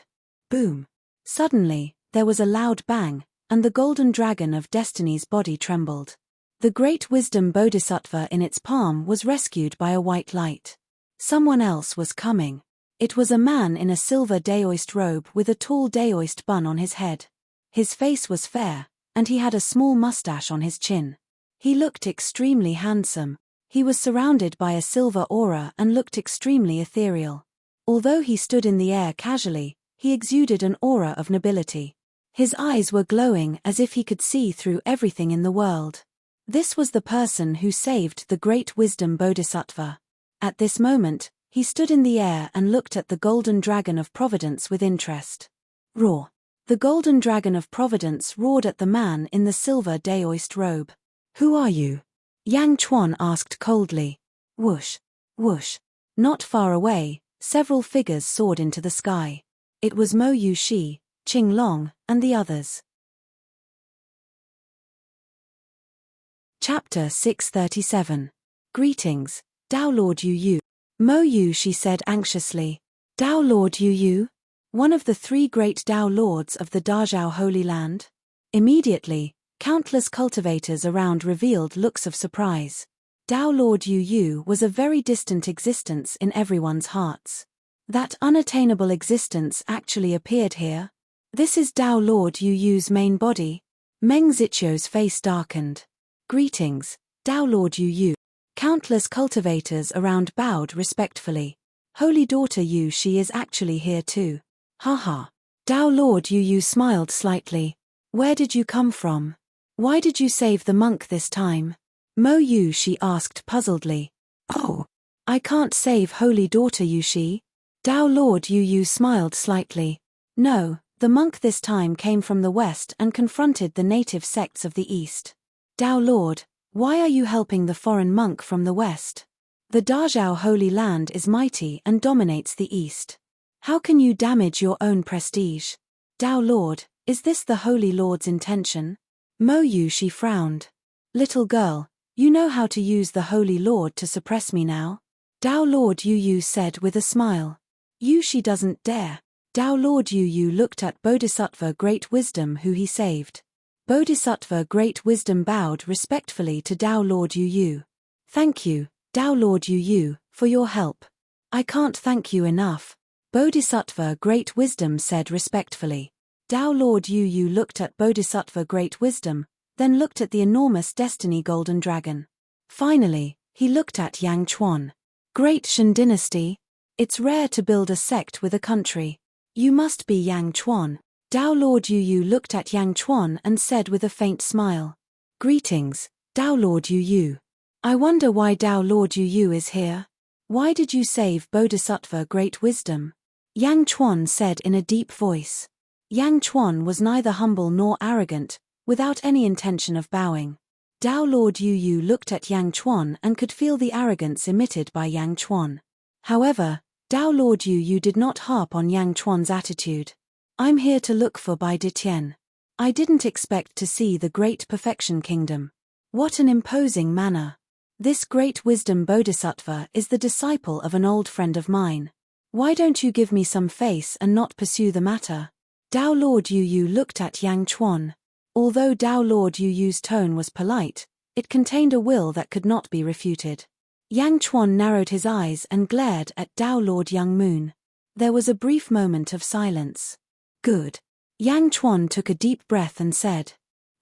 Boom. Suddenly, there was a loud bang, and the golden dragon of destiny's body trembled. The great wisdom bodhisattva in its palm was rescued by a white light. Someone else was coming. It was a man in a silver daoist robe with a tall daoist bun on his head. His face was fair, and he had a small mustache on his chin. He looked extremely handsome. He was surrounded by a silver aura and looked extremely ethereal. Although he stood in the air casually, he exuded an aura of nobility. His eyes were glowing as if he could see through everything in the world. This was the person who saved the great wisdom bodhisattva. At this moment, he stood in the air and looked at the golden dragon of providence with interest. Roar! The golden dragon of providence roared at the man in the silver daoist robe. Who are you? Yang Chuan asked coldly. Whoosh! Whoosh! Not far away, several figures soared into the sky. It was Mo Yu Shi, Qing Long, and the others. Chapter 637. Greetings, Tao Lord Yu Yu. Mo Yu Shi said anxiously. Tao Lord Yu Yu? One of the three great Tao Lords of the Dazhao Holy Land? Immediately, countless cultivators around revealed looks of surprise. Tao Lord Yu Yu was a very distant existence in everyone's hearts. That unattainable existence actually appeared here? This is Tao Lord Yu Yu's main body? Meng Zichou's face darkened. Greetings, Tao Lord Yu Yu. Countless cultivators around bowed respectfully. Holy daughter Yu Shi is actually here too. Haha. Tao Lord Yu Yu smiled slightly. Where did you come from? Why did you save the monk this time? Mo Yu Shi asked puzzledly. Oh. I can't save holy daughter Yu Shi. Tao Lord Yu Yu smiled slightly. No, the monk this time came from the west and confronted the native sects of the east. Tao Lord, why are you helping the foreign monk from the west? The Dazhao Holy Land is mighty and dominates the east. How can you damage your own prestige? Tao Lord, is this the Holy Lord's intention? Mo Yu Shi frowned. Little girl, you know how to use the Holy Lord to suppress me now? Tao Lord Yu Yu said with a smile. Yu Shi doesn't dare. Tao Lord Yu Yu looked at Bodhisattva Great Wisdom who he saved. Bodhisattva Great Wisdom bowed respectfully to Tao Lord Yu Yu. Thank you, Tao Lord Yu Yu, for your help. I can't thank you enough. Bodhisattva Great Wisdom said respectfully. Tao Lord Yu Yu looked at Bodhisattva Great Wisdom, then looked at the enormous Destiny Golden Dragon. Finally, he looked at Yang Chuan. Great Shan Dynasty? It's rare to build a sect with a country. You must be Yang Chuan. Tao Lord Yu Yu looked at Yang Chuan and said with a faint smile. Greetings, Tao Lord Yu Yu. I wonder why Tao Lord Yu Yu is here. Why did you save Bodhisattva Great Wisdom? Yang Chuan said in a deep voice. Yang Chuan was neither humble nor arrogant, without any intention of bowing. Tao Lord Yu Yu looked at Yang Chuan and could feel the arrogance emitted by Yang Chuan. However, Tao Lord Yu Yu did not harp on Yang Chuan's attitude. I'm here to look for Bai Ditien. I didn't expect to see the Great Perfection Kingdom. What an imposing manner. This Great Wisdom Bodhisattva is the disciple of an old friend of mine. Why don't you give me some face and not pursue the matter? Tao Lord Yu Yu looked at Yang Chuan. Although Tao Lord Yu Yu's tone was polite, it contained a will that could not be refuted. Yang Chuan narrowed his eyes and glared at Tao Lord Young Moon. There was a brief moment of silence. Good. Yang Chuan took a deep breath and said.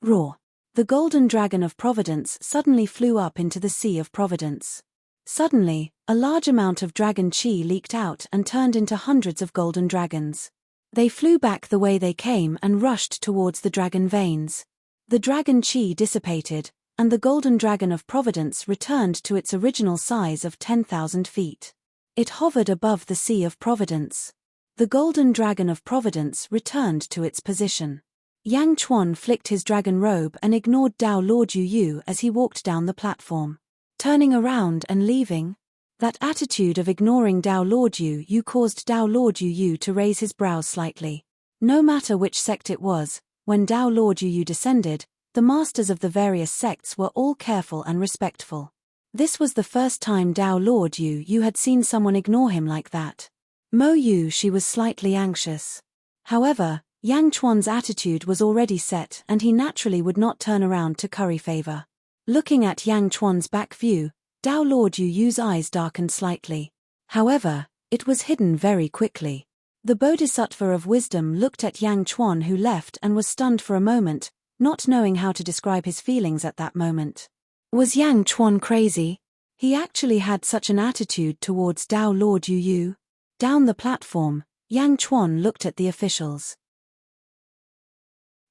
Roar. The golden dragon of providence suddenly flew up into the sea of providence. Suddenly, a large amount of dragon chi leaked out and turned into hundreds of golden dragons. They flew back the way they came and rushed towards the dragon veins. The dragon chi dissipated, and the golden dragon of providence returned to its original size of 10,000 feet. It hovered above the sea of providence. The golden dragon of providence returned to its position. Yang Chuan flicked his dragon robe and ignored Tao Lord Yu Yu as he walked down the platform. Turning around and leaving? That attitude of ignoring Tao Lord Yu Yu caused Tao Lord Yu Yu to raise his brows slightly. No matter which sect it was, when Tao Lord Yu Yu descended, the masters of the various sects were all careful and respectful. This was the first time Tao Lord Yu Yu had seen someone ignore him like that. Mo Yu Shi was slightly anxious. However, Yang Chuan's attitude was already set and he naturally would not turn around to curry favor. Looking at Yang Chuan's back view, Tao Lord Yu Yu's eyes darkened slightly. However, it was hidden very quickly. The Bodhisattva of wisdom looked at Yang Chuan, who left, and was stunned for a moment, not knowing how to describe his feelings at that moment. Was Yang Chuan crazy? He actually had such an attitude towards Tao Lord Yu Yu. Down the platform, Yang Chuan looked at the officials.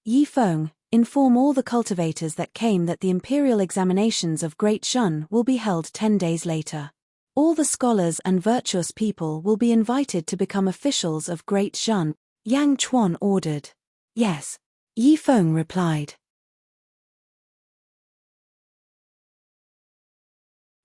Yi Feng, inform all the cultivators that came that the imperial examinations of Great Shun will be held 10 days later. All the scholars and virtuous people will be invited to become officials of Great Shun, Yang Chuan ordered. Yes. Yi Feng replied.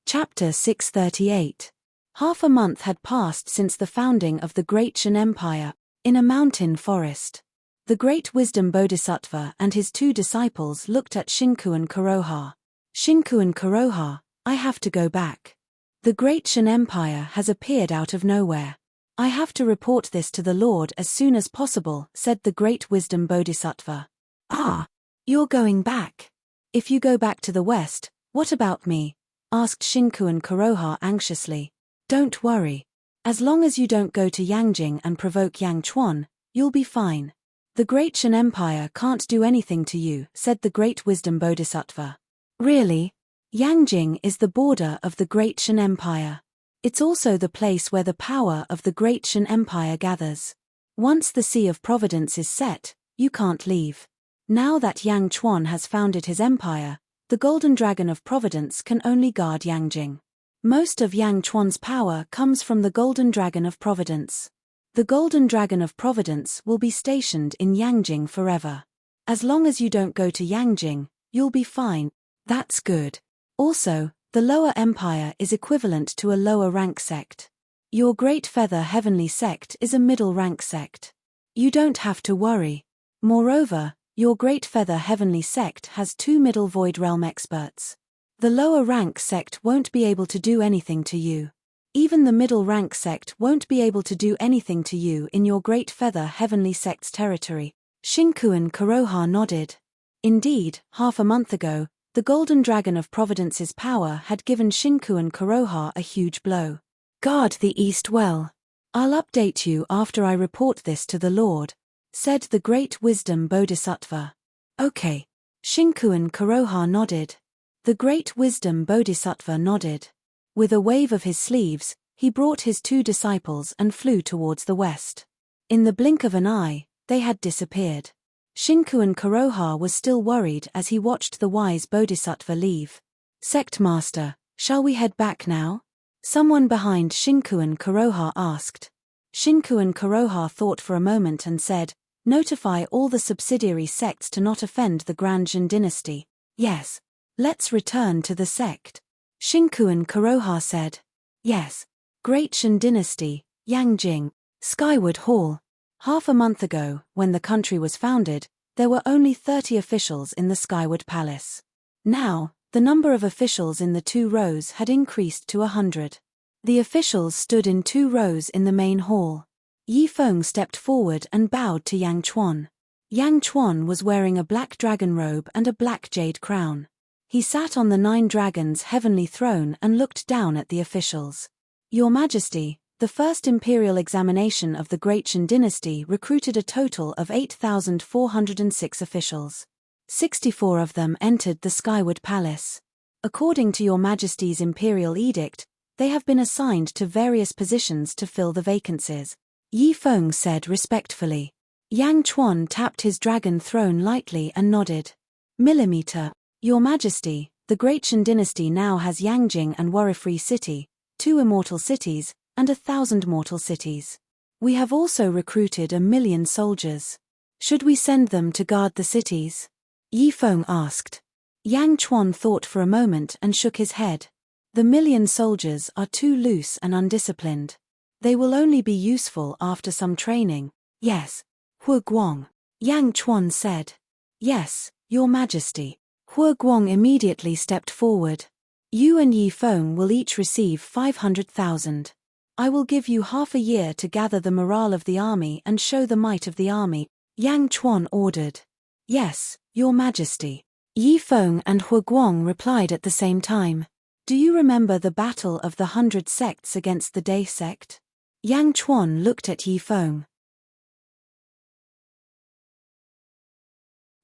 Chapter 638. Half a month had passed since the founding of the Great Shan Empire, in a mountain forest. The great wisdom Bodhisattva and his 2 disciples looked at Shinku and Kuroha. Shinku and Kuroha, I have to go back. The Great Shan Empire has appeared out of nowhere. I have to report this to the Lord as soon as possible, said the great wisdom Bodhisattva. Ah, you're going back. If you go back to the west, what about me? Asked Shinku and Kuroha anxiously. Don't worry. As long as you don't go to Yangjing and provoke Yang Chuan, you'll be fine. The Great Shan Empire can't do anything to you, said the great wisdom Bodhisattva. Really? Yangjing is the border of the Great Shan Empire. It's also the place where the power of the Great Shan Empire gathers. Once the Sea of Providence is set, you can't leave. Now that Yang Chuan has founded his empire, the Golden Dragon of Providence can only guard Yangjing. Most of Yang Chuan's power comes from the Golden Dragon of Providence. The Golden Dragon of Providence will be stationed in Yangjing forever. As long as you don't go to Yangjing, you'll be fine. That's good. Also, the lower empire is equivalent to a lower rank sect. Your Great Feather Heavenly Sect is a middle rank sect. You don't have to worry. Moreover, your Great Feather Heavenly Sect has 2 middle void realm experts. The lower rank sect won't be able to do anything to you. Even the middle rank sect won't be able to do anything to you in your Great Feather Heavenly Sect's territory. Shinku and Kuroha nodded. Indeed, half a month ago, the Golden Dragon of Providence's power had given Shinku and Kuroha a huge blow. Guard the east well. I'll update you after I report this to the Lord, said the great wisdom Bodhisattva. Okay. Shinku and Kuroha nodded. The great wisdom Bodhisattva nodded. With a wave of his sleeves, he brought his 2 disciples and flew towards the west. In the blink of an eye, they had disappeared. Shinku and Kuroha was still worried as he watched the wise Bodhisattva leave. Sect Master, shall we head back now? Someone behind Shinku and Kuroha asked. Shinku and Kuroha thought for a moment and said, notify all the subsidiary sects to not offend the Grand Jin dynasty. Yes. Let's return to the sect. Shinku and Kuroha said. Yes. Great Shan dynasty, Yangjing, Skyward Hall. Half a month ago, when the country was founded, there were only 30 officials in the Skyward Palace. Now, the number of officials in the 2 rows had increased to 100. The officials stood in 2 rows in the main hall. Yi Feng stepped forward and bowed to Yang Chuan. Yang Chuan was wearing a black dragon robe and a black jade crown. He sat on the 9 dragons' heavenly throne and looked down at the officials. Your Majesty, the first imperial examination of the Great Shan dynasty recruited a total of 8,406 officials. 64 of them entered the Skyward Palace. According to Your Majesty's imperial edict, they have been assigned to various positions to fill the vacancies. Yi Feng said respectfully. Yang Chuan tapped his dragon throne lightly and nodded. Millimeter. Your Majesty, the Great Shan dynasty now has Yangjing and Worry-Free City, 2 immortal cities, and 1,000 mortal cities. We have also recruited 1,000,000 soldiers. Should we send them to guard the cities? Yi Feng asked. Yang Chuan thought for a moment and shook his head. The 1,000,000 soldiers are too loose and undisciplined. They will only be useful after some training. Yes. Hu Guang. Yang Chuan said. Yes, Your Majesty. Hu Guang immediately stepped forward. You and Yi Feng will each receive 500,000. I will give you half a year to gather the morale of the army and show the might of the army, Yang Chuan ordered. Yes, Your Majesty. Yi Feng and Hu Guang replied at the same time. Do you remember the battle of the 100 sects against the Day sect? Yang Chuan looked at Yi Feng.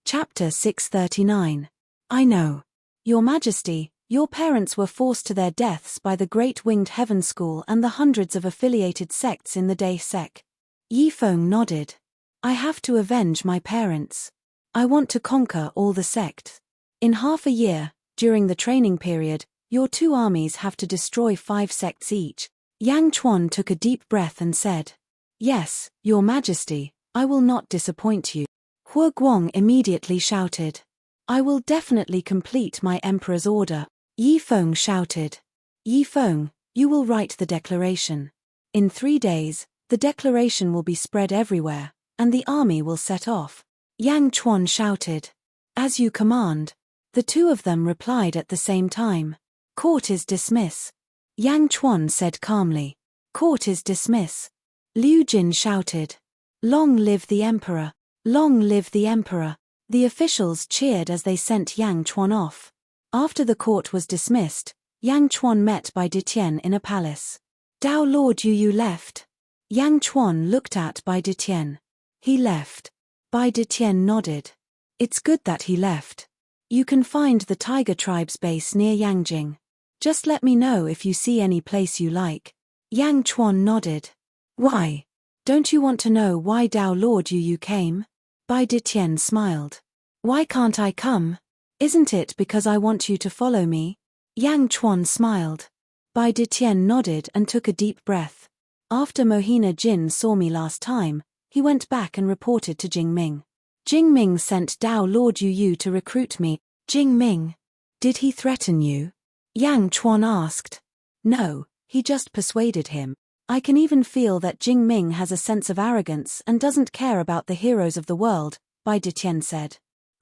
Chapter 639. I know. Your Majesty, your parents were forced to their deaths by the Great Winged Heaven School and the hundreds of affiliated sects in the Day sect. Yi Feng nodded. I have to avenge my parents. I want to conquer all the sects. In half a year, during the training period, your two armies have to destroy 5 sects each. Yang Chuan took a deep breath and said, Yes, Your Majesty, I will not disappoint you. Hu Guang immediately shouted, I will definitely complete my emperor's order. Yi Feng shouted, Yi Feng, you will write the declaration. In 3 days, the declaration will be spread everywhere, and the army will set off. Yang Chuan shouted, As you command. The two of them replied at the same time. Court is dismiss. Yang Chuan said calmly. Court is dismiss. Liu Jin shouted. Long live the emperor! Long live the emperor! The officials cheered as they sent Yang Chuan off. After the court was dismissed, Yang Chuan met Bai Detian in a palace. Dao Lord Yu left. Yang Chuan looked at Bai Detian. He left. Bai Detian nodded. It's good that he left. You can find the Tiger Tribe's base near Yangjing. Just let me know if you see any place you like. Yang Chuan nodded. Why? Don't you want to know why Dao Lord Yu came? Bai Detian smiled. Why can't I come? Isn't it because I want you to follow me? Yang Chuan smiled. Bai Detian nodded and took a deep breath. After Mohina Jin saw me last time, he went back and reported to Jingming. Jingming sent Dao Lord Yu to recruit me. Jingming. Did he threaten you? Yang Chuan asked. No, he just persuaded him. I can even feel that Jingming has a sense of arrogance and doesn't care about the heroes of the world, Bai Detian said.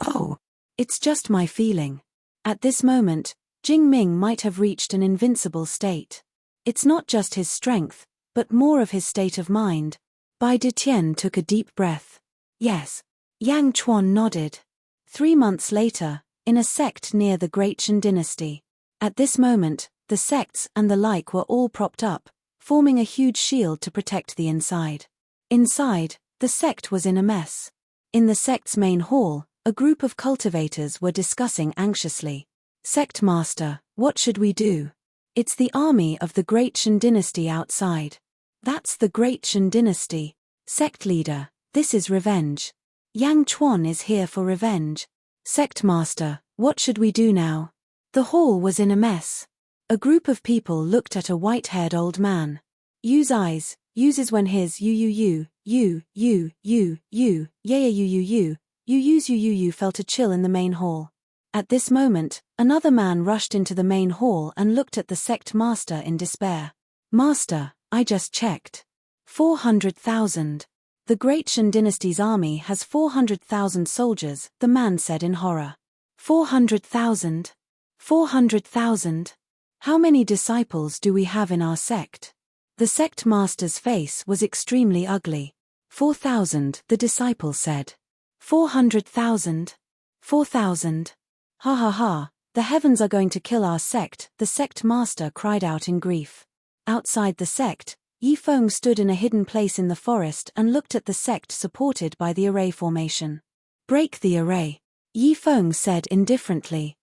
Oh. It's just my feeling. At this moment, Jingming might have reached an invincible state. It's not just his strength, but more of his state of mind. Bai Detian took a deep breath. Yes. Yang Chuan nodded. 3 months later, in a sect near the Great Shan dynasty. At this moment, the sects and the like were all propped up, forming a huge shield to protect the inside. Inside, the sect was in a mess. In the sect's main hall, a group of cultivators were discussing anxiously. Sect Master, what should we do? It's the army of the Great Shan dynasty outside. That's the Great Shan dynasty. Sect Leader, this is revenge. Yang Chuan is here for revenge. Sect Master, what should we do now? The hall was in a mess. A group of people looked at a white-haired old man. Yu's eyes, uses when his you, Yu's felt a chill in the main hall. At this moment, another man rushed into the main hall and looked at the sect master in despair. Master, I just checked. 400,000. The Great Shan dynasty's army has 400,000 soldiers, the man said in horror. 400,000? 400,000? How many disciples do we have in our sect? The sect master's face was extremely ugly. 4,000, the disciple said. 400,000? 4,000? Ha ha ha, the heavens are going to kill our sect, the sect master cried out in grief. Outside the sect, Yi Feng stood in a hidden place in the forest and looked at the sect supported by the array formation. Break the array, Yi Feng said indifferently.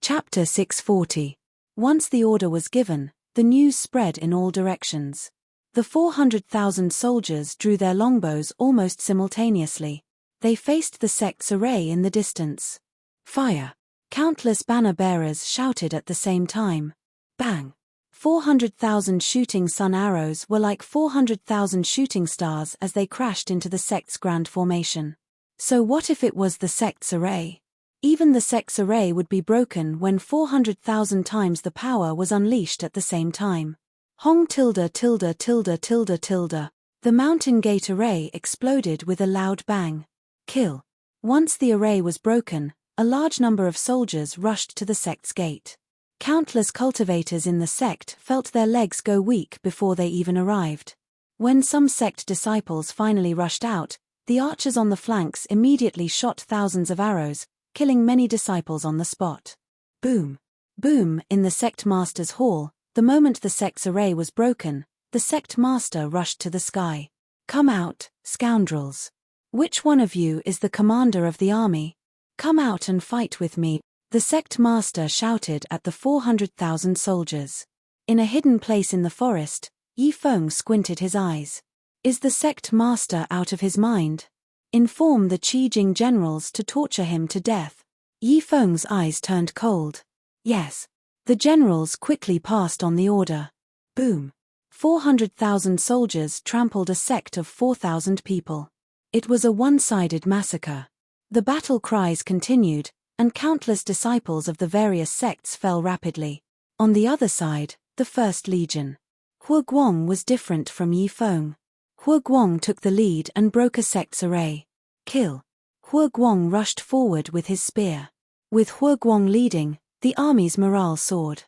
Chapter 640. Once the order was given, the news spread in all directions. The 400,000 soldiers drew their longbows almost simultaneously. They faced the sect's array in the distance. Fire! Countless banner bearers shouted at the same time. Bang! 400,000 shooting sun arrows were like 400,000 shooting stars as they crashed into the sect's grand formation. So what if it was the sect's array? Even the sect's array would be broken when 400,000 times the power was unleashed at the same time. Hong tilde tilde tilde tilde tilde. The mountain gate array exploded with a loud bang. Kill. Once the array was broken, a large number of soldiers rushed to the sect's gate. Countless cultivators in the sect felt their legs go weak before they even arrived. When some sect disciples finally rushed out, the archers on the flanks immediately shot thousands of arrows, killing many disciples on the spot. Boom! Boom! In the sect master's hall, the moment the sect's array was broken, the sect master rushed to the sky. "Come out, scoundrels! Which one of you is the commander of the army? Come out and fight with me," the sect master shouted at the 400,000 soldiers. In a hidden place in the forest, Yi Feng squinted his eyes. Is the sect master out of his mind? Inform the Qijing generals to torture him to death. Yi Feng's eyes turned cold. Yes. The generals quickly passed on the order. Boom. 400,000 soldiers trampled a sect of 4,000 people. It was a one-sided massacre. The battle cries continued, and countless disciples of the various sects fell rapidly. On the other side, the First Legion. Hua Guang was different from Yi Feng. Hua Guang took the lead and broke a sect's array. Kill. Hua Guang rushed forward with his spear. With Hua Guang leading, the army's morale soared.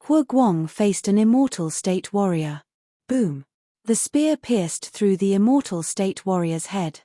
Hua Guang faced an Immortal State warrior. Boom! The spear pierced through the Immortal State warrior's head.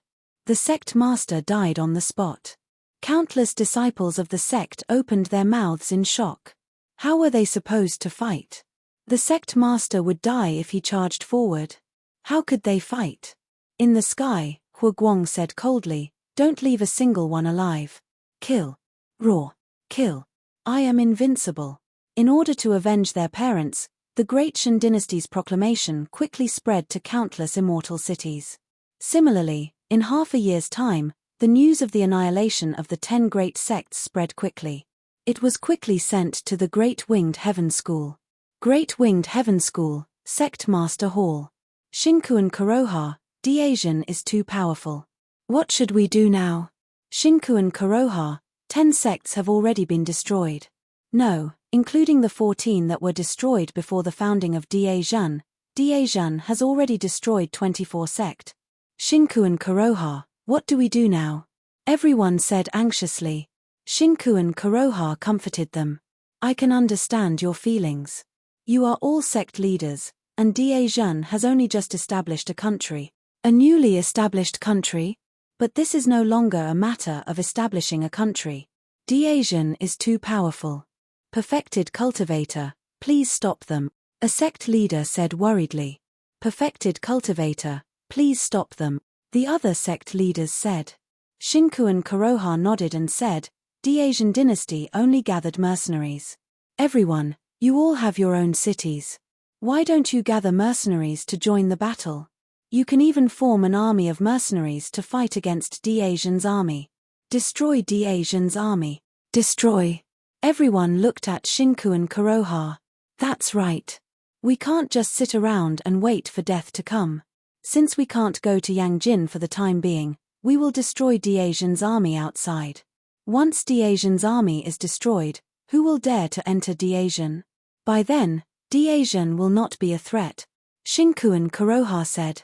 The sect master died on the spot. Countless disciples of the sect opened their mouths in shock. How were they supposed to fight? The sect master would die if he charged forward. How could they fight? In the sky, Hua Guang said coldly, "Don't leave a single one alive. Kill. Roar. Kill. I am invincible." In order to avenge their parents, the Great Shan dynasty's proclamation quickly spread to countless immortal cities. Similarly, in half a year's time, the news of the annihilation of the 10 great sects spread quickly. It was quickly sent to the Great Winged Heaven School. Great Winged Heaven School, Sect Master Hall. Xingkuan Kuroha, Diasian is too powerful. What should we do now? Xingkuan Kuroha, 10 sects have already been destroyed. No, including the 14 that were destroyed before the founding of Diasian, Diasian has already destroyed 24 sect. Xingkuan Kuroha, what do we do now? Everyone said anxiously. Xingkuan Kuroha comforted them. I can understand your feelings. You are all sect leaders, and Diasian has only just established a country. A newly established country? But this is no longer a matter of establishing a country. Diasian is too powerful. Perfected cultivator, please stop them, a sect leader said worriedly. Perfected cultivator, please stop them, the other sect leaders said. Xingkuan Kuroha nodded and said, Diasian dynasty only gathered mercenaries. Everyone, you all have your own cities. Why don't you gather mercenaries to join the battle? You can even form an army of mercenaries to fight against Diasian's army. Destroy Diasian's army. Destroy. Everyone looked at Xingkuan Kuroha. That's right. We can't just sit around and wait for death to come. Since we can't go to Yangjin for the time being, we will destroy Diasian's army outside. Once Diasian's army is destroyed, who will dare to enter Diasian? By then, Diasian will not be a threat. Xingkuan Kuroha said.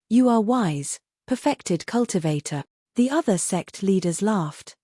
You are wise, perfected cultivator. The other sect leaders laughed.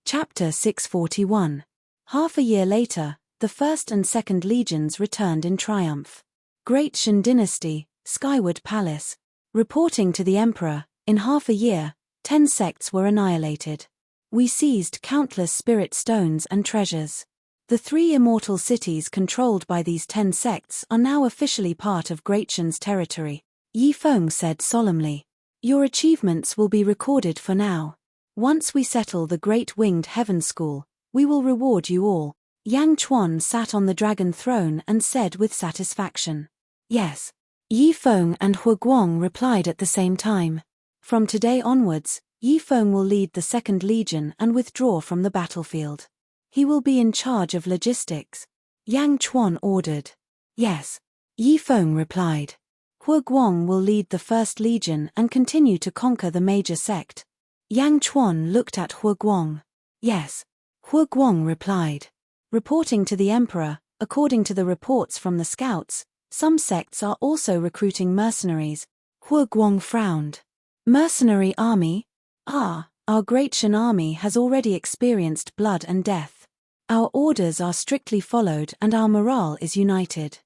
Chapter 641. Half a year later, the First and Second Legions returned in triumph. Great Shan Dynasty, Skyward Palace. Reporting to the Emperor, in half a year, 10 sects were annihilated. We seized countless spirit stones and treasures. The 3 immortal cities controlled by these 10 sects are now officially part of Great Shan's territory. Yi Feng said solemnly. Your achievements will be recorded for now. Once we settle the Great Winged Heaven School, we will reward you all. Yang Chuan sat on the dragon throne and said with satisfaction. Yes. Yi Feng and Hua Guang replied at the same time. From today onwards, Yi Feng will lead the Second Legion and withdraw from the battlefield. He will be in charge of logistics. Yang Chuan ordered. Yes. Yi Feng replied. Hua Guang will lead the First Legion and continue to conquer the major sect. Yang Chuan looked at Hua Guang. Yes. Hua Guang replied. Reporting to the Emperor, according to the reports from the scouts, some sects are also recruiting mercenaries. Hua Guang frowned. Mercenary army? Our great Shan army has already experienced blood and death. Our orders are strictly followed and our morale is united.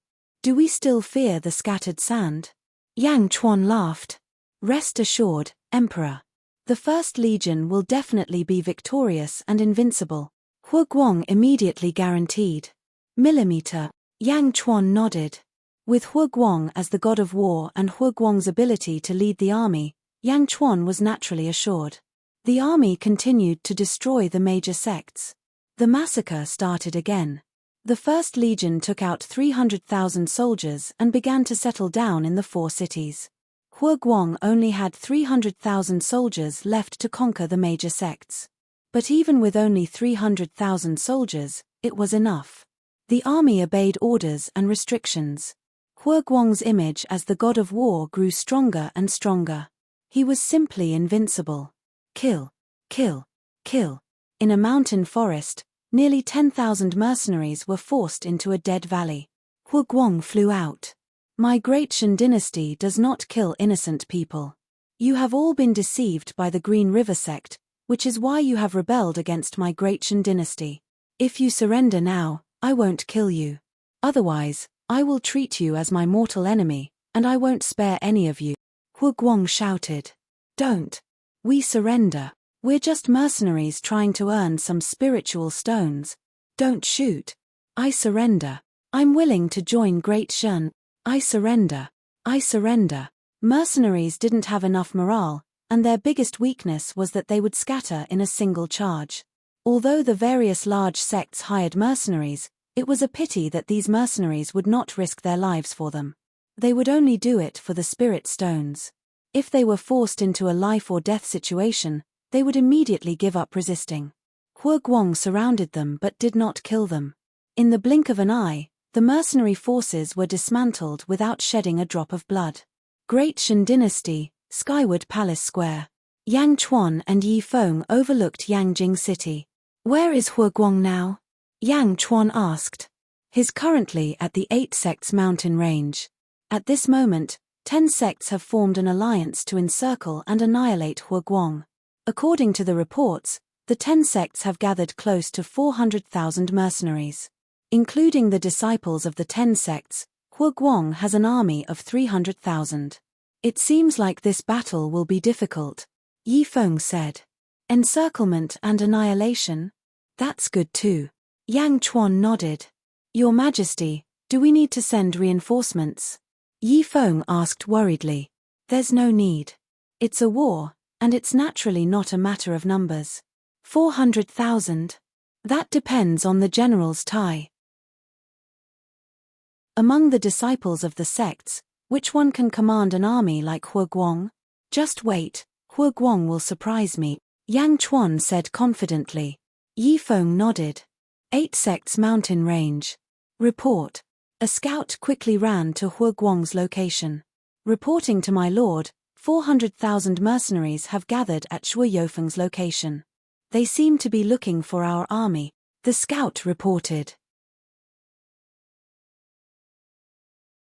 Do we still fear the scattered sand? Yang Chuan laughed. Rest assured, Emperor. The First Legion will definitely be victorious and invincible. Hu Guang immediately guaranteed. Millimeter. Yang Chuan nodded. With Hu Guang as the god of war and Hu Guang's ability to lead the army, Yang Chuan was naturally assured. The army continued to destroy the major sects. The massacre started again. The First Legion took out 300,000 soldiers and began to settle down in the 4 cities. Hu Guang only had 300,000 soldiers left to conquer the major sects. But even with only 300,000 soldiers, it was enough. The army obeyed orders and restrictions. Hu Guang's image as the god of war grew stronger and stronger. He was simply invincible. Kill, kill, kill. In a mountain forest, nearly 10,000 mercenaries were forced into a dead valley. Hu Guang flew out. My great Shan dynasty does not kill innocent people. You have all been deceived by the Green River sect, which is why you have rebelled against my great Shan dynasty. If you surrender now, I won't kill you. Otherwise, I will treat you as my mortal enemy, and I won't spare any of you. Hu Guang shouted. Don't. We surrender. We're just mercenaries trying to earn some spiritual stones. Don't shoot. I surrender. I'm willing to join Great Shan. I surrender. I surrender. Mercenaries didn't have enough morale, and their biggest weakness was that they would scatter in a single charge. Although the various large sects hired mercenaries, it was a pity that these mercenaries would not risk their lives for them. They would only do it for the spirit stones. If they were forced into a life or death situation, they would immediately give up resisting. Hu Guang surrounded them but did not kill them. In the blink of an eye, the mercenary forces were dismantled without shedding a drop of blood. Great Shan Dynasty, Skyward Palace Square. Yang Chuan and Yi Feng overlooked Yangjing City. Where is Hu Guang now? Yang Chuan asked. He's currently at the 8 sects mountain range. At this moment, 10 sects have formed an alliance to encircle and annihilate Hu Guang. According to the reports, the 10 sects have gathered close to 400,000 mercenaries. Including the disciples of the 10 sects, Hu Guang has an army of 300,000. It seems like this battle will be difficult, Yi Feng said. Encirclement and annihilation? That's good too. Yang Chuan nodded. Your Majesty, do we need to send reinforcements? Yi Feng asked worriedly. There's no need. It's a war, and it's naturally not a matter of numbers. 400,000? That depends on the general's tie. Among the disciples of the sects, which one can command an army like Hu Guang? Just wait, Hu Guang will surprise me, Yang Chuan said confidently. Yi Feng nodded. 8 sects mountain range. Report. A scout quickly ran to Hu Guang's location. Reporting to my lord, 400,000 mercenaries have gathered at Shui Yofeng's location. They seem to be looking for our army, the scout reported.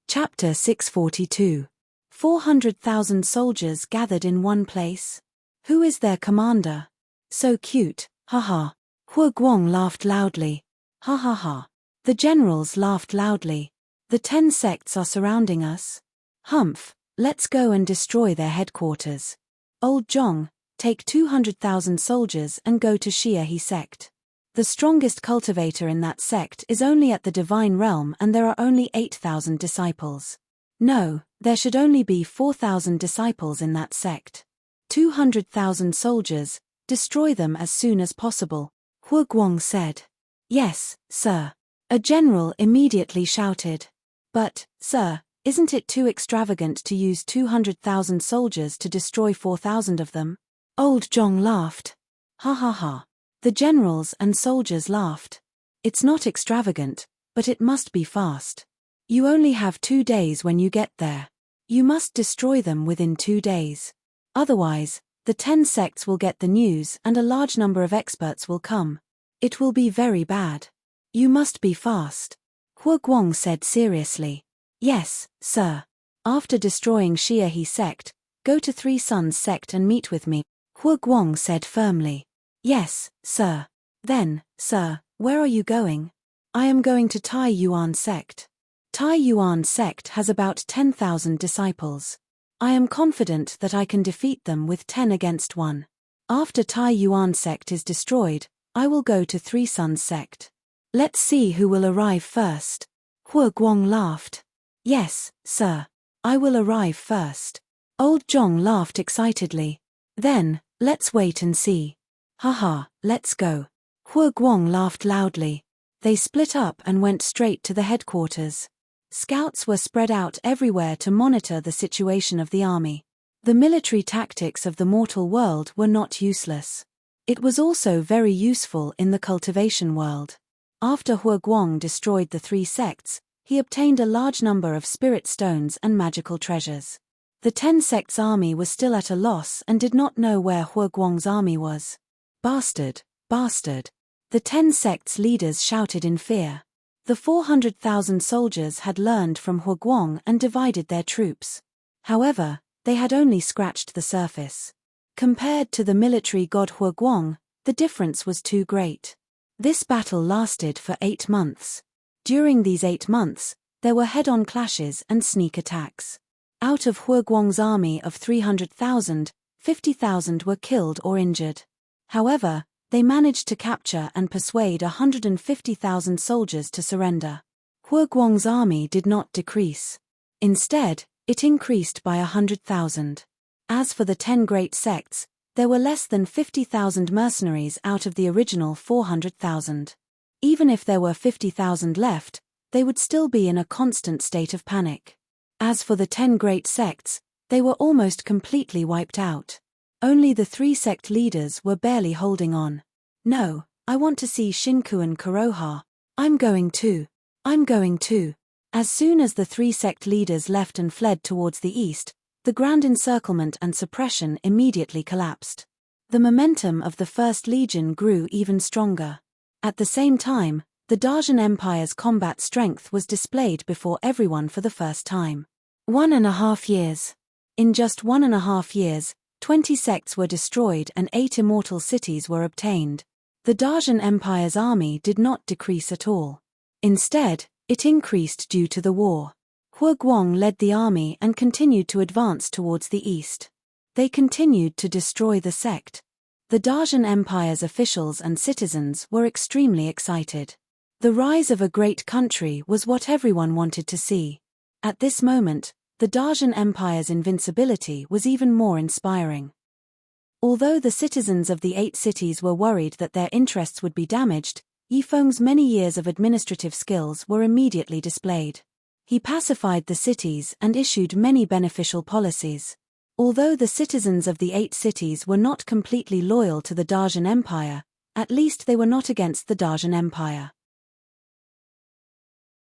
Chapter 642. 400,000 soldiers gathered in one place. Who is their commander? So cute, haha. Hu Guang laughed loudly. Ha ha ha. The generals laughed loudly. The 10 sects are surrounding us. Humph, let's go and destroy their headquarters. Old Zhong, take 200,000 soldiers and go to Xia sect. The strongest cultivator in that sect is only at the divine realm and there are only 8,000 disciples. No, there should only be 4,000 disciples in that sect. 200,000 soldiers, destroy them as soon as possible, Hu Guang said. Yes, sir. A general immediately shouted. But, sir, isn't it too extravagant to use 200,000 soldiers to destroy 4,000 of them? Old Zhong laughed. Ha ha ha. The generals and soldiers laughed. It's not extravagant, but it must be fast. You only have 2 days when you get there. You must destroy them within 2 days. Otherwise, the 10 sects will get the news and a large number of experts will come. It will be very bad. You must be fast. Hu Guang said seriously. Yes, sir. After destroying Xia sect, go to 3 Suns sect and meet with me, Hua Guang said firmly. Yes, sir. Then, sir, where are you going? I am going to Tai Yuan sect. Tai Yuan sect has about 10,000 disciples. I am confident that I can defeat them with 10 against 1. After Tai Yuan sect is destroyed, I will go to Three Suns sect. Let's see who will arrive first. Hua Guang laughed. Yes, sir. I will arrive first. Old Zhong laughed excitedly. Then, let's wait and see. Haha, let's go. Hua Guang laughed loudly. They split up and went straight to the headquarters. Scouts were spread out everywhere to monitor the situation of the army. The military tactics of the mortal world were not useless. It was also very useful in the cultivation world. After Hua Guang destroyed the 3 sects, he obtained a large number of spirit stones and magical treasures. The 10 sects' army was still at a loss and did not know where Hua Guang's army was. Bastard, bastard. The 10 sects' leaders shouted in fear. The 400,000 soldiers had learned from Hua Guang and divided their troops. However, they had only scratched the surface. Compared to the military god Hua Guang, the difference was too great. This battle lasted for 8 months. During these 8 months, there were head-on clashes and sneak attacks. Out of Hua Guang's army of 300,000, 50,000 were killed or injured. However, they managed to capture and persuade 150,000 soldiers to surrender. Hua Guang's army did not decrease. Instead, it increased by 100,000. As for the 10 great sects, there were less than 50,000 mercenaries out of the original 400,000. Even if there were 50,000 left, they would still be in a constant state of panic. As for the 10 great sects, they were almost completely wiped out. Only the 3 sect leaders were barely holding on. No, I want to see Shinku and Kuroha. I'm going too. I'm going too. As soon as the 3 sect leaders left and fled towards the east, the grand encirclement and suppression immediately collapsed. The momentum of the First Legion grew even stronger. At the same time, the Dacian Empire's combat strength was displayed before everyone for the first time. 1.5 years. In just 1.5 years, 20 sects were destroyed and 8 immortal cities were obtained. The Dacian Empire's army did not decrease at all. Instead, it increased due to the war. Hua Guang led the army and continued to advance towards the east. They continued to destroy the sect. The Dacian Empire's officials and citizens were extremely excited. The rise of a great country was what everyone wanted to see. At this moment, the Dacian Empire's invincibility was even more inspiring. Although the citizens of the 8 cities were worried that their interests would be damaged, Yifeng's many years of administrative skills were immediately displayed. He pacified the cities and issued many beneficial policies. Although the citizens of the 8 cities were not completely loyal to the Dacian Empire, at least they were not against the Dacian Empire.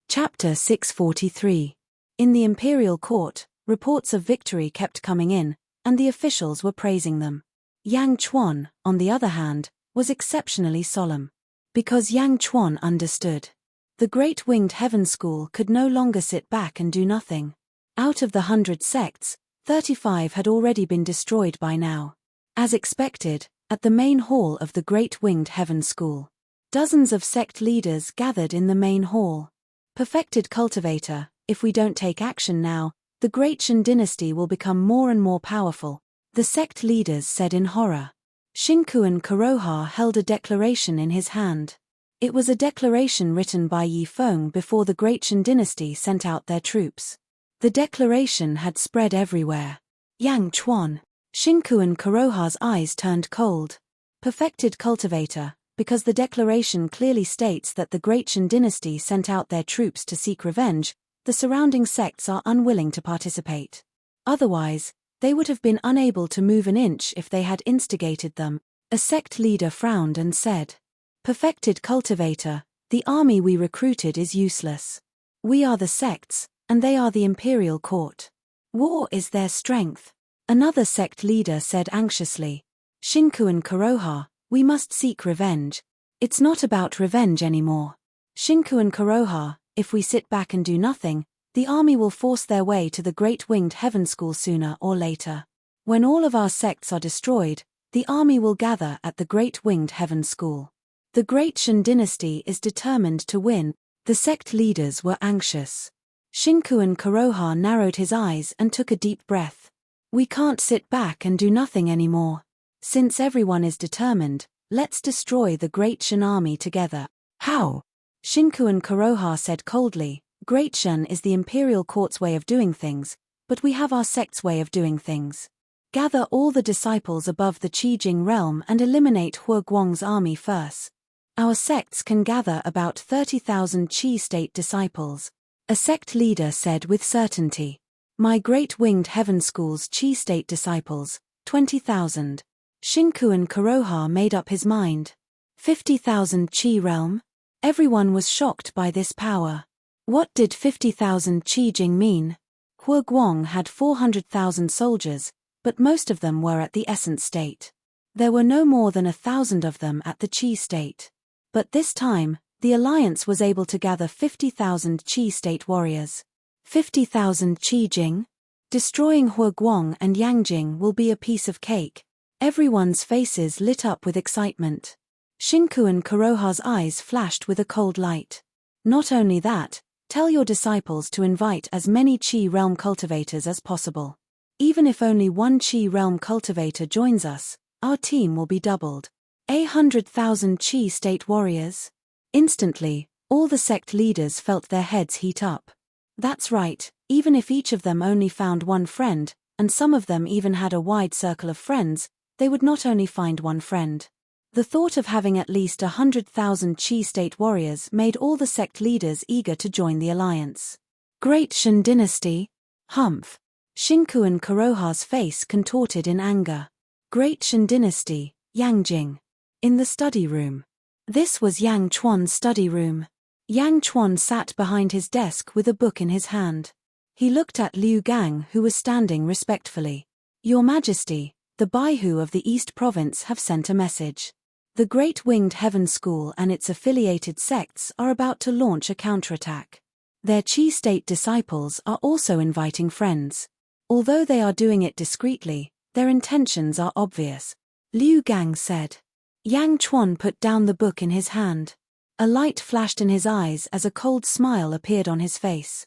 Chapter 643. In the imperial court, reports of victory kept coming in, and the officials were praising them. Yang Chuan, on the other hand, was exceptionally solemn. Because Yang Chuan understood. The Great Winged Heaven School could no longer sit back and do nothing. Out of the 100 sects, 35 had already been destroyed by now. As expected, at the main hall of the Great Winged Heaven School, dozens of sect leaders gathered in the main hall. Perfected cultivator, if we don't take action now, the Great Shan dynasty will become more and more powerful, the sect leaders said in horror. Shinku and Kuroha held a declaration in his hand. It was a declaration written by Yifeng before the Great Shan dynasty sent out their troops. The declaration had spread everywhere. Yang Chuan. Shinku and Kuroha's eyes turned cold. Perfected cultivator, because the declaration clearly states that the Great Shan dynasty sent out their troops to seek revenge, the surrounding sects are unwilling to participate. Otherwise, they would have been unable to move an inch if they had instigated them. A sect leader frowned and said, "Perfected cultivator, the army we recruited is useless. We are the sects, and they are the imperial court. War is their strength." Another sect leader said anxiously, "Shinku and Kuroha, we must seek revenge. It's not about revenge anymore. Shinku and Kuroha, if we sit back and do nothing, the army will force their way to the Great Winged Heaven School sooner or later. When all of our sects are destroyed, The army will gather at the Great Winged Heaven School. The Great Shan dynasty is determined to win. The sect leaders were anxious. Shinku Kuroha narrowed his eyes and took a deep breath. We can't sit back and do nothing anymore. Since everyone is determined, let's destroy the Great Shan army together. How? Shinku Kuroha said coldly. Great Shan is the imperial court's way of doing things, but we have our sect's way of doing things. Gather all the disciples above the Qijing realm and eliminate Huoguang's army first. Our sects can gather about 30,000 Qi state disciples. A sect leader said with certainty. My Great Winged Heaven School's Qi state disciples, 20,000. Shinku Kuroha made up his mind. 50,000 Qi realm? Everyone was shocked by this power. What did 50,000 Qijing mean? Huoguang had 400,000 soldiers, but most of them were at the essence state. There were no more than 1,000 of them at the Qi state. But this time, the alliance was able to gather 50,000 Qi state warriors. 50,000 Qijing? Destroying Huoguang and Yangjing will be a piece of cake. Everyone's faces lit up with excitement. Shinku Kuroha's eyes flashed with a cold light. Not only that, tell your disciples to invite as many Qi realm cultivators as possible. Even if only one Qi realm cultivator joins us, our team will be doubled. 100,000 Qi state warriors? Instantly, all the sect leaders felt their heads heat up. That's right, even if each of them only found one friend, and some of them even had a wide circle of friends, they would not only find one friend. The thought of having at least 100,000 Qi state warriors made all the sect leaders eager to join the alliance. Great Shan dynasty? Humph. Shinku Kuroha's face contorted in anger. Great Shan dynasty, Yangjing. In the study room. This was Yang Chuan's study room. Yang Chuan sat behind his desk with a book in his hand. He looked at Liu Gang, who was standing respectfully. Your Majesty, the Baihu of the East Province have sent a message. The Great Winged Heaven School and its affiliated sects are about to launch a counterattack. Their Qi state disciples are also inviting friends. Although they are doing it discreetly, their intentions are obvious. Liu Gang said. Yang Chuan put down the book in his hand. A light flashed in his eyes as a cold smile appeared on his face.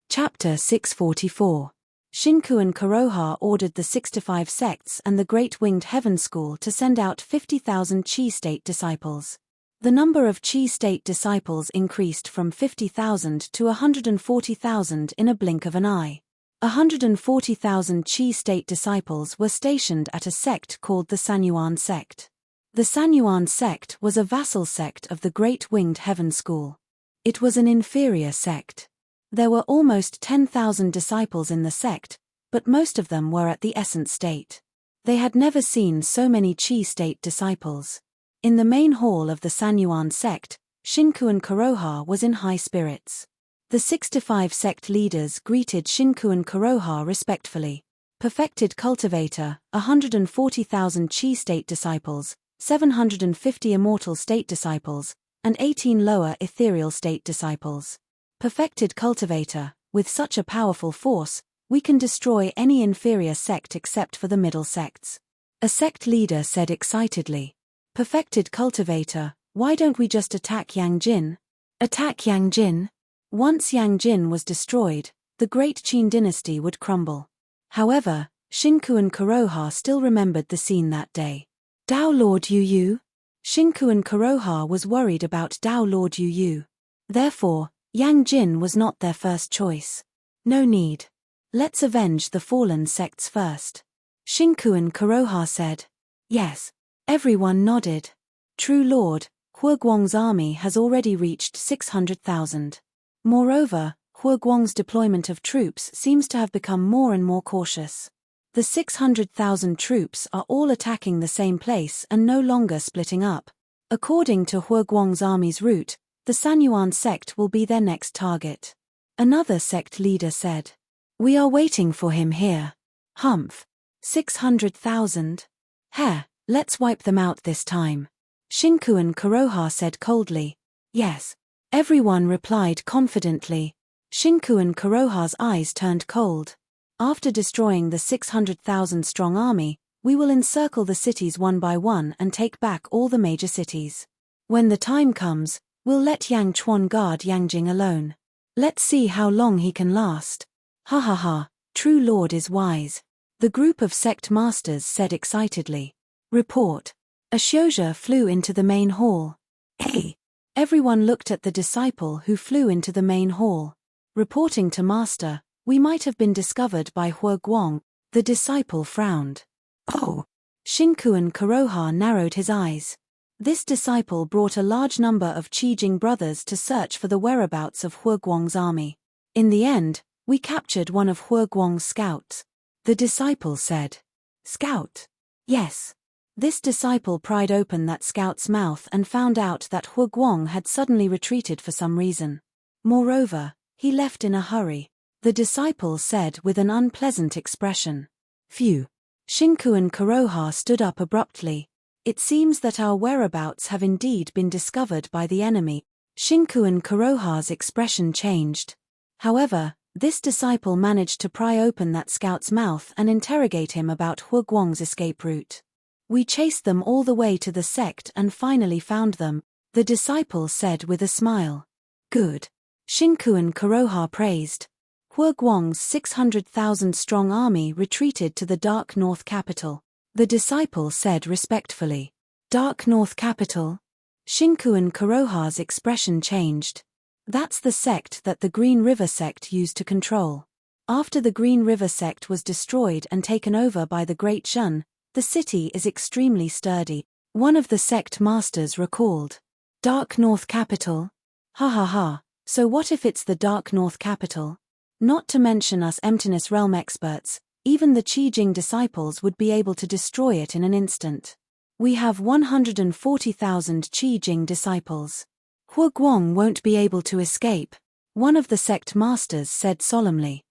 Chapter 644. Shinku Kuroha ordered the 65 sects and the Great Winged Heaven School to send out 50,000 Qi state disciples. The number of Qi state disciples increased from 50,000 to 140,000 in a blink of an eye. 140,000 Qi state disciples were stationed at a sect called the Sanyuan sect. The Sanyuan sect was a vassal sect of the Great Winged Heaven School. It was an inferior sect. There were almost 10,000 disciples in the sect, but most of them were at the essence state. They had never seen so many Qi state disciples. In the main hall of the Sanyuan sect, Shinku Kuroha was in high spirits. The 65 sect leaders greeted Shinku Kuroha respectfully. Perfected cultivator, 140,000 Qi state disciples, 750 immortal state disciples, and 18 lower ethereal state disciples. Perfected cultivator, with such a powerful force, we can destroy any inferior sect except for the middle sects. A sect leader said excitedly. Perfected cultivator, why don't we just attack Yangjin? Attack Yangjin? Once Yangjin was destroyed, the Great Qin dynasty would crumble. However, Shinku Kuroha still remembered the scene that day. Dao Lord Yu Yu? Shinku Kuroha was worried about Dao Lord Yu Yu. Therefore, Yangjin was not their first choice. No need. Let's avenge the fallen sects first. Shinku Kuroha said. Yes. Everyone nodded. True Lord, Huoguang's army has already reached 600,000. Moreover, Huoguang's deployment of troops seems to have become more and more cautious. The 600,000 troops are all attacking the same place and no longer splitting up. According to Huoguang's army's route, the Sanyuan sect will be their next target. Another sect leader said. We are waiting for him here. Humph. 600,000? Heh, let's wipe them out this time. Shinku Kuroha said coldly. Yes. Everyone replied confidently. Shinku Kuroha's eyes turned cold. After destroying the 600,000-strong army, we will encircle the cities one by one and take back all the major cities. When the time comes, we'll let Yang Chuan guard Yangjing alone. Let's see how long he can last. Ha ha ha, true lord is wise. The group of sect masters said excitedly. Report. A Xiozha flew into the main hall. Hey! Everyone looked at the disciple who flew into the main hall. Reporting to master, we might have been discovered by Hua Guang. The disciple frowned. Oh! Xingkuan Kuroha narrowed his eyes. This disciple brought a large number of Qijing brothers to search for the whereabouts of Hua Guang's army. In the end, we captured one of Hua Guang's scouts. The disciple said. Scout? Yes. This disciple pried open that scout's mouth and found out that Hua Guang had suddenly retreated for some reason. Moreover, he left in a hurry. The disciple said with an unpleasant expression. Phew. Xingkuan Kuroha stood up abruptly. It seems that our whereabouts have indeed been discovered by the enemy. Xingkuan Kuroha's expression changed. However, this disciple managed to pry open that scout's mouth and interrogate him about Hua Guang's escape route. We chased them all the way to the sect and finally found them, the disciple said with a smile. Good. Xingkuan Kuroha praised. Hua Guang's 600,000-strong army retreated to the Dark North capital. The disciple said respectfully. Dark North capital? Xingkuan Kuroha's expression changed. That's the sect that the Green River sect used to control. After the Green River sect was destroyed and taken over by the Great Shun, the city is extremely sturdy. One of the sect masters recalled. Dark North capital? Ha ha ha, so what if it's the Dark North capital? Not to mention us Emptiness Realm experts, even the Qijing disciples would be able to destroy it in an instant. We have 140,000 Qijing disciples. Hua Guang won't be able to escape, one of the sect masters said solemnly.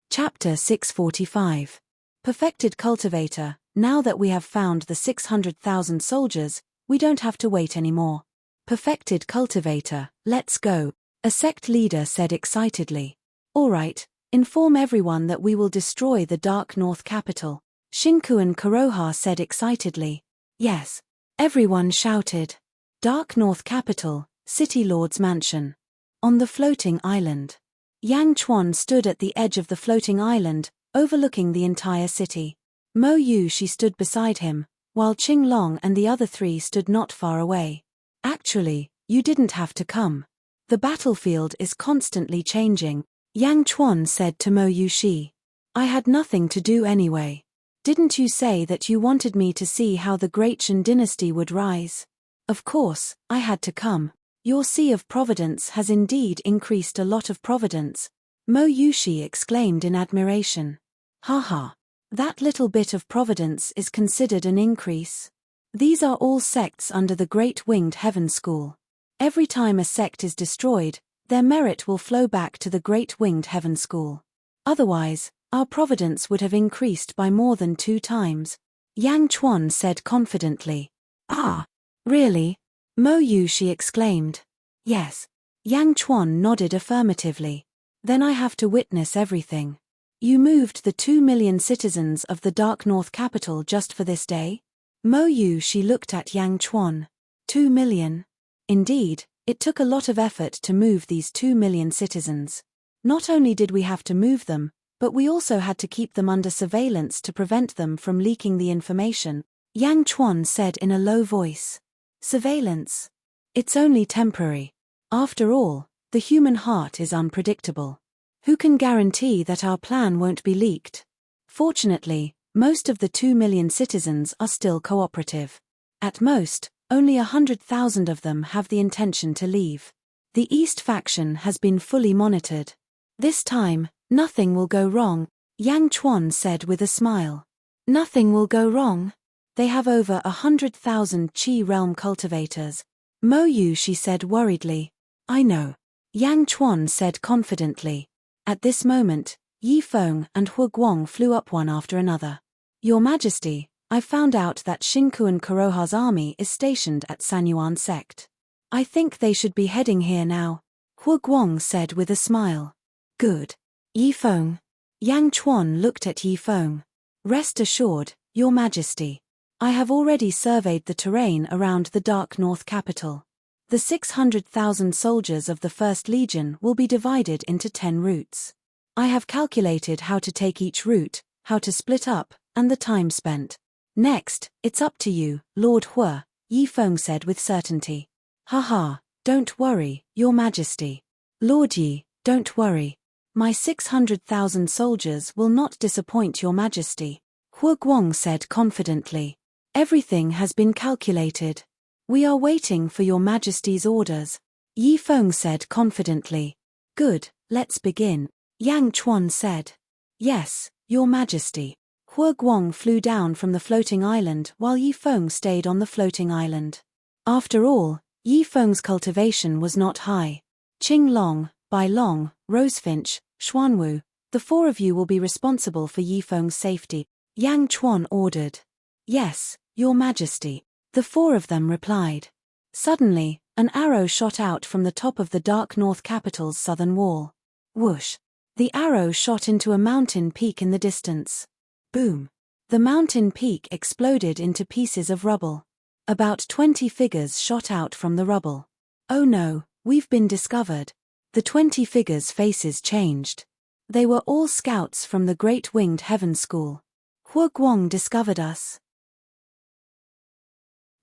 Chapter 645. Perfected Cultivator. Now that we have found the 600,000 soldiers, we don't have to wait anymore. Perfected Cultivator, let's go, a sect leader said excitedly. Alright, inform everyone that we will destroy the Dark North capital. Xingkuan Kuroha said excitedly. Yes. Everyone shouted. Dark North capital, City Lord's mansion. On the floating island. Yang Chuan stood at the edge of the floating island, overlooking the entire city. Mo Yu she stood beside him, while Qing Long and the other three stood not far away. Actually, you didn't have to come. The battlefield is constantly changing, Yang Chuan said to Mo Yu Shi. I had nothing to do anyway. Didn't you say that you wanted me to see how the Great Shan dynasty would rise? Of course, I had to come. Your Sea of Providence has indeed increased a lot of providence, Mo Yushi exclaimed in admiration. Haha. That little bit of providence is considered an increase. These are all sects under the Great Winged Heaven School. Every time a sect is destroyed, their merit will flow back to the Great Winged Heaven School. Otherwise, our providence would have increased by more than 2 times, Yang Chuan said confidently. Ah. Really? Mo Yu she exclaimed. Yes. Yang Chuan nodded affirmatively. Then I have to witness everything. You moved the 2 million citizens of the Dark North capital just for this day? Mo Yu she looked at Yang Chuan. 2 million? Indeed, it took a lot of effort to move these 2 million citizens. Not only did we have to move them, but we also had to keep them under surveillance to prevent them from leaking the information, Yang Chuan said in a low voice. Surveillance. It's only temporary. After all, the human heart is unpredictable. Who can guarantee that our plan won't be leaked? Fortunately, most of the 2 million citizens are still cooperative. At most, only 100,000 of them have the intention to leave. The East faction has been fully monitored. This time, nothing will go wrong, Yang Chuan said with a smile. Nothing will go wrong? They have over 100,000 Qi realm cultivators. Mo Yu she said worriedly. I know. Yang Chuan said confidently. At this moment, Yi Feng and Hua Guang flew up one after another. Your Majesty, I found out that Xingkuan Kuroha's army is stationed at Sanyuan sect. I think they should be heading here now, Hua Guang said with a smile. Good. Yifeng. Yang Chuan looked at Yifeng. Rest assured, Your Majesty. I have already surveyed the terrain around the Dark North capital. The 600,000 soldiers of the First Legion will be divided into 10 routes. I have calculated how to take each route, how to split up, and the time spent. Next, it's up to you, Lord Hua, Yifeng said with certainty. Haha, don't worry, Your Majesty. Lord Yi, don't worry. My 600,000 soldiers will not disappoint Your Majesty, Hua Guang said confidently. Everything has been calculated. We are waiting for Your Majesty's orders, Yifeng said confidently. Good, let's begin, Yang Chuan said. Yes, Your Majesty. Hua Guang flew down from the floating island while Yifeng stayed on the floating island. After all, Yifeng's cultivation was not high. Qing Long, Bai Long, Rosefinch, Xuanwu, the 4 of you will be responsible for Yifeng's safety, Yang Chuan ordered. Yes, Your Majesty. The 4 of them replied. Suddenly, an arrow shot out from the top of the Dark North capital's southern wall. Whoosh! The arrow shot into a mountain peak in the distance. Boom! The mountain peak exploded into pieces of rubble. About 20 figures shot out from the rubble. Oh no, we've been discovered. The 20 figures' faces changed. They were all scouts from the Great Winged Heaven School. Hua Guang discovered us.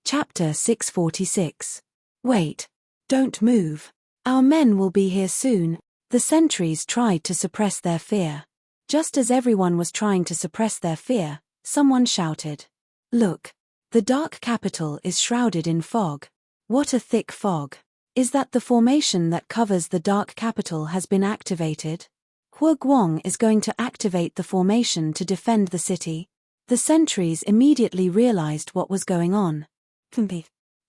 Chapter 646. Wait. Don't move. Our men will be here soon. The sentries tried to suppress their fear. Just as everyone was trying to suppress their fear, someone shouted. Look. The dark capital is shrouded in fog. What a thick fog. Is that the formation that covers the dark capital has been activated? Hua Guang is going to activate the formation to defend the city. The sentries immediately realized what was going on.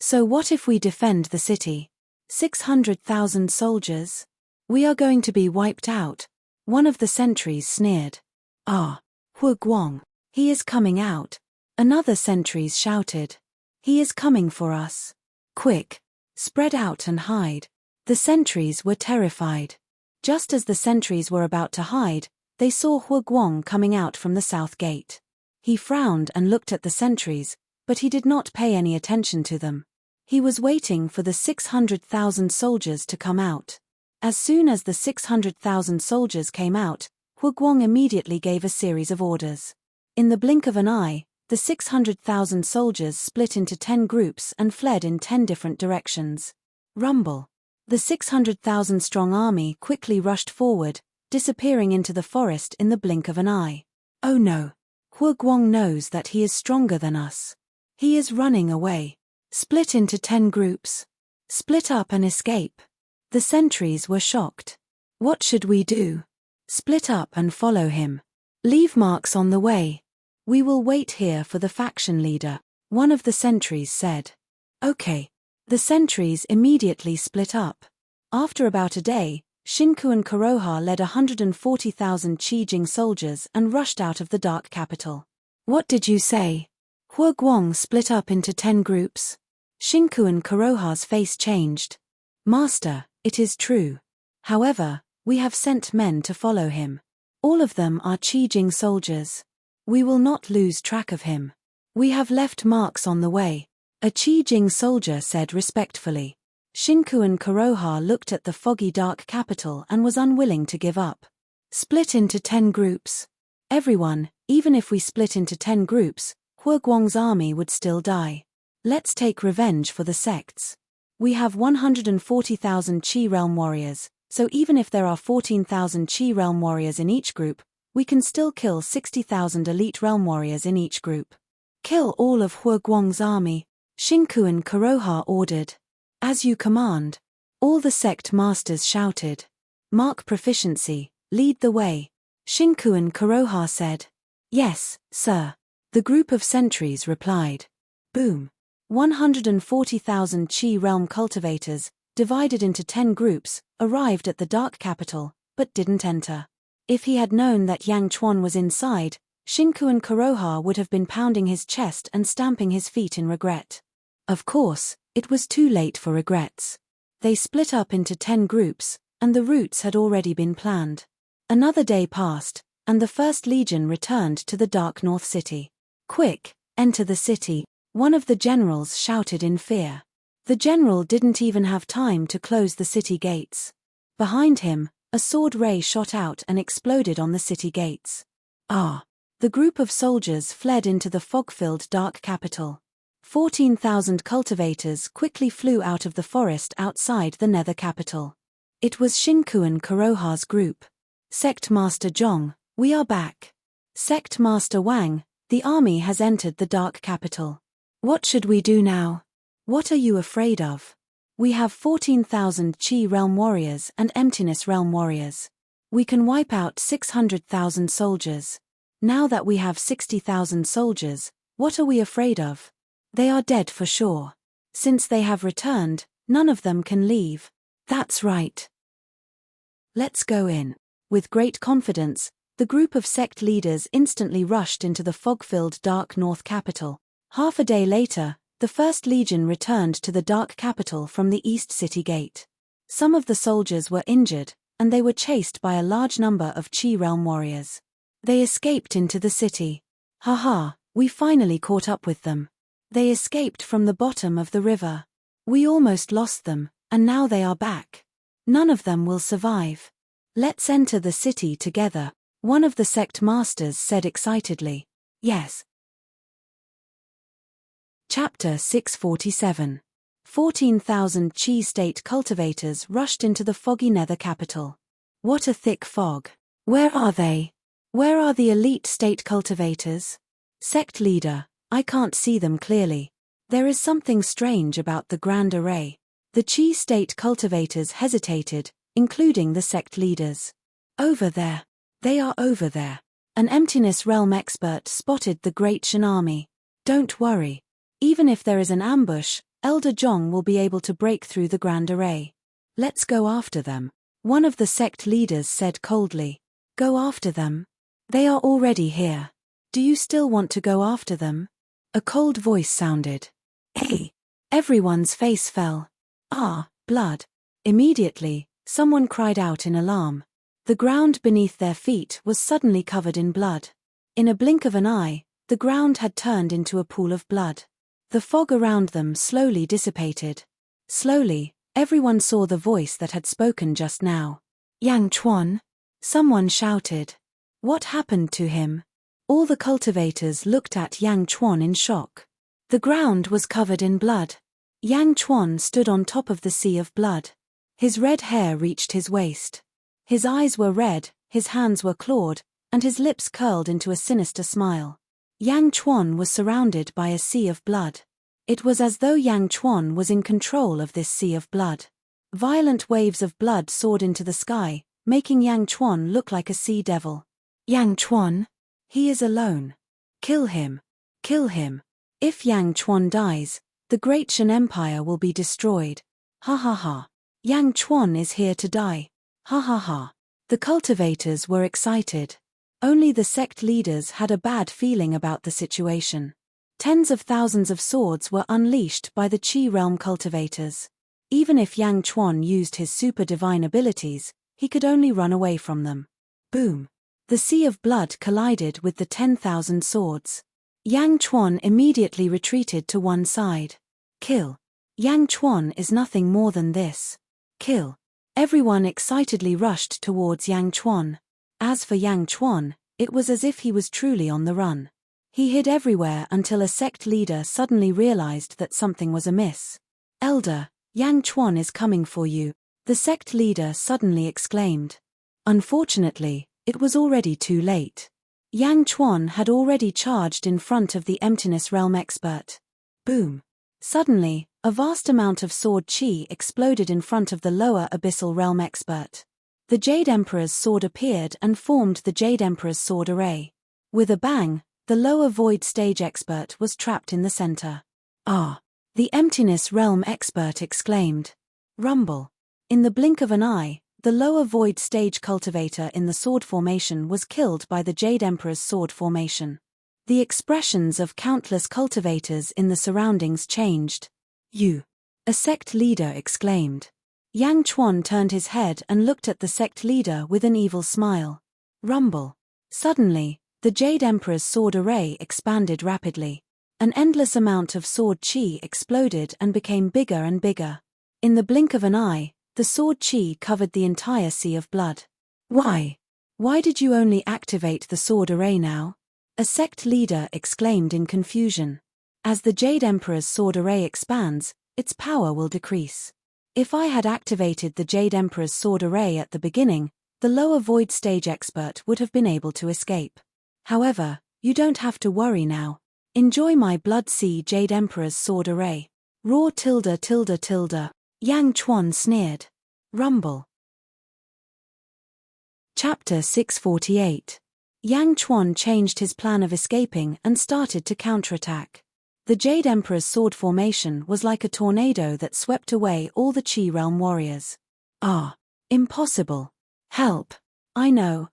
So what if we defend the city? 600,000 soldiers? We are going to be wiped out. One of the sentries sneered. Ah, Hua Guang. He is coming out. Another sentries shouted. He is coming for us. Quick. Spread out and hide. The sentries were terrified. Just as the sentries were about to hide, they saw Hua Guang coming out from the south gate. He frowned and looked at the sentries, but he did not pay any attention to them. He was waiting for the 600,000 soldiers to come out. As soon as the 600,000 soldiers came out, Hua Guang immediately gave a series of orders. In the blink of an eye, the 600,000 soldiers split into 10 groups and fled in 10 different directions. Rumble. The 600,000 strong army quickly rushed forward, disappearing into the forest in the blink of an eye. Oh no. Hua Guang knows that he is stronger than us. He is running away. Split into 10 groups. Split up and escape. The sentries were shocked. What should we do? Split up and follow him. Leave marks on the way. We will wait here for the faction leader, one of the sentries said. Okay. The sentries immediately split up. After about a day, Shinku and Kuroha led 140,000 Qijing soldiers and rushed out of the dark capital. What did you say? Hua Guang split up into 10 groups. Shinku and Kuroha's face changed. Master, it is true. However, we have sent men to follow him. All of them are Qijing soldiers. We will not lose track of him. We have left marks on the way, a Qijing soldier said respectfully. Shinku and Kuroha looked at the foggy dark capital and was unwilling to give up. Split into 10 groups. Everyone, even if we split into 10 groups, Hua Guang's army would still die. Let's take revenge for the sects. We have 140,000 Qi realm warriors, so even if there are 14,000 Qi realm warriors in each group, we can still kill 60,000 elite realm warriors in each group. Kill all of Hua Guang's army, Shinku and Kuroha ordered. As you command. All the sect masters shouted. Mark proficiency, lead the way. Shinku and Kuroha said. Yes, sir. The group of sentries replied. Boom. 140,000 Qi realm cultivators, divided into 10 groups, arrived at the dark capital, but didn't enter. If he had known that Yang Chuan was inside, Shinku and Kuroha would have been pounding his chest and stamping his feet in regret. Of course, it was too late for regrets. They split up into 10 groups, and the routes had already been planned. Another day passed, and the First Legion returned to the Dark North City. "Quick, enter the city," one of the generals shouted in fear. The general didn't even have time to close the city gates. Behind him, a sword ray shot out and exploded on the city gates. Ah! The group of soldiers fled into the fog-filled dark capital. 14,000 cultivators quickly flew out of the forest outside the nether capital. It was Shinkuan Kuroha's group. "Sect Master Zhong, we are back. Sect Master Wang, the army has entered the dark capital. What should we do now? What are you afraid of? We have 14,000 Qi Realm warriors and Emptiness Realm warriors. We can wipe out 600,000 soldiers. Now that we have 60,000 soldiers, what are we afraid of? They are dead for sure. Since they have returned, none of them can leave." "That's right. Let's go in." With great confidence, the group of sect leaders instantly rushed into the fog-filled dark north capital. Half a day later, the First Legion returned to the dark capital from the East City Gate. Some of the soldiers were injured, and they were chased by a large number of Qi Realm warriors. They escaped into the city. "Haha, we finally caught up with them. They escaped from the bottom of the river. We almost lost them, and now they are back. None of them will survive. Let's enter the city together," one of the sect masters said excitedly. "Yes." Chapter 647. 14,000 Qi state cultivators rushed into the foggy nether capital. What a thick fog. Where are they? Where are the elite state cultivators? Sect leader, I can't see them clearly. There is something strange about the grand array. The Qi state cultivators hesitated, including the sect leaders. "Over there. They are over there." An Emptiness Realm expert spotted the Great Shan army. "Don't worry. Even if there is an ambush, Elder Zhong will be able to break through the grand array. Let's go after them," one of the sect leaders said coldly. "Go after them? They are already here. Do you still want to go after them?" A cold voice sounded. "Hey!" Everyone's face fell. "Ah, blood." Immediately, someone cried out in alarm. The ground beneath their feet was suddenly covered in blood. In a blink of an eye, the ground had turned into a pool of blood. The fog around them slowly dissipated. Slowly, everyone saw the voice that had spoken just now. "Yang Chuan?" Someone shouted. What happened to him? All the cultivators looked at Yang Chuan in shock. The ground was covered in blood. Yang Chuan stood on top of the sea of blood. His red hair reached his waist. His eyes were red, his hands were clawed, and his lips curled into a sinister smile. Yang Chuan was surrounded by a sea of blood. It was as though Yang Chuan was in control of this sea of blood. Violent waves of blood soared into the sky, making Yang Chuan look like a sea devil. "Yang Chuan? He is alone. Kill him. Kill him. If Yang Chuan dies, the Great Shan Empire will be destroyed. Ha ha ha. Yang Chuan is here to die. Ha ha ha." The cultivators were excited. Only the sect leaders had a bad feeling about the situation. Tens of thousands of swords were unleashed by the Qi realm cultivators. Even if Yang Chuan used his super divine abilities, he could only run away from them. Boom. The sea of blood collided with the 10,000 swords. Yang Chuan immediately retreated to one side. Kill. Yang Chuan is nothing more than this. Kill. Everyone excitedly rushed towards Yang Chuan. As for Yang Chuan, it was as if he was truly on the run. He hid everywhere until a sect leader suddenly realized that something was amiss. "Elder, Yang Chuan is coming for you," the sect leader suddenly exclaimed. Unfortunately, it was already too late. Yang Chuan had already charged in front of the Emptiness Realm expert. Boom. Suddenly, a vast amount of sword chi exploded in front of the lower Abyssal Realm expert. The Jade Emperor's sword appeared and formed the Jade Emperor's sword array. With a bang, the lower Void Stage expert was trapped in the center. "Ah!" the Emptiness Realm expert exclaimed. Rumble. In the blink of an eye, the lower Void Stage cultivator in the sword formation was killed by the Jade Emperor's sword formation. The expressions of countless cultivators in the surroundings changed. "You!" a sect leader exclaimed. Yang Chuan turned his head and looked at the sect leader with an evil smile. Rumble. Suddenly, the Jade Emperor's sword array expanded rapidly. An endless amount of sword chi exploded and became bigger and bigger. In the blink of an eye, the sword chi covered the entire sea of blood. Why? Why did you only activate the sword array now? A sect leader exclaimed in confusion. As the Jade Emperor's sword array expands, its power will decrease. If I had activated the Jade Emperor's sword array at the beginning, the lower void stage expert would have been able to escape. However, you don't have to worry now. Enjoy my Blood Sea Jade Emperor's sword array. Roar tilde tilde tilde. Yang Chuan sneered. Rumble. Chapter 648. Yang Chuan changed his plan of escaping and started to counterattack. The Jade Emperor's sword formation was like a tornado that swept away all the Chi Realm warriors. Ah! Impossible! Help! I know,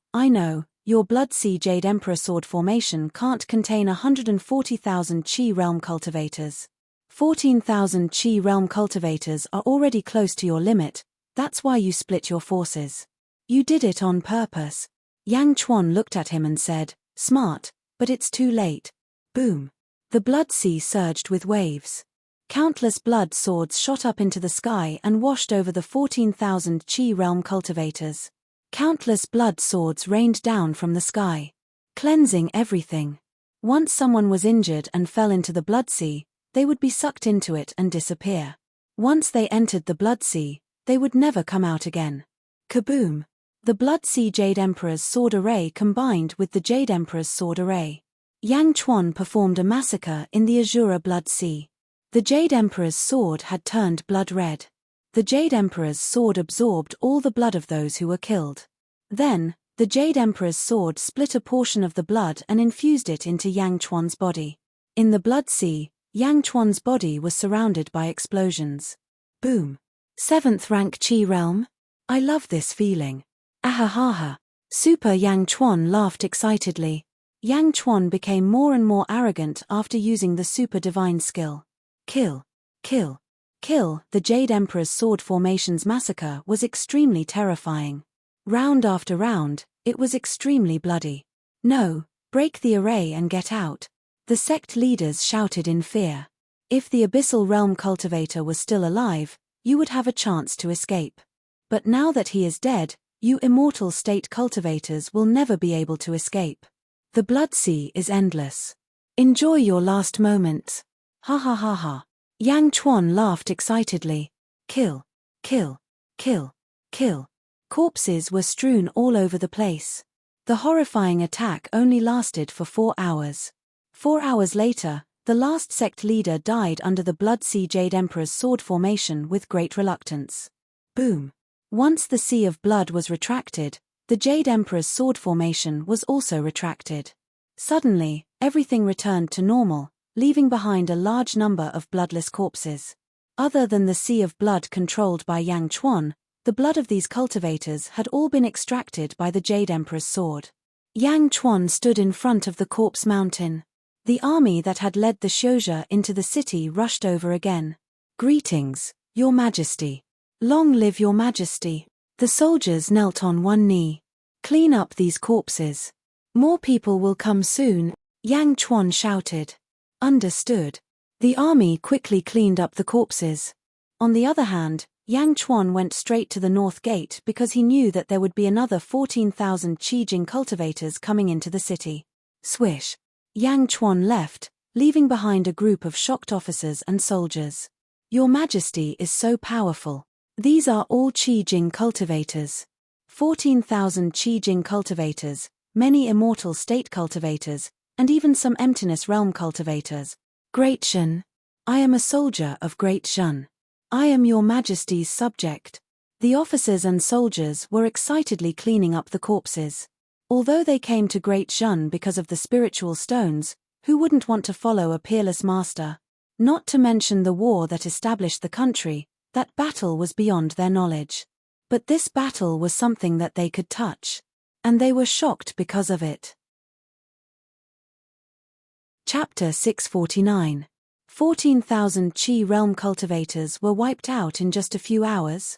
your Blood Sea Jade Emperor sword formation can't contain 140,000 Chi Realm cultivators. 14,000 Chi Realm cultivators are already close to your limit, that's why you split your forces. You did it on purpose. Yang Chuan looked at him and said, smart, but it's too late. Boom. The blood sea surged with waves. Countless blood swords shot up into the sky and washed over the 14,000 Chi Realm cultivators. Countless blood swords rained down from the sky, cleansing everything. Once someone was injured and fell into the blood sea, they would be sucked into it and disappear. Once they entered the blood sea, they would never come out again. Kaboom! The Blood Sea Jade Emperor's sword array combined with the Jade Emperor's sword array. Yang Chuan performed a massacre in the Azura Blood Sea. The Jade Emperor's sword had turned blood red. The Jade Emperor's sword absorbed all the blood of those who were killed. Then, the Jade Emperor's sword split a portion of the blood and infused it into Yang Chuan's body. In the Blood Sea, Yang Chuan's body was surrounded by explosions. Boom! 7th rank Chi Realm? I love this feeling. Ahahaha. Super Yang Chuan laughed excitedly. Yang Chuan became more and more arrogant after using the super divine skill. Kill. Kill. Kill. The Jade Emperor's sword formation's massacre was extremely terrifying. Round after round, it was extremely bloody. No, break the array and get out. The sect leaders shouted in fear. If the Abyssal Realm cultivator was still alive, you would have a chance to escape. But now that he is dead, you Immortal state cultivators will never be able to escape. The blood sea is endless. Enjoy your last moments. Ha ha ha ha. Yang Chuan laughed excitedly. Kill. Kill. Kill. Kill. Corpses were strewn all over the place. The horrifying attack only lasted for 4 hours. 4 hours later, the last sect leader died under the Blood Sea Jade Emperor's sword formation with great reluctance. Boom. Once the sea of blood was retracted, the Jade Emperor's sword formation was also retracted. Suddenly, everything returned to normal, leaving behind a large number of bloodless corpses. Other than the sea of blood controlled by Yang Chuan, the blood of these cultivators had all been extracted by the Jade Emperor's sword. Yang Chuan stood in front of the corpse mountain. The army that had led the Xiuzhe into the city rushed over again. Greetings, Your Majesty. Long live Your Majesty. The soldiers knelt on one knee. Clean up these corpses. More people will come soon, Yang Chuan shouted. Understood. The army quickly cleaned up the corpses. On the other hand, Yang Chuan went straight to the north gate because he knew that there would be another 14,000 Qijing cultivators coming into the city. Swish. Yang Chuan left, leaving behind a group of shocked officers and soldiers. Your Majesty is so powerful. These are all Qijing cultivators. 14,000 Qijing cultivators, many Immortal state cultivators, and even some Emptiness Realm cultivators. Great Shen. I am a soldier of Great Shen. I am Your Majesty's subject. The officers and soldiers were excitedly cleaning up the corpses. Although they came to Great Shen because of the spiritual stones, who wouldn't want to follow a peerless master? Not to mention the war that established the country, that battle was beyond their knowledge. But this battle was something that they could touch. And they were shocked because of it. Chapter 649. 14,000 Qi realm cultivators were wiped out in just a few hours.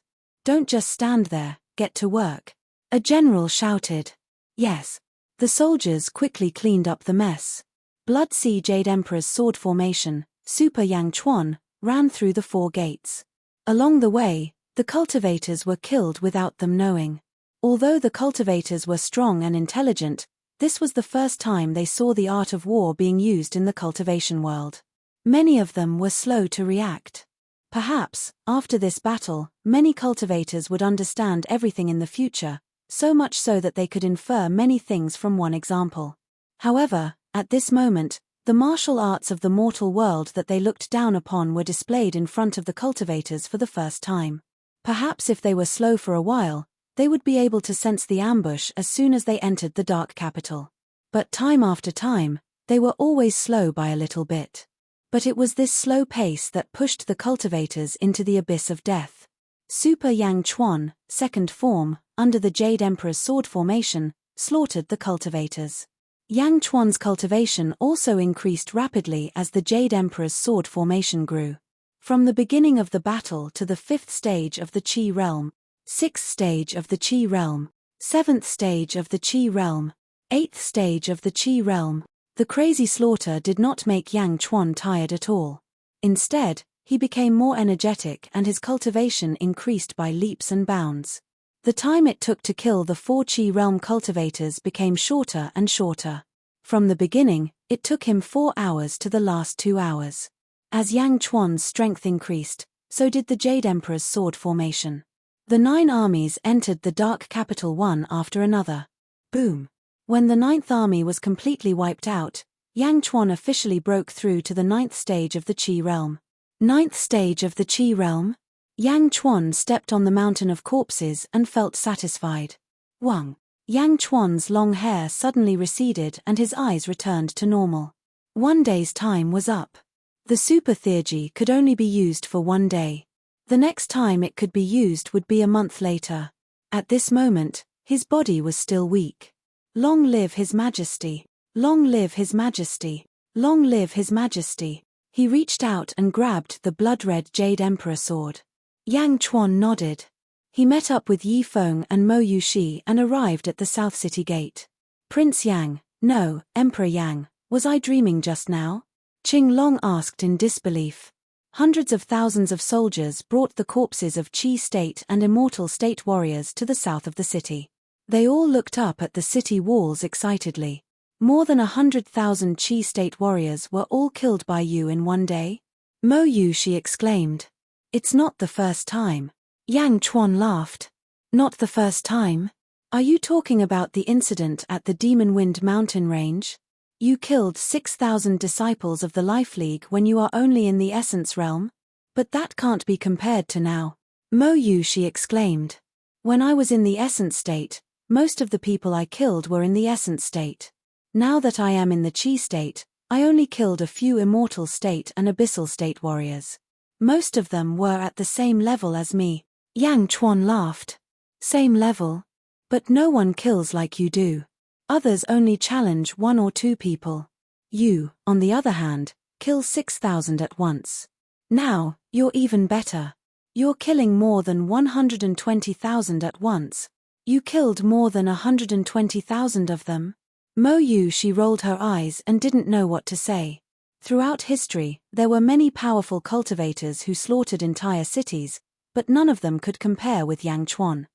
Don't just stand there, get to work. A general shouted. Yes. The soldiers quickly cleaned up the mess. Blood Sea Jade Emperor's sword formation, Super Yang Chuan, ran through the 4 gates. Along the way, the cultivators were killed without them knowing. Although the cultivators were strong and intelligent, this was the first time they saw the art of war being used in the cultivation world. Many of them were slow to react. Perhaps, after this battle, many cultivators would understand everything in the future, so much so that they could infer many things from one example. However, at this moment, the martial arts of the mortal world that they looked down upon were displayed in front of the cultivators for the first time. Perhaps if they were slow for a while, they would be able to sense the ambush as soon as they entered the dark capital. But time after time, they were always slow by a little bit. But it was this slow pace that pushed the cultivators into the abyss of death. Super Yang Chuan, second form, under the Jade Emperor's sword formation, slaughtered the cultivators. Yang Chuan's cultivation also increased rapidly as the Jade Emperor's sword formation grew. From the beginning of the battle to the 5th stage of the Qi realm, 6th stage of the Qi realm, 7th stage of the Qi realm, 8th stage of the Qi realm, the crazy slaughter did not make Yang Chuan tired at all. Instead, he became more energetic and his cultivation increased by leaps and bounds. The time it took to kill the 4 Qi realm cultivators became shorter and shorter. From the beginning, it took him 4 hours to the last 2 hours. As Yang Chuan's strength increased, so did the Jade Emperor's sword formation. The 9 armies entered the dark capital one after another. Boom! When the 9th army was completely wiped out, Yang Chuan officially broke through to the 9th stage of the Qi realm. 9th stage of the Qi realm? Yang Chuan stepped on the mountain of corpses and felt satisfied. Wang. Yang Chuan's long hair suddenly receded and his eyes returned to normal. 1 day's time was up. The super theurgy could only be used for 1 day. The next time it could be used would be a month later. At this moment, his body was still weak. Long live His Majesty! Long live His Majesty! Long live His Majesty! He reached out and grabbed the blood-red Jade Emperor sword. Yang Chuan nodded. He met up with Yi Feng and Mo Yuxi and arrived at the South City Gate. Prince Yang, no, Emperor Yang, was I dreaming just now? Qing Long asked in disbelief. Hundreds of thousands of soldiers brought the corpses of Qi State and Immortal State warriors to the south of the city. They all looked up at the city walls excitedly. More than 100,000 Qi State warriors were all killed by you in 1 day? Mo Yuxi exclaimed. It's not the first time. Yang Chuan laughed. Not the first time? Are you talking about the incident at the Demon Wind mountain range? You killed 6,000 disciples of the Life League when you are only in the Essence realm? But that can't be compared to now. Mo Yuxi exclaimed. When I was in the Essence state, most of the people I killed were in the Essence state. Now that I am in the Qi state, I only killed a few Immortal State and Abyssal State warriors. Most of them were at the same level as me. Yang Chuan laughed. Same level? But no one kills like you do. Others only challenge 1 or 2 people. You, on the other hand, kill 6,000 at once. Now, you're even better. You're killing more than 120,000 at once. You killed more than 120,000 of them. Mo Yuxi rolled her eyes and didn't know what to say. Throughout history, there were many powerful cultivators who slaughtered entire cities, but none of them could compare with Yang Chuan.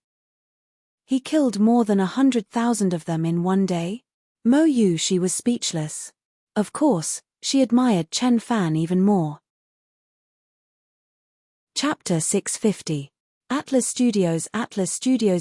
He killed more than 100,000 of them in 1 day? Mo Yuxi was speechless. Of course, she admired Chen Fan even more. Chapter 650. Atlas Studios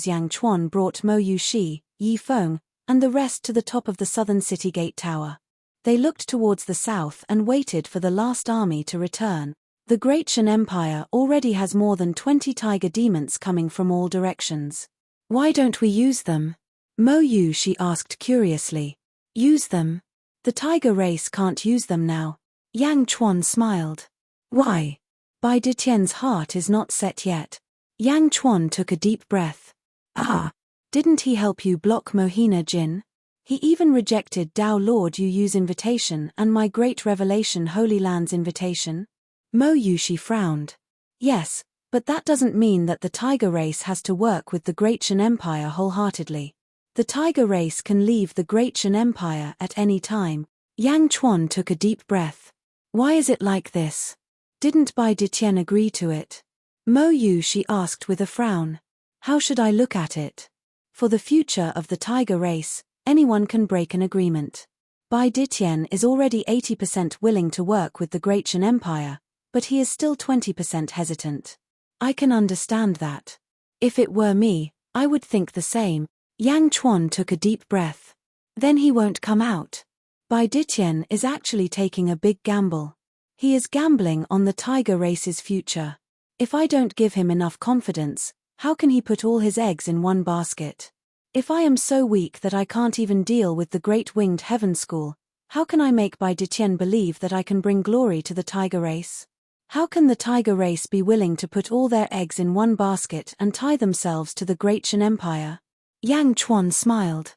Yang Chuan brought Mo Yuxi, Yi Feng, and the rest to the top of the southern city gate tower. They looked towards the south and waited for the last army to return. The Great Shan Empire already has more than 20 tiger demons coming from all directions. Why don't we use them? Mo Yuxi asked curiously. Use them? The tiger race can't use them now. Yang Chuan smiled. Why? Bai Detian's heart is not set yet. Yang Chuan took a deep breath. Ah! Didn't he help you block Mohina Jin? He even rejected Tao Lord Yu Yu's invitation and my Great Revelation Holy Land's invitation? Mo Yuxi frowned. Yes, But that doesn't mean that the tiger race has to work with the Great Shan Empire wholeheartedly. The tiger race can leave the Great Shan Empire at any time. Yang Chuan took a deep breath. Why is it like this? Didn't Bai Ditian agree to it? Mo Yu, she asked with a frown. How should I look at it? For the future of the tiger race, anyone can break an agreement. Bai Ditian is already 80% willing to work with the Great Shan Empire, but he is still 20% hesitant. I can understand that. If it were me, I would think the same. Yang Chuan took a deep breath. Then he won't come out. Bai Ditian is actually taking a big gamble. He is gambling on the tiger race's future. If I don't give him enough confidence, how can he put all his eggs in one basket? If I am so weak that I can't even deal with the Great Winged Heaven School, how can I make Bai Ditian believe that I can bring glory to the tiger race? How can the tiger race be willing to put all their eggs in one basket and tie themselves to the Great Shan Empire? Yang Chuan smiled.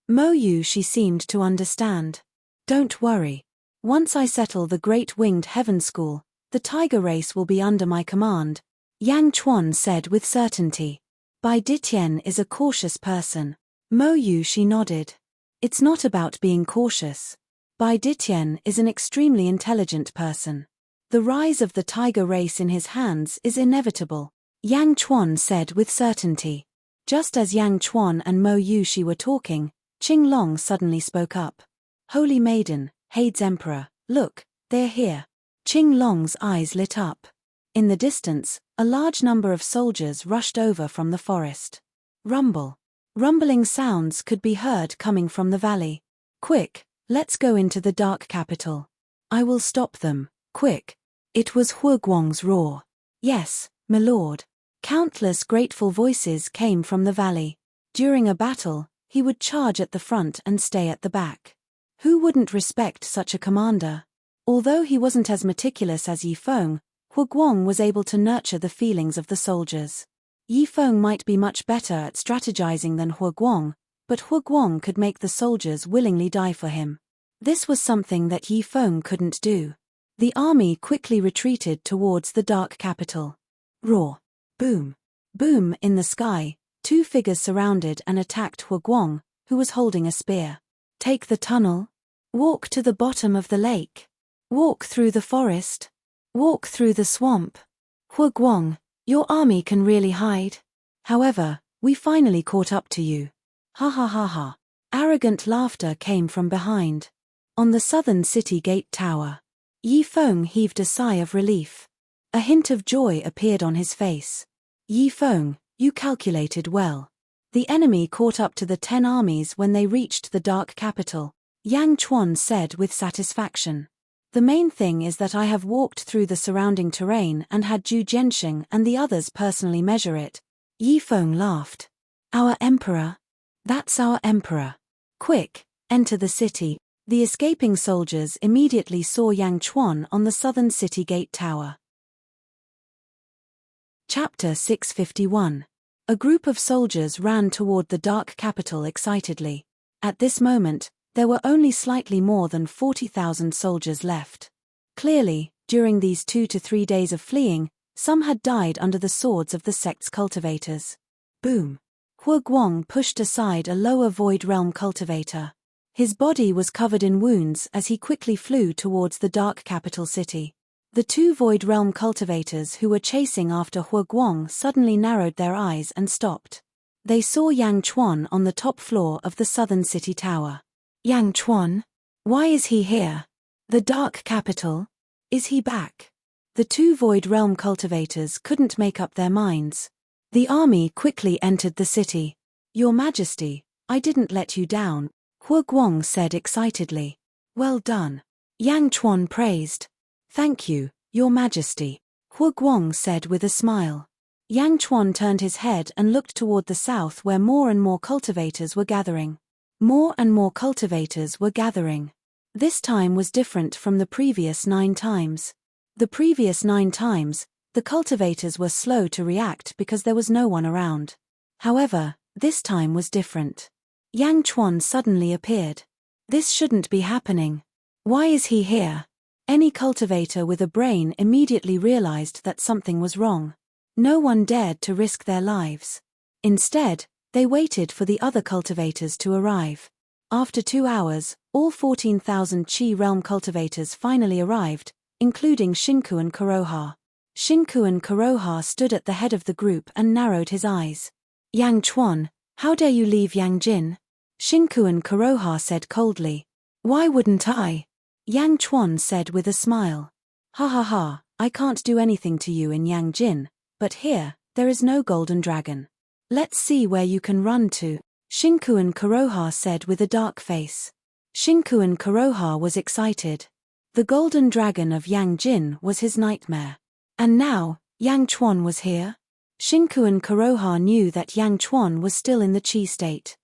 Mo Yu, she seemed to understand. Don't worry. Once I settle the Great Winged Heaven School, the tiger race will be under my command, Yang Chuan said with certainty. Bai Ditian is a cautious person. Mo Yu, she nodded. It's not about being cautious. Bai Ditian is an extremely intelligent person. The rise of the tiger race in his hands is inevitable, Yang Chuan said with certainty. Just as Yang Chuan and Mo Yu she were talking, Qing Long suddenly spoke up. Holy Maiden, Hades Emperor, look, they're here. Qing Long's eyes lit up. In the distance, a large number of soldiers rushed over from the forest. Rumble. Rumbling sounds could be heard coming from the valley. Quick, let's go into the dark capital. I will stop them, quick. It was Hua Guang's roar. Yes, my lord. Countless grateful voices came from the valley. During a battle, he would charge at the front and stay at the back. Who wouldn't respect such a commander? Although he wasn't as meticulous as Yi Feng, Hua Guang was able to nurture the feelings of the soldiers. Yi Feng might be much better at strategizing than Hua Guang, but Hua Guang could make the soldiers willingly die for him. This was something that Yi Feng couldn't do. The army quickly retreated towards the dark capital. Roar. Boom. Boom in the sky, two figures surrounded and attacked Hua Guang, who was holding a spear. Take the tunnel. Walk to the bottom of the lake. Walk through the forest. Walk through the swamp. Hua Guang, your army can really hide. However, we finally caught up to you. Ha ha ha ha. Arrogant laughter came from behind. On the southern city gate tower, Yi Feng heaved a sigh of relief. A hint of joy appeared on his face. Yi Feng, you calculated well. The enemy caught up to the 10 armies when they reached the dark capital, Yang Chuan said with satisfaction. The main thing is that I have walked through the surrounding terrain and had Zhu Jianxing and the others personally measure it. Yi Feng laughed. Our emperor? That's our emperor. Quick, enter the city. The escaping soldiers immediately saw Yang Chuan on the southern city gate tower. Chapter 651. A group of soldiers ran toward the dark capital excitedly. At this moment, there were only slightly more than 40,000 soldiers left. Clearly, during these 2 to 3 days of fleeing, some had died under the swords of the sect's cultivators. Boom. Hua Guang pushed aside a lower void realm cultivator. His body was covered in wounds as he quickly flew towards the dark capital city. The 2 void realm cultivators who were chasing after Hua Guang suddenly narrowed their eyes and stopped. They saw Yang Chuan on the top floor of the southern city tower. Yang Chuan? Why is he here? The dark capital? Is he back? The 2 void realm cultivators couldn't make up their minds. The army quickly entered the city. Your Majesty, I didn't let you down, Hua Guang said excitedly. Well done. Yang Chuan praised. Thank you, Your Majesty, Hua Guang said with a smile. Yang Chuan turned his head and looked toward the south where more and more cultivators were gathering. More and more cultivators were gathering. This time was different from the previous 9 times. The previous 9 times, the cultivators were slow to react because there was no one around. However, this time was different. Yang Chuan suddenly appeared. This shouldn't be happening. Why is he here? Any cultivator with a brain immediately realized that something was wrong. No one dared to risk their lives. Instead, they waited for the other cultivators to arrive. After 2 hours, all 14,000 Chi realm cultivators finally arrived, including Shinku and Kuroha. Shinku and Kuroha stood at the head of the group and narrowed his eyes. Yang Chuan, how dare you leave Yangjin? Shinku and Kuroha said coldly. Why wouldn't I? Yang Chuan said with a smile. Ha ha ha, I can't do anything to you in Yangjin, but here, there is no golden dragon. Let's see where you can run to. Shinku and Kuroha said with a dark face. Shinku and Kuroha was excited. The golden dragon of Yangjin was his nightmare. And now, Yang Chuan was here? Shinku and Kuroha knew that Yang Chuan was still in the Chi state.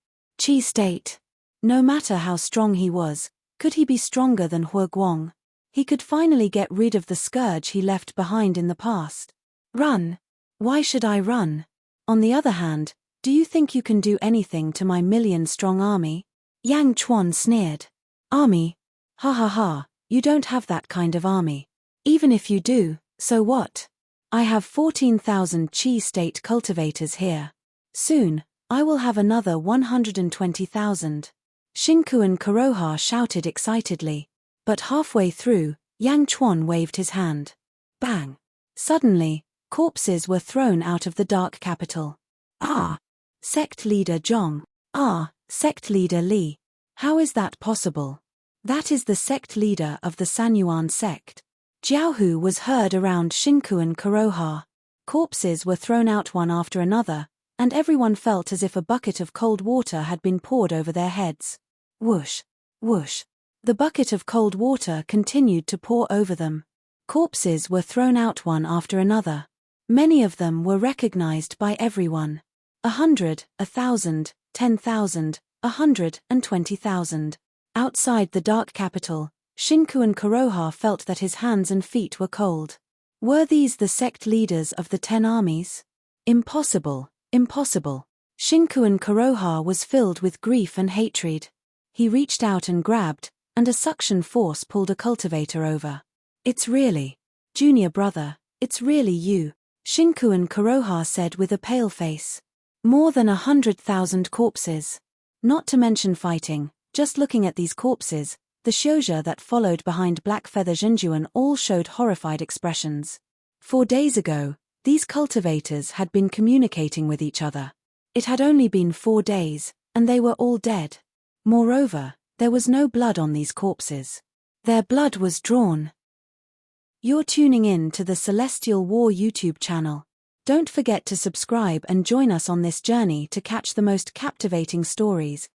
Chi state. No matter how strong he was, could he be stronger than He Guang? He could finally get rid of the scourge he left behind in the past. Run! Why should I run? On the other hand, do you think you can do anything to my million-strong army? Yang Chuan sneered. Army? Ha ha ha, you don't have that kind of army. Even if you do, so what? I have 14,000 Chi state cultivators here. Soon, I will have another 120,000. Shinku and Kuroha shouted excitedly. But halfway through, Yang Chuan waved his hand. Bang! Suddenly, corpses were thrown out of the dark capital. Ah! Sect leader Zhong. Ah! Sect leader Li. How is that possible? That is the sect leader of the Sanyuan sect. Jiaohu was heard around Shinku and Kuroha. Corpses were thrown out one after another, and everyone felt as if a bucket of cold water had been poured over their heads. Whoosh! Whoosh! The bucket of cold water continued to pour over them. Corpses were thrown out one after another. Many of them were recognized by everyone. 100, 1,000, 10,000, 120,000. Outside the dark capital, Shinku and Kuroha felt that his hands and feet were cold. Were these the sect leaders of the 10 armies? Impossible, impossible. Shinku and Kuroha was filled with grief and hatred. He reached out and grabbed, and a suction force pulled a cultivator over. It's really, junior brother, it's really you, Shinku and Kuroha said with a pale face. More than 100,000 corpses. Not to mention fighting, just looking at these corpses, the Xiozha that followed behind Black Feather Zhenjuan all showed horrified expressions. 4 days ago, these cultivators had been communicating with each other. It had only been 4 days, and they were all dead. Moreover, there was no blood on these corpses. Their blood was drawn. You're tuning in to the Celestial War YouTube channel. Don't forget to subscribe and join us on this journey to catch the most captivating stories,